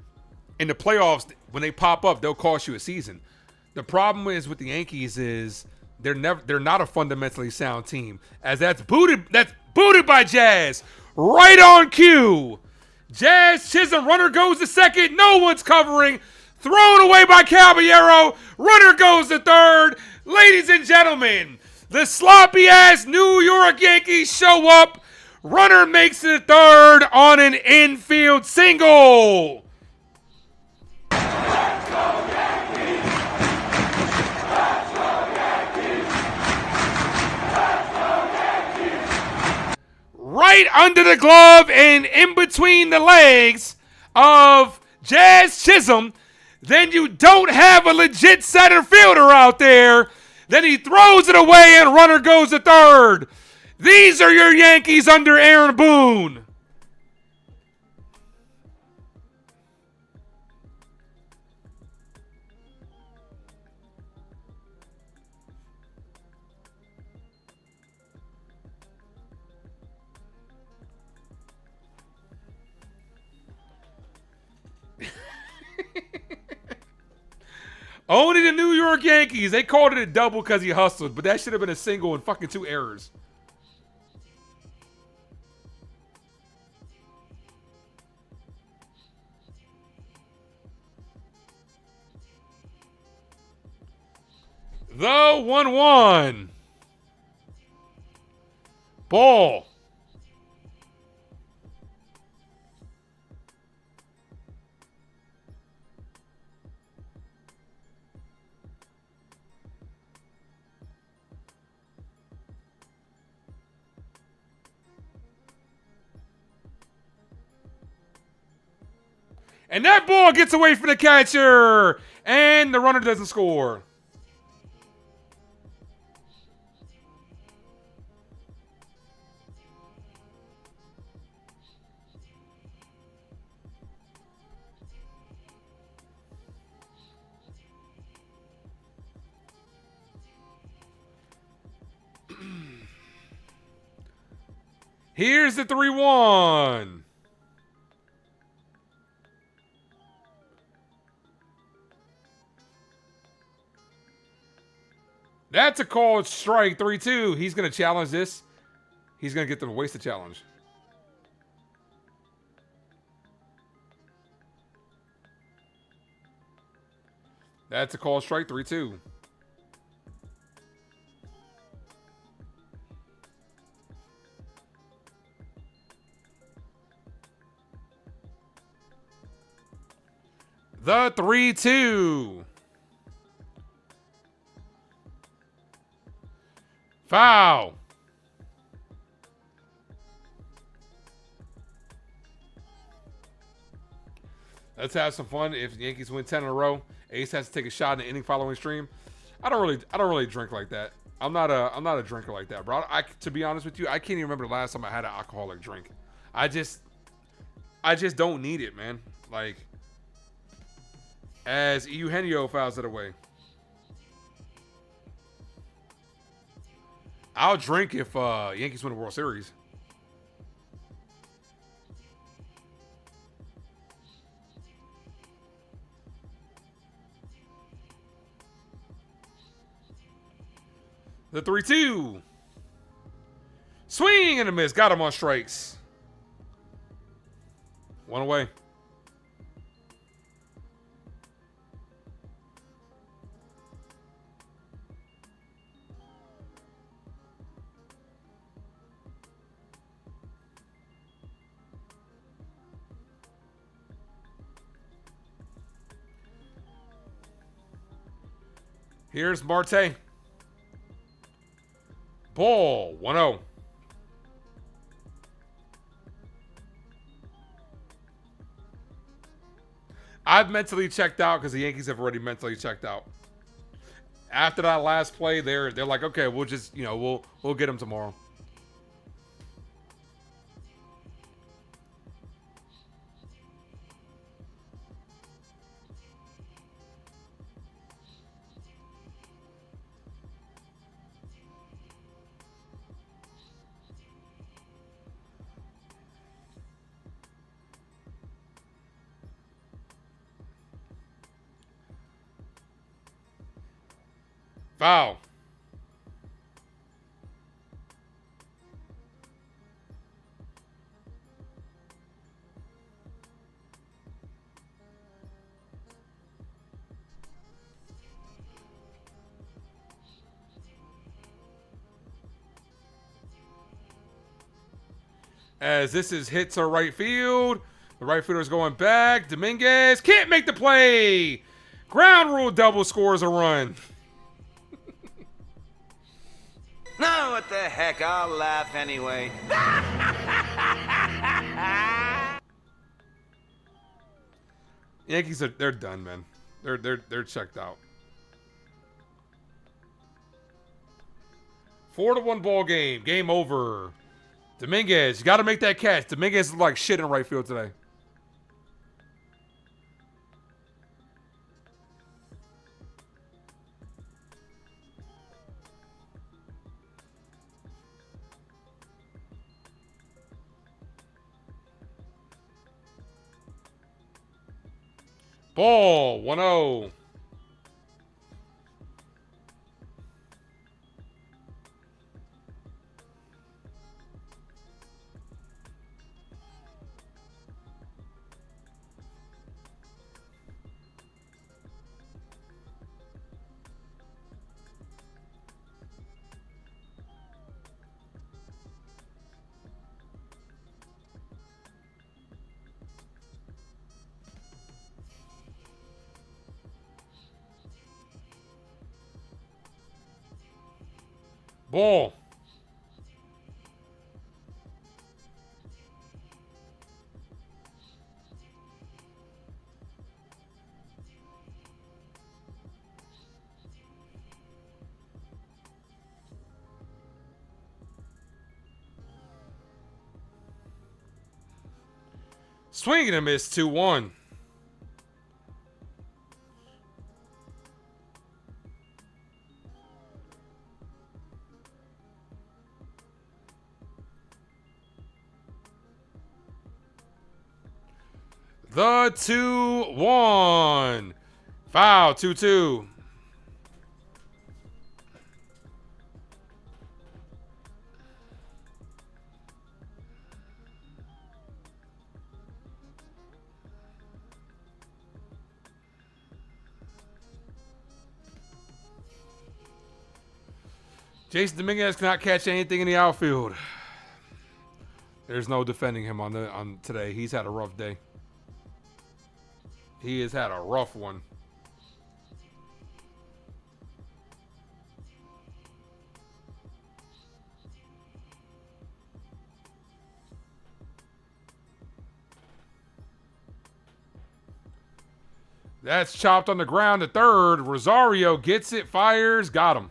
in the playoffs, when they pop up, they'll cost you a season. The problem is with the Yankees is they're not a fundamentally sound team. As that's booted by Jazz. Right on cue. Jazz, Chisholm, runner goes to second. No one's covering. Thrown away by Caballero. Runner goes to third. Ladies and gentlemen, the sloppy-ass New York Yankees show up. Runner makes it third on an infield single. Right under the glove and in between the legs of Jazz Chisholm. Then you don't have a legit center fielder out there. Then he throws it away and runner goes to third. These are your Yankees under Aaron Boone. Only the New York Yankees. They called it a double because he hustled, but that should have been a single and fucking 2 errors. The 1-1. Ball. And that ball gets away from the catcher. And the runner doesn't score. Here's the 3-1. That's a called strike. 3-2. He's going to challenge this. He's going to get the wasted challenge. That's a called strike. 3-2. The 3-2. Foul. Let's have some fun. If the Yankees win 10 in a row, Ace has to take a shot in the inning following stream. I don't really drink like that. I'm not a drinker like that, bro. To be honest with you, I can't even remember the last time I had an alcoholic drink. I just don't need it, man. Like, as Eugenio fouls it away. I'll drink if Yankees win the World Series. The 3-2. Swing and a miss. Got him on strikes. One away. Here's Marte. Ball, 1-0. I've mentally checked out because the Yankees have already mentally checked out. After that last play, they're like, okay, we'll just, we'll get them tomorrow. Foul. As this is hit to right field. The right fielder's going back. Dominguez can't make the play. Ground rule double scores a run. No, what the heck? I'll laugh anyway. Yankees they're done, man. They're checked out. 4-1 ball game. Game over. Dominguez, you got to make that catch. Dominguez is like shit in right field today. Ball, 1-0. Ball. Swing and a miss, 2-1. The 2-1. Foul, 2-2. Jason Dominguez cannot catch anything in the outfield. There's no defending him on today. He's had a rough day. He has had a rough one. That's chopped on the ground to third. Rosario gets it, fires, got him.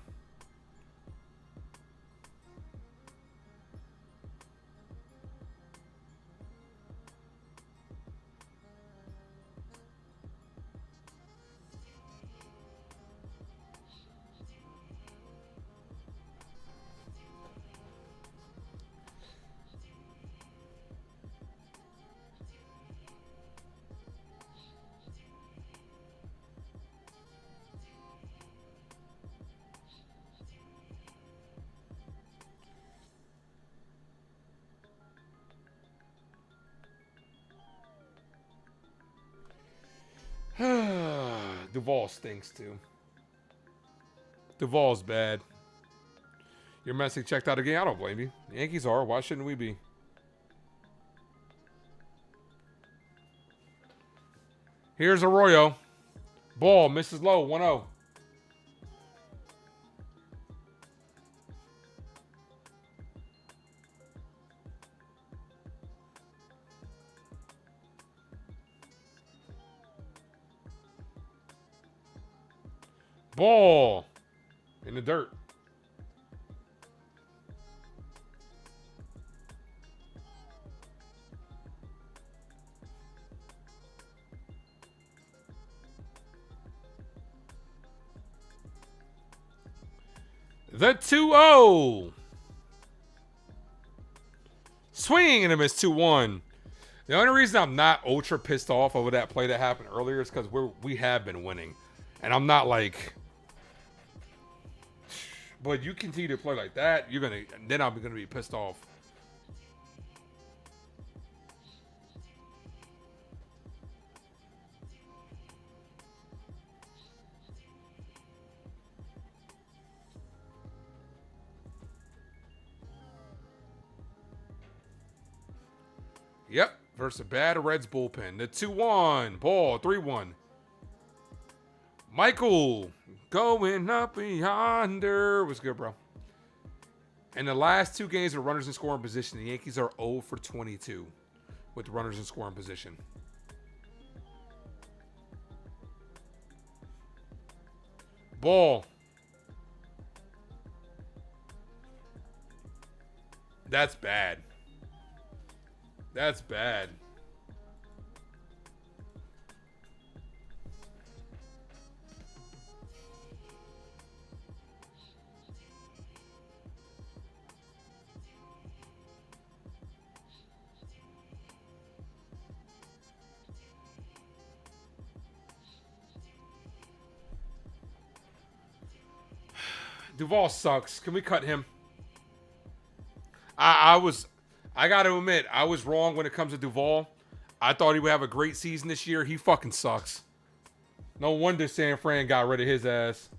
Duvall stinks too. Duvall's bad. Your Messi checked out again. I don't blame you. The Yankees are. Why shouldn't we be? Here's Arroyo. Ball misses low. 1-0. Ball in the dirt. The 2-0. Swing and a miss 2-1. The only reason I'm not ultra pissed off over that play that happened earlier is because we have been winning. And I'm not like, but you continue to play like that, then I'm gonna be pissed off. Yep, versus a bad Reds bullpen. The 2-1, ball, 3-1. Michael going up yonder. What's good, bro? In the last two games of runners in scoring position, the Yankees are 0 for 22 with runners in scoring position. Ball. That's bad. That's bad. Duvall sucks. Can we cut him? I got to admit, I was wrong when it comes to Duvall. I thought he would have a great season this year. He fucking sucks. No wonder San Fran got rid of his ass.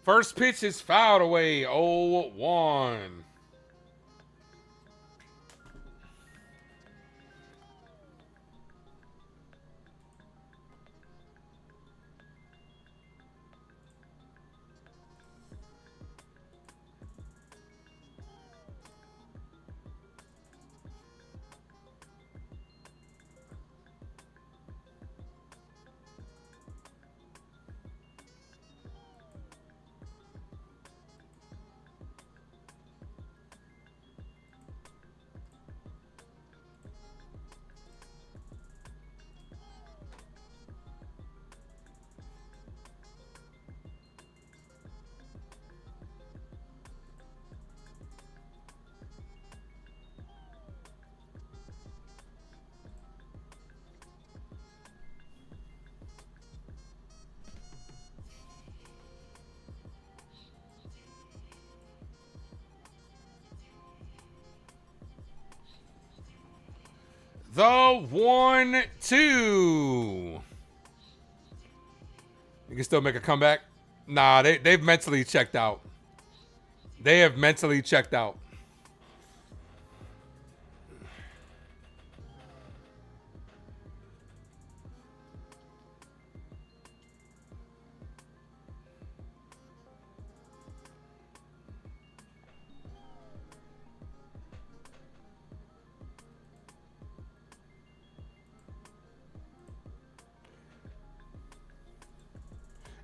First pitch is fouled away. 0-1. The 1-2. You can still make a comeback. Nah, they've mentally checked out. They have mentally checked out.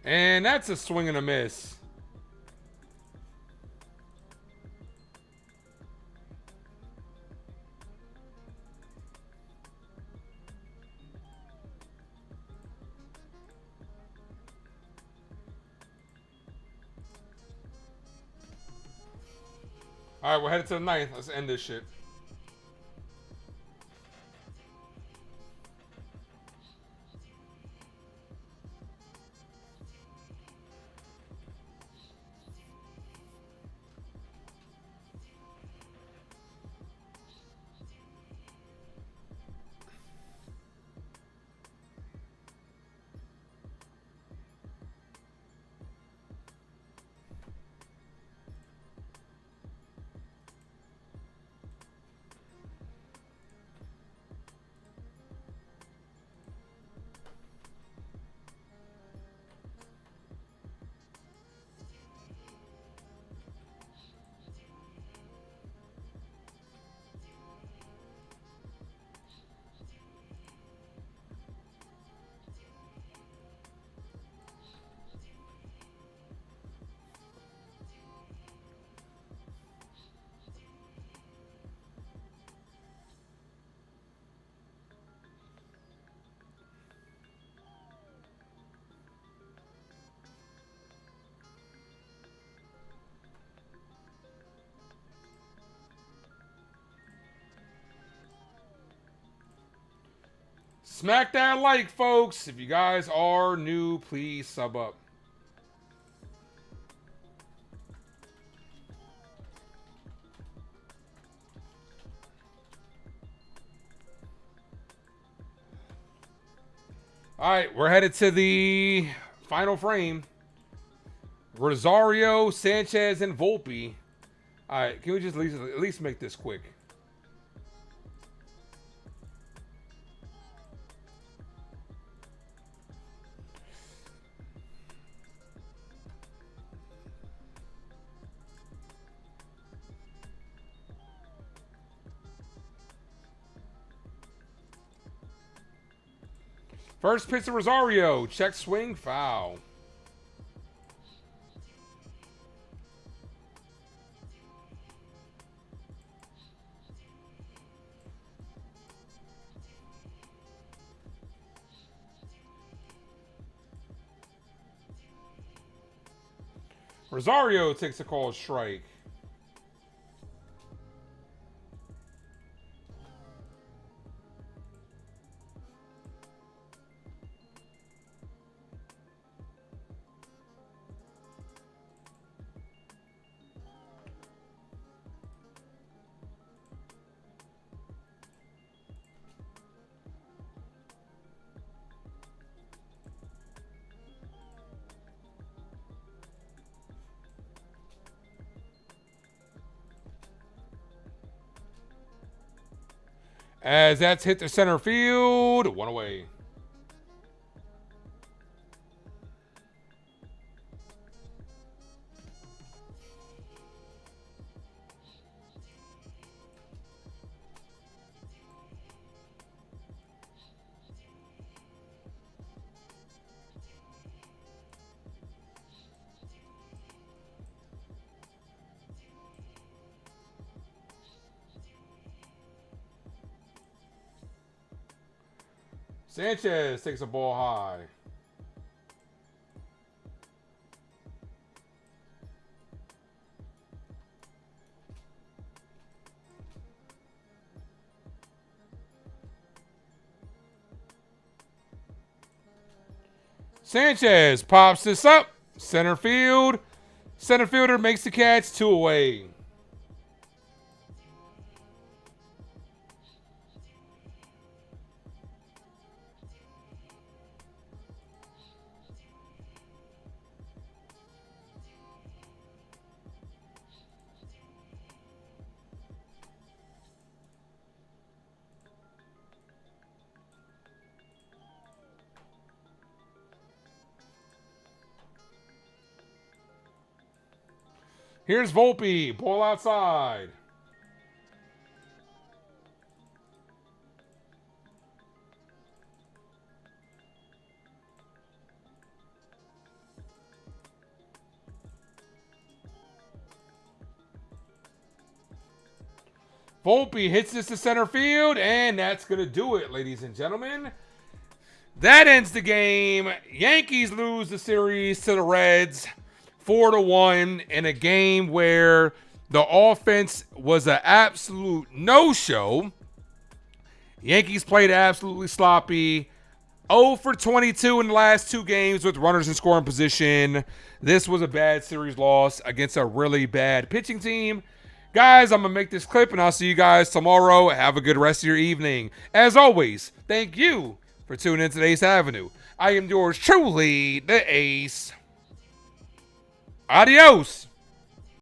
And that's a swing and a miss. All right, we're headed to the 9th. Let's end this shit. Smack that like, folks. If you guys are new, please sub up. All right, we're headed to the final frame. Rosario, Sanchez, and Volpe. All right, can we just at least make this quick? First pitch to Rosario. Check swing, foul. Rosario takes a called strike. As that's hit the center field. One away. Sanchez takes a ball high. Sanchez pops this up. Center field. Center fielder makes the catch. 2 away. Here's Volpe. Ball outside. Volpe hits this to center field, and that's going to do it, ladies and gentlemen. That ends the game. Yankees lose the series to the Reds 4-1 in a game where the offense was an absolute no-show. Yankees played absolutely sloppy. 0 for 22 in the last 2 games with runners in scoring position. This was a bad series loss against a really bad pitching team. Guys, I'm going to make this clip, and I'll see you guys tomorrow. Have a good rest of your evening. As always, thank you for tuning in to Ace Avenue. I am yours truly, the Ace. Adios.